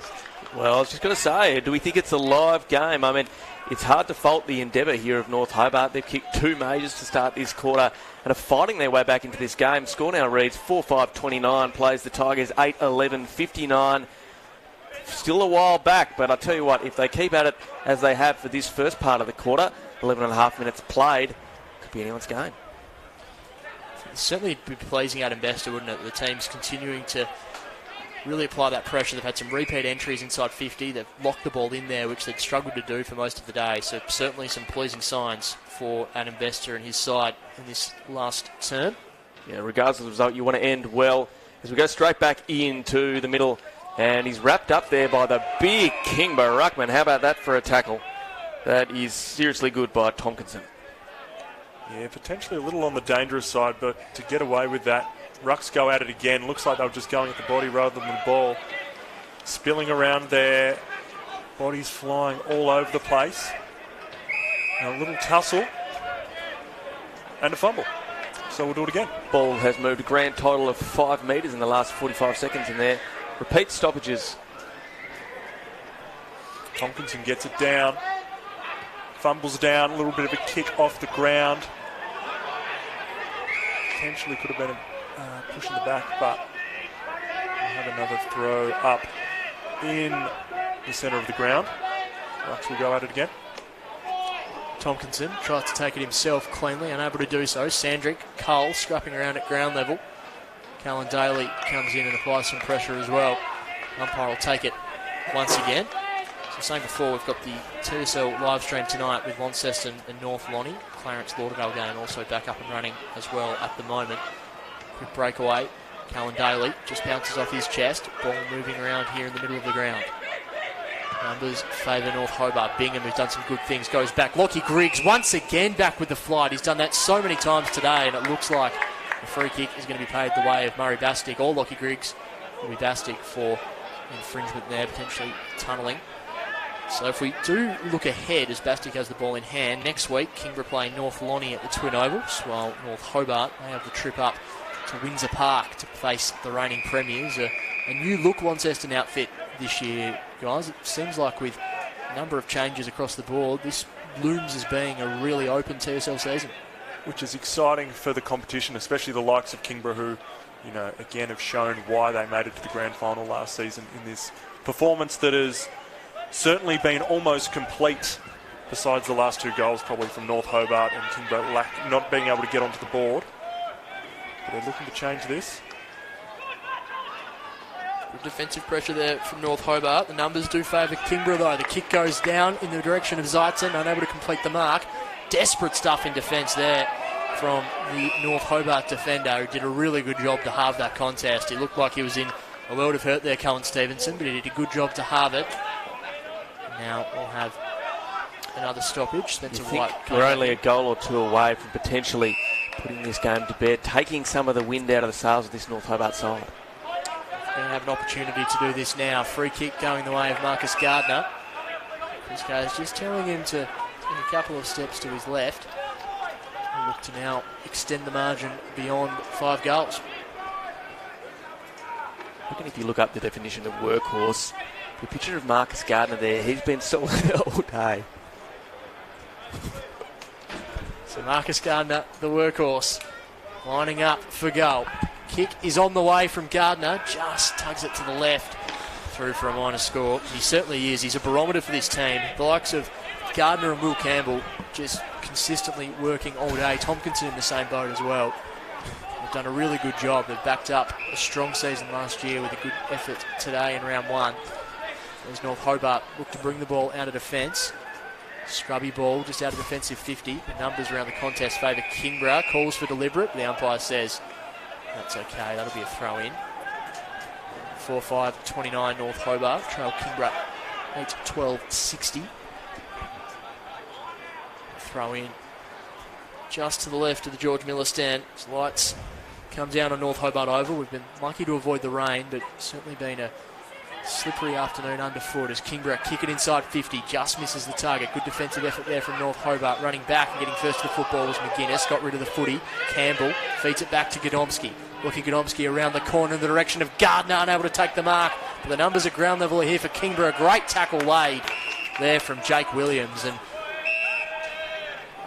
Well, I was just going to say, do we think it's a live game? I mean, it's hard to fault the endeavour here of North Hobart. They've kicked 2 majors to start this quarter and are fighting their way back into this game. Score now reads 4-5-29, plays the Tigers 8-11-59. Still a while back, but I tell you what, if they keep at it as they have for this first part of the quarter, 11 and a half minutes played, could be anyone's game. It'd certainly be pleasing Adam Bester, wouldn't it? The team's continuing to really apply that pressure. They've had some repeat entries inside 50. They've locked the ball in there, which they'd struggled to do for most of the day. So certainly some pleasing signs for Adam Bester and his side in this last term. Yeah, regardless of the result, you want to end well. As we go straight back into the middle, and he's wrapped up there by the big Kingborough ruckman. How about that for a tackle? That is seriously good by Tompkinson. Yeah, potentially a little on the dangerous side, but to get away with that, rucks go at it again. Looks like they were just going at the body rather than the ball. Spilling around there. Bodies flying all over the place. And a little tussle. And a fumble. So we'll do it again. Ball has moved a grand total of 5 metres in the last 45 seconds in there. Repeat stoppages. Tompkinson gets it down. Fumbles down. A little bit of a kick off the ground. Potentially could have been a push in the back, but we'll have another throw up in the centre of the ground. Rucks will go at it again. Tompkinson tries to take it himself cleanly, unable to do so. Sandrick, Cole scrapping around at ground level. Callan Daly comes in and applies some pressure as well. Umpire will take it once again. So saying before, we've got the TSL live stream tonight with Launceston and North Lonnie. Clarence Lauderdale game also back up and running as well at the moment. Quick breakaway. Callan Daly just bounces off his chest. Ball moving around here in the middle of the ground. Numbers favour North Hobart. Bingham, who's done some good things, goes back. Lockie Griggs once again back with the flight. He's done that so many times today, and it looks like the free kick is going to be paid the way of Murray Bastick or Lockie Griggs. Will be Bastick for infringement there, potentially tunnelling. So if we do look ahead as Bastick has the ball in hand, next week Kingborough play North Lonnie at the Twin Ovals, while North Hobart, they have the trip up to Windsor Park to face the reigning premiers. A new look Launceston outfit this year, guys. It seems like with a number of changes across the board, this looms as being a really open TSL season. Which is exciting for the competition, especially the likes of Kingborough, who, again have shown why they made it to the grand final last season in this performance that has certainly been almost complete, besides the last 2 goals probably from North Hobart and Kingborough not being able to get onto the board. But they're looking to change this. Good defensive pressure there from North Hobart. The numbers do favour Kingborough though. The kick goes down in the direction of Zeitzen, unable to complete the mark. Desperate stuff in defence there from the North Hobart defender, who did a really good job to halve that contest. He looked like he was in a world of hurt there, Cullen Stevenson, but he did a good job to halve it. Now we'll have another stoppage. Spencer White. We're only a goal or 2 away from potentially putting this game to bed, taking some of the wind out of the sails of this North Hobart side. Going to have an opportunity to do this now. Free kick going the way of Marcus Gardner. This guy's just telling him to take a couple of steps to his left. We'll look to now extend the margin beyond 5 goals. Looking, if you look up the definition of workhorse, the picture of Marcus Gardner there, he's been solid all day. So Marcus Gardner, the workhorse, lining up for goal. Kick is on the way from Gardner, just tugs it to the left, through for a minor score. He certainly is. He's a barometer for this team. The likes of Gardner and Will Campbell just consistently working all day. Tompkinson in the same boat as well. They've done a really good job. They've backed up a strong season last year with a good effort today in round 1. As North Hobart look to bring the ball out of defence. Scrubby ball just out of defensive 50. The numbers around the contest favour Kingborough. Calls for deliberate. The umpire says that's okay. That'll be a throw in. 4-5-29 North Hobart. Trail Kingborough 8-12-60. Throw in just to the left of the George Miller stand. As lights come down on North Hobart Oval. We've been lucky to avoid the rain, but certainly been a slippery afternoon underfoot as Kingborough kick it inside 50, just misses the target. Good defensive effort there from North Hobart. Running back and getting first to the football was McGuinness. Got rid of the footy. Campbell feeds it back to Godomski. Looking Godomski around the corner in the direction of Gardner, unable to take the mark. But the numbers at ground level are here for Kingborough. Great tackle laid there from Jake Williams. And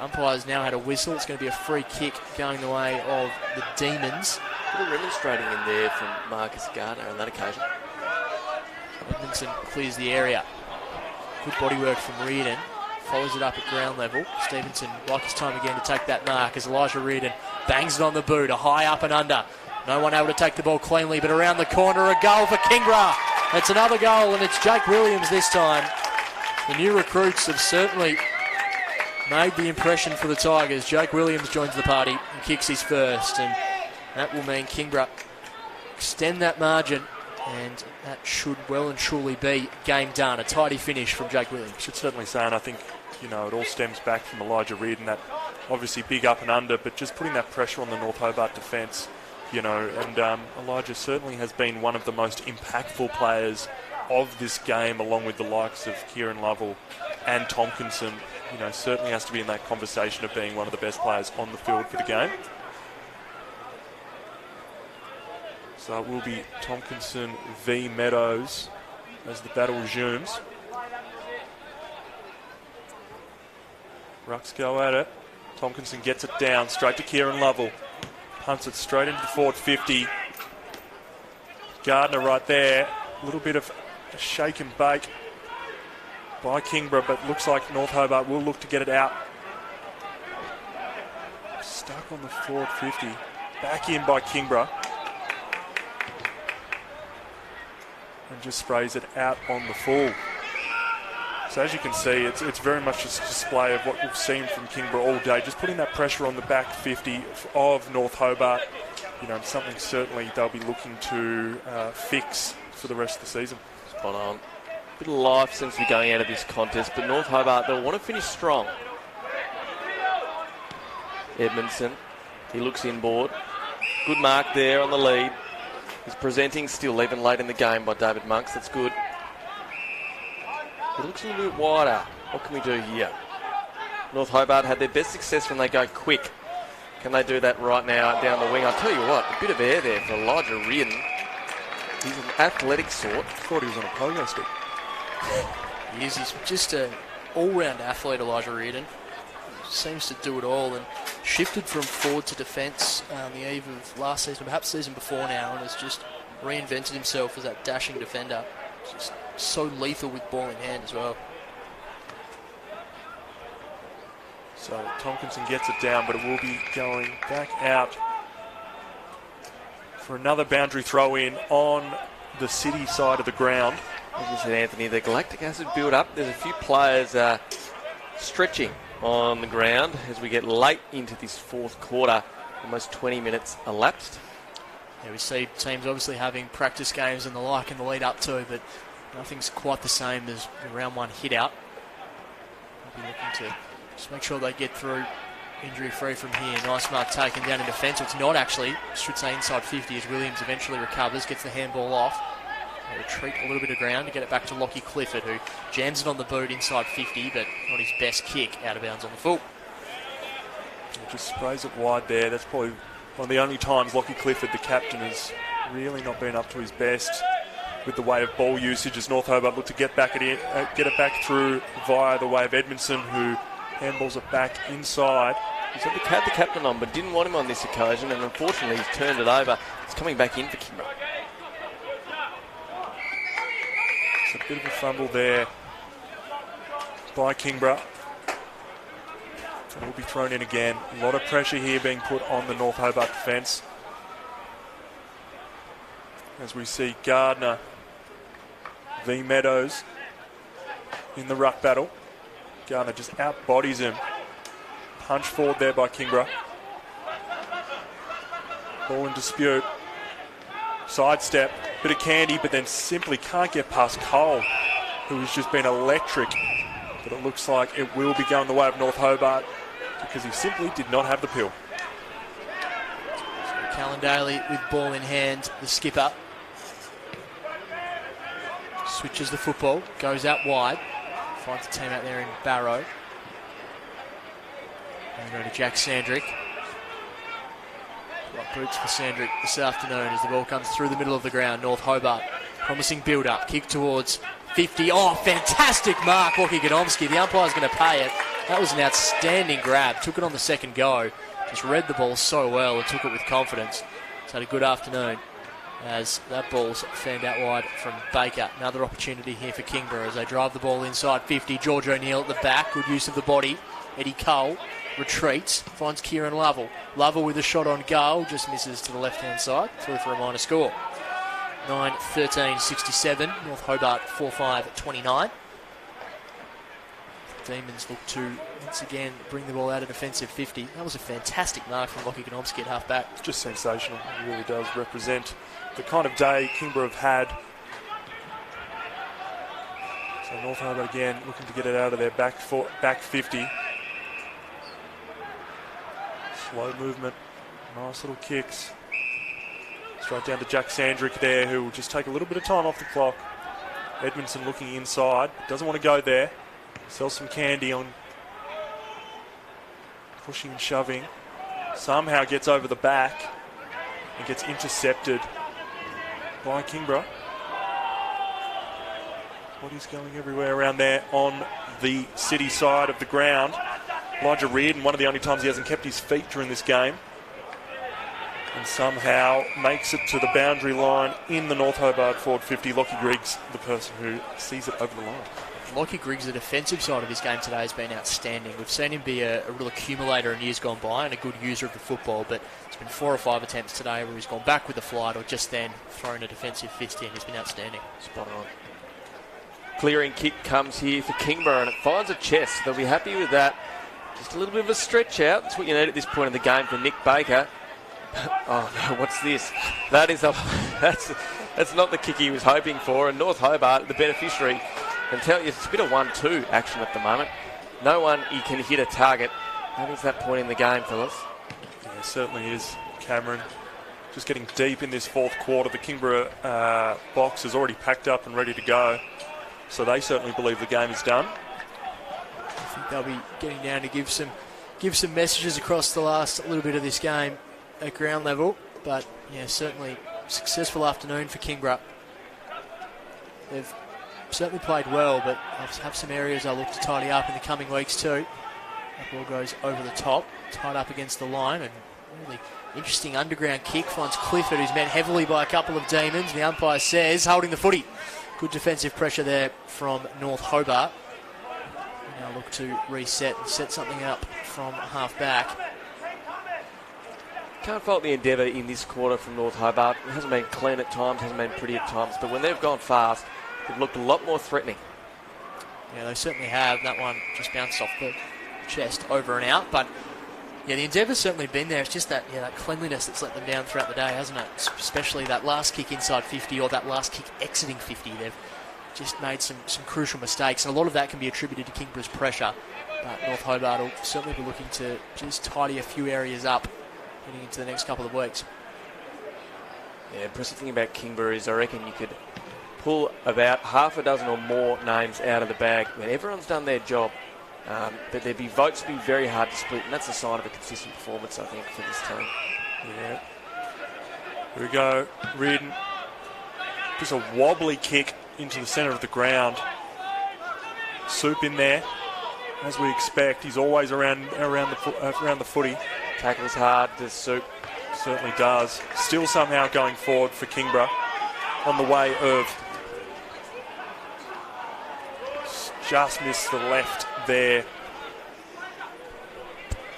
umpires now had a whistle. It's going to be a free kick going the way of the Demons. A bit of remonstrating in there from Marcus Gardner on that occasion. Edmondson clears the area. Good bodywork from Reardon. Follows it up at ground level. Stevenson like his time again to take that mark as Elijah Reardon bangs it on the boot. A high up and under. No one able to take the ball cleanly, but around the corner, a goal for Kingborough. It's another goal, and it's Jake Williams this time. The new recruits have certainly made the impression for the Tigers. Jake Williams joins the party and kicks his first, and that will mean Kingborough extend that margin. And that should well and truly be game done. A tidy finish from Jake Williams. Should certainly say, and I think, it all stems back from Elijah Reardon, that obviously big up and under, but just putting that pressure on the North Hobart defence, and Elijah certainly has been one of the most impactful players of this game, along with the likes of Kieran Lovell and Tompkinson. Certainly has to be in that conversation of being one of the best players on the field for the game. So it will be Tompkinson v Meadows as the battle resumes. Rucks go at it. Tompkinson gets it down straight to Kieran Lovell. Punts it straight into the forward 50. Gardner right there. A little bit of a shake and bake by Kingborough, but looks like North Hobart will look to get it out. Stuck on the forward 50. Back in by Kingborough. And just sprays it out on the full. So as you can see, it's very much just a display of what we've seen from Kingborough all day, just putting that pressure on the back 50 of North Hobart. You know, something certainly they'll be looking to fix for the rest of the season. Spot on. Bit of life seems to be going out of this contest, but North Hobart, they'll want to finish strong. Edmondson, he looks inboard. Good mark there on the lead. He's presenting still, even late in the game by David Monks. That's good. It looks a little bit wider. What can we do here? North Hobart had their best success when they go quick. Can they do that right now down the wing? I'll tell you what, a bit of air there for Elijah Reardon. He's an athletic sort. Thought he was on a pogo stick. He is. He's just an all-round athlete, Elijah Reardon. Seems to do it all and shifted from forward to defence on the eve of last season, perhaps season before now, and has just reinvented himself as that dashing defender. Just so lethal with ball in hand as well. So Tompkinson gets it down, but it will be going back out for another boundary throw in on the City side of the ground. As you said, Anthony, the galactic acid build up. There's a few players stretching on the ground as we get late into this fourth quarter. Almost 20 minutes elapsed. Yeah, we see teams obviously having practice games and the like in the lead up to, but nothing's quite the same as the round one hit out. We'll be looking to just make sure they get through injury free from here. Nice mark taken down in defence. It's not actually, should say inside 50 as Williams eventually recovers, gets the handball off. They retreat a little bit of ground to get it back to Lockie Clifford, who jams it on the boot inside 50, but not his best kick, out of bounds on the full. It just sprays it wide there. That's probably one of the only times Lockie Clifford, the captain, has really not been up to his best with the way of ball usage as North Hobart look to get it back through via the way of Edmondson, who handballs it back inside. He's had the captain on, but didn't want him on this occasion, and unfortunately he's turned it over. It's coming back in for Kingborough. It's a bit of a fumble there by Kingborough. It will be thrown in again. A lot of pressure here being put on the North Hobart defence. As we see Gardner v Meadows in the ruck battle. Gardner just out-bodies him. Punch forward there by Kingborough. Ball in dispute. Sidestep, bit of candy, but then simply can't get past Cole, who has just been electric. But it looks like it will be going the way of North Hobart because he simply did not have the pill. So Callan Daly with ball in hand, the skipper. Switches the football, goes out wide. Finds a team out there in Barrow. And going to Jack Sandrick. Right boots for Sandrick this afternoon as the ball comes through the middle of the ground. North Hobart, promising build-up. Kick towards 50. Oh, fantastic mark, Lockie Godomski. The umpire's going to pay it. That was an outstanding grab. Took it on the second go. Just read the ball so well and took it with confidence. He's had a good afternoon as that ball's fanned out wide from Baker. Another opportunity here for Kingborough as they drive the ball inside 50. George O'Neill at the back. Good use of the body. Eddie Cole retreats, finds Kieran Lovell. Lovell with a shot on goal, just misses to the left-hand side, through for a minor score. 9-13-67, North Hobart 4-5-29. Demons look to, once again, bring the ball out of defensive 50. That was a fantastic mark from Lockie Godomski at half-back. It's just sensational. It really does represent the kind of day Kingborough have had. So North Hobart again looking to get it out of their back 50. Slow movement, nice little kicks. Straight down to Jack Sandrick there, who will just take a little bit of time off the clock. Edmondson looking inside, doesn't want to go there. Sells some candy on pushing and shoving. Somehow gets over the back and gets intercepted by Kingborough. Body's going everywhere around there on the City side of the ground. Elijah Reardon, one of the only times he hasn't kept his feet during this game. And somehow makes it to the boundary line in the North Hobart forward 50. Lockie Griggs, the person who sees it over the line. Lockie Griggs, the defensive side of his game today, has been outstanding. We've seen him be a real accumulator in years gone by and a good user of the football, but it's been 4 or 5 attempts today where he's gone back with the flight or just then thrown a defensive fist in. He's been outstanding. Spot on. clearing kick comes here for Kingborough, and it finds a chest. They'll be happy with that. Just a little bit of a stretch out. That's what you need at this point in the game for Nick Baker. Oh no, what's this? That is that's not the kick he was hoping for, and North Hobart, the beneficiary, can tell you it's a bit of 1-2 action at the moment. No one he can hit a target. That is that point in the game, fellas. Yeah, it certainly is. Cameron just getting deep in this fourth quarter. The Kingborough box is already packed up and ready to go, so they certainly believe the game is done. I think they'll be getting down to give some messages across the last little bit of this game at ground level. But yeah, certainly successful afternoon for Kingborough. They've certainly played well, but have some areas they'll look to tidy up in the coming weeks too. That ball goes over the top, tied up against the line, and really interesting underground kick finds Clifford, who's met heavily by a couple of demons. The umpire says holding the footy. Good defensive pressure there from North Hobart. Now look to reset and set something up from half back. Can't fault the endeavour in this quarter from North Hobart. It hasn't been clean at times, hasn't been pretty at times, but when they've gone fast, they've looked a lot more threatening. Yeah, they certainly have. That one just bounced off the chest over and out, but yeah, the endeavour's certainly been there. It's just that that cleanliness that's let them down throughout the day, hasn't it? Especially that last kick inside 50 or that last kick exiting 50. They've just made some crucial mistakes, and a lot of that can be attributed to Kingborough's pressure. But North Hobart will certainly be looking to just tidy a few areas up heading into the next couple of weeks. Yeah, impressive thing about Kingborough is I reckon you could pull about half a dozen or more names out of the bag when everyone's done their job. But there'd be votes to be very hard to split, and that's a sign of a consistent performance, I think, for this team. Yeah. Here we go. Reardon. Just a wobbly kick into the centre of the ground. Soup in there, as we expect. He's always around the footy. Tackles hard, does Soup. Certainly does. Still somehow going forward for Kingborough on the way of. Just missed the left there.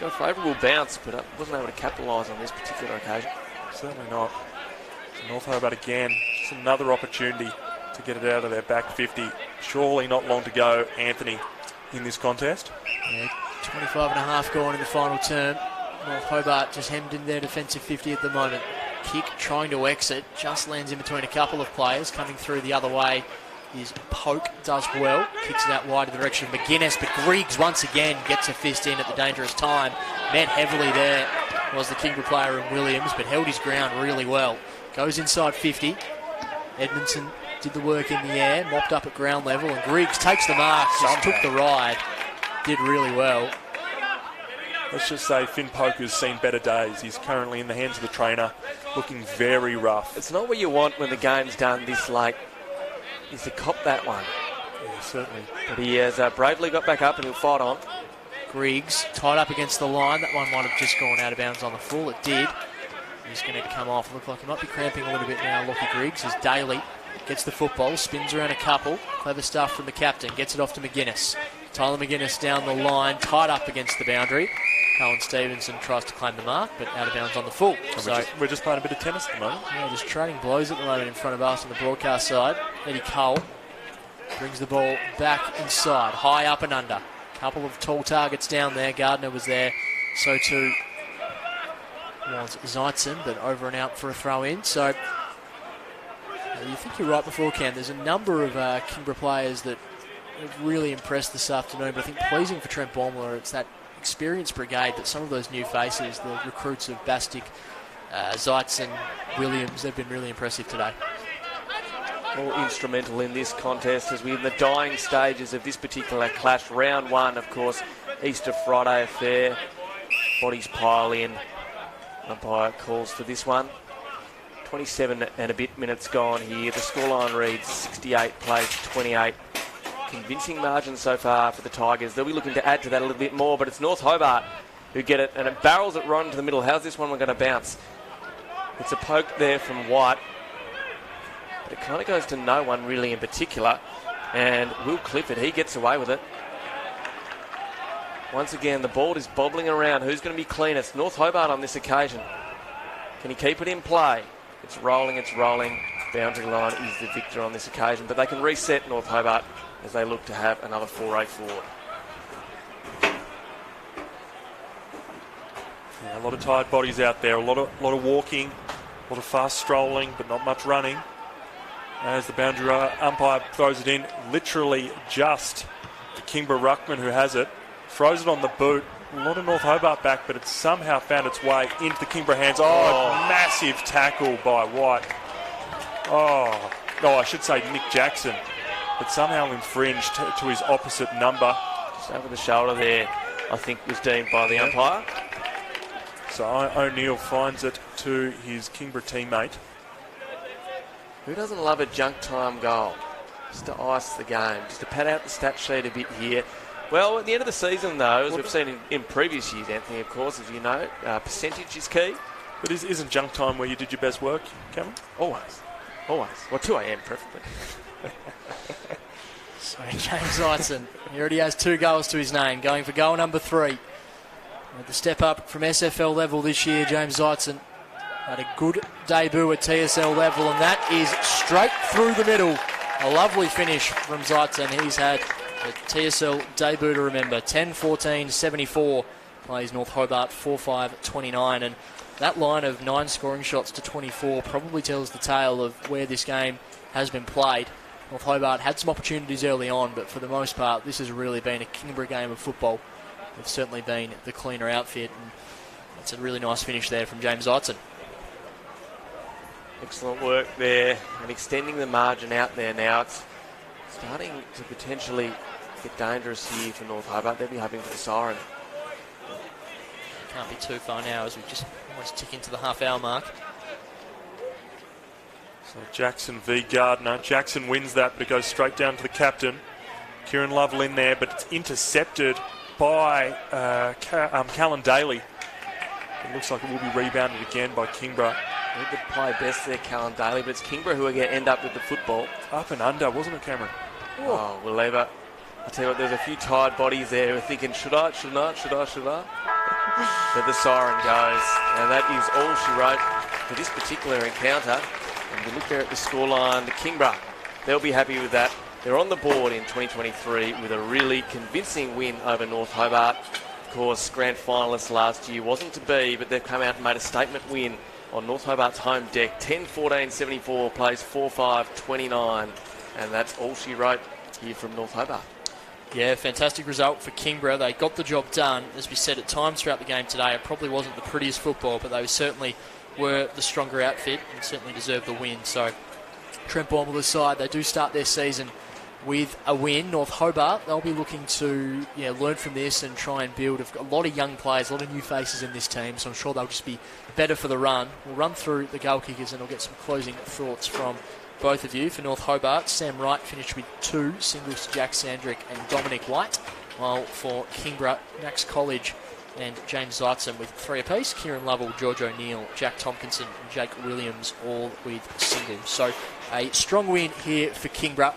Got a favourable bounce, but wasn't able to capitalise on this particular occasion. Certainly not. So North Hobart again. Just another opportunity to get it out of their back 50. Surely not long to go, Anthony, in this contest. Yeah, 25 and a half gone in the final term. North Hobart just hemmed in their defensive 50 at the moment. Kick trying to exit, just lands in between a couple of players. Coming through the other way is Poke, does well, kicks it out wide in the direction of McGuinness, but Griggs once again gets a fist in at the dangerous time. Met heavily there was the Kingborough player in Williams, but held his ground really well. Goes inside 50. Edmondson did the work in the air, mopped up at ground level, and Griggs takes the mark, just took the ride, did really well. Let's just say Finn Poker's seen better days. He's currently in the hands of the trainer, looking very rough. It's not what you want when the game's done this late, is to cop that one. Yeah, certainly. But he has bravely got back up and he'll fight on. Griggs tied up against the line. That one might have just gone out of bounds on the full. It did. He's going to come off. Look like he might be cramping a little bit now, Lockie Griggs, as Daly gets the football, spins around a couple. Clever stuff from the captain. Gets it off to McGuinness. Tyler McGuinness down the line, tied up against the boundary. Colin Stevenson tries to claim the mark, but out of bounds on the full. So we're just playing a bit of tennis at the moment. Yeah, just trading blows at the moment in front of us on the broadcast side. Eddie Cole brings the ball back inside, high up and under. Couple of tall targets down there. Gardner was there, so too was Zeitzen, but over and out for a throw in. So you think you're right before, Cam. There's a number of Kingborough players that have really impressed this afternoon, but I think pleasing for Trent Baumler, it's that experienced brigade that some of those new faces, the recruits of Bastic, Zeitzen, Williams, they've been really impressive today. All instrumental in this contest as we're in the dying stages of this particular clash. Round one, of course, Easter Friday affair. Bodies pile in. Umpire calls for this one. 27 and a bit minutes gone here. The scoreline reads 68 plays 28. Convincing margin so far for the Tigers. They'll be looking to add to that a little bit more, but it's North Hobart who get it, and it barrels it right into the middle. How's this one going to bounce? It's a poke there from White, but it kind of goes to no one really in particular, and Will Clifford, he gets away with it. Once again, the ball is bobbling around. Who's going to be cleanest? North Hobart on this occasion. Can he keep it in play? It's rolling, it's rolling. Boundary line is the victor on this occasion, but they can reset North Hobart as they look to have another foray forward. Yeah, a lot of tired bodies out there, a lot of walking, a lot of fast strolling, but not much running. As the boundary umpire throws it in, literally just the Kingborough ruckman who has it, throws it on the boot. A lot of North Hobart back, but it's somehow found its way into the Kingborough hands. Oh, massive tackle by White. Oh, I should say Nick Jackson, but somehow infringed to his opposite number. Just over the shoulder there, I think was deemed by the umpire. So O'Neill finds it to his Kingborough teammate. Who doesn't love a junk time goal? Just to ice the game, just to pad out the stat sheet a bit here. Well, at the end of the season, though, as we've seen in previous years, Anthony, of course, as you know, percentage is key. But isn't junk time where you did your best work, Cameron? Always. Well, 2 a.m. preferably. So James Eitzen, he already has 2 goals to his name, going for goal number 3. With the step up from SFL level this year, James Eitzen had a good debut at TSL level, and that is straight through the middle. A lovely finish from Zeitzen. He's had a TSL debut to remember. 10-14-74. Plays North Hobart 4-5-29. And that line of 9 scoring shots to 24 probably tells the tale of where this game has been played. North Hobart had some opportunities early on, but for the most part, this has really been a Kingborough game of football. They've certainly been the cleaner outfit, and it's a really nice finish there from James Eitzen. Excellent work there, and extending the margin out there now. It's starting to potentially get dangerous here for North Hobart. They'll be hoping for the siren. Can't be too far now as we just almost tick into the half-hour mark. So Jackson v Gardner. Jackson wins that, but it goes straight down to the captain. Kieran Lovell in there, but it's intercepted by Callan Daly. It looks like it will be rebounded again by Kingborough. I think they play best there, Callan Daly, but it's Kingborough who are going to end up with the football. Up and under, wasn't it, Cameron? Oh, we'll leave it. I'll tell you what, there's a few tired bodies there who are thinking, should I? But the siren goes, and that is all she wrote for this particular encounter. And we look there at the scoreline, the Kingborough, they'll be happy with that. They're on the board in 2023 with a really convincing win over North Hobart. Of course, grand finalists last year wasn't to be, but they've come out and made a statement win on North Hobart's home deck. 10-14-74, plays 4-5-29, and that's all she wrote here from North Hobart. Yeah, fantastic result for Kingborough. They got the job done. As we said at times throughout the game today, it probably wasn't the prettiest football, but they certainly were the stronger outfit and certainly deserved the win. So Trent Baumler's side, they do start their season with a win. North Hobart, they'll be looking to learn from this and try and build. They've got a lot of young players, a lot of new faces in this team, so I'm sure they'll just be better for the run. We'll run through the goal kickers and I'll get some closing thoughts from both of you. For North Hobart, Sam Wright finished with 2 singles to Jack Sandrick and Dominic White, while for Kingborough, Max College and James Zeitzen with 3 apiece. Kieran Lovell, George O'Neill, Jack Tompkinson and Jake Williams all with singles. So a strong win here for Kingborough.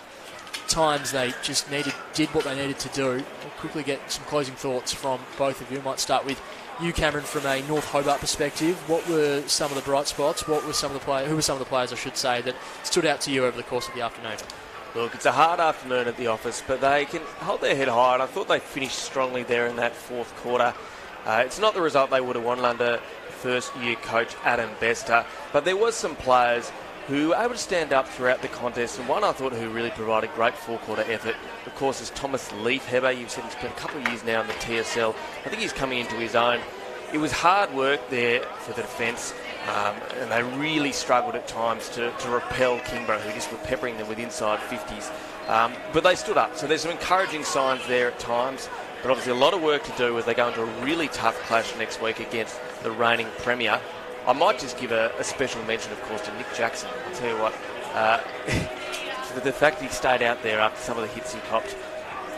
Times they just did what they needed to do. We'll quickly get some closing thoughts from both of you. Might start with you, Cameron, from a North Hobart perspective. What were some of the bright spots? Who were some of the players, I should say, that stood out to you over the course of the afternoon? Look, it's a hard afternoon at the office, but they can hold their head high, and I thought they finished strongly there in that fourth quarter. It's not the result they would have wanted under first-year coach Adam Bester, but there was some players who were able to stand up throughout the contest, and one I thought who really provided great four-quarter effort, of course, is Thomas Leafheber. You've said he's spent a couple of years now in the TSL. I think he's coming into his own. It was hard work there for the defence, and they really struggled at times to repel Kingborough, who just were peppering them with inside 50s. But they stood up, so there's some encouraging signs there at times, but obviously a lot of work to do as they go into a really tough clash next week against the reigning Premier. I might just give a special mention, of course, to Nick Jackson. I'll tell you what, the fact that he stayed out there after some of the hits he copped,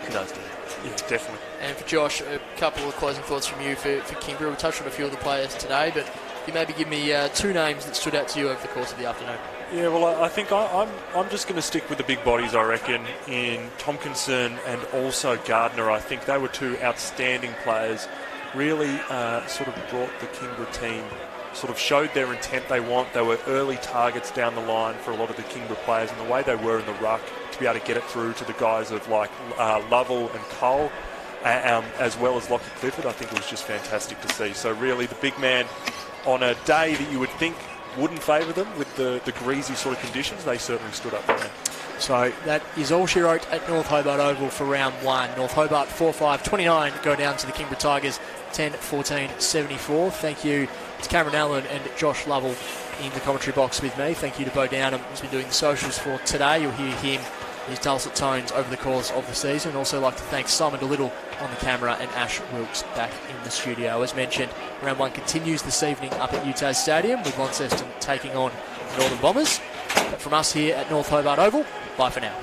kudos to him. Yeah, definitely. And for Josh, a couple of closing thoughts from you for Kingborough. We touched on a few of the players today, but you maybe give me 2 names that stood out to you over the course of the afternoon. Yeah, well, I think I'm just going to stick with the big bodies, I reckon, in Tompkinson and also Gardner. I think they were 2 outstanding players, really sort of brought the Kingborough team sort of showed their intent they want. They were early targets down the line for a lot of the Kingborough players, and the way they were in the ruck to be able to get it through to the guys of like Lovell and Cole, as well as Lockie Clifford, I think it was just fantastic to see. So really the big man on a day that you would think wouldn't favour them with the greasy sort of conditions, they certainly stood up for them. So that is all she wrote at North Hobart Oval for round 1. North Hobart 4-5-29 go down to the Kingborough Tigers 10-14-74. Thank you to Cameron Allen and Josh Lovell in the commentary box with me. Thank you to Bo Downham, who's been doing the socials for today. You'll hear him, his dulcet tones over the course of the season. Also like to thank Simon DeLittle on the camera and Ash Wilkes back in the studio. As mentioned, round 1 continues this evening up at UTAS Stadium with Launceston taking on the Northern Bombers. But from us here at North Hobart Oval, bye for now.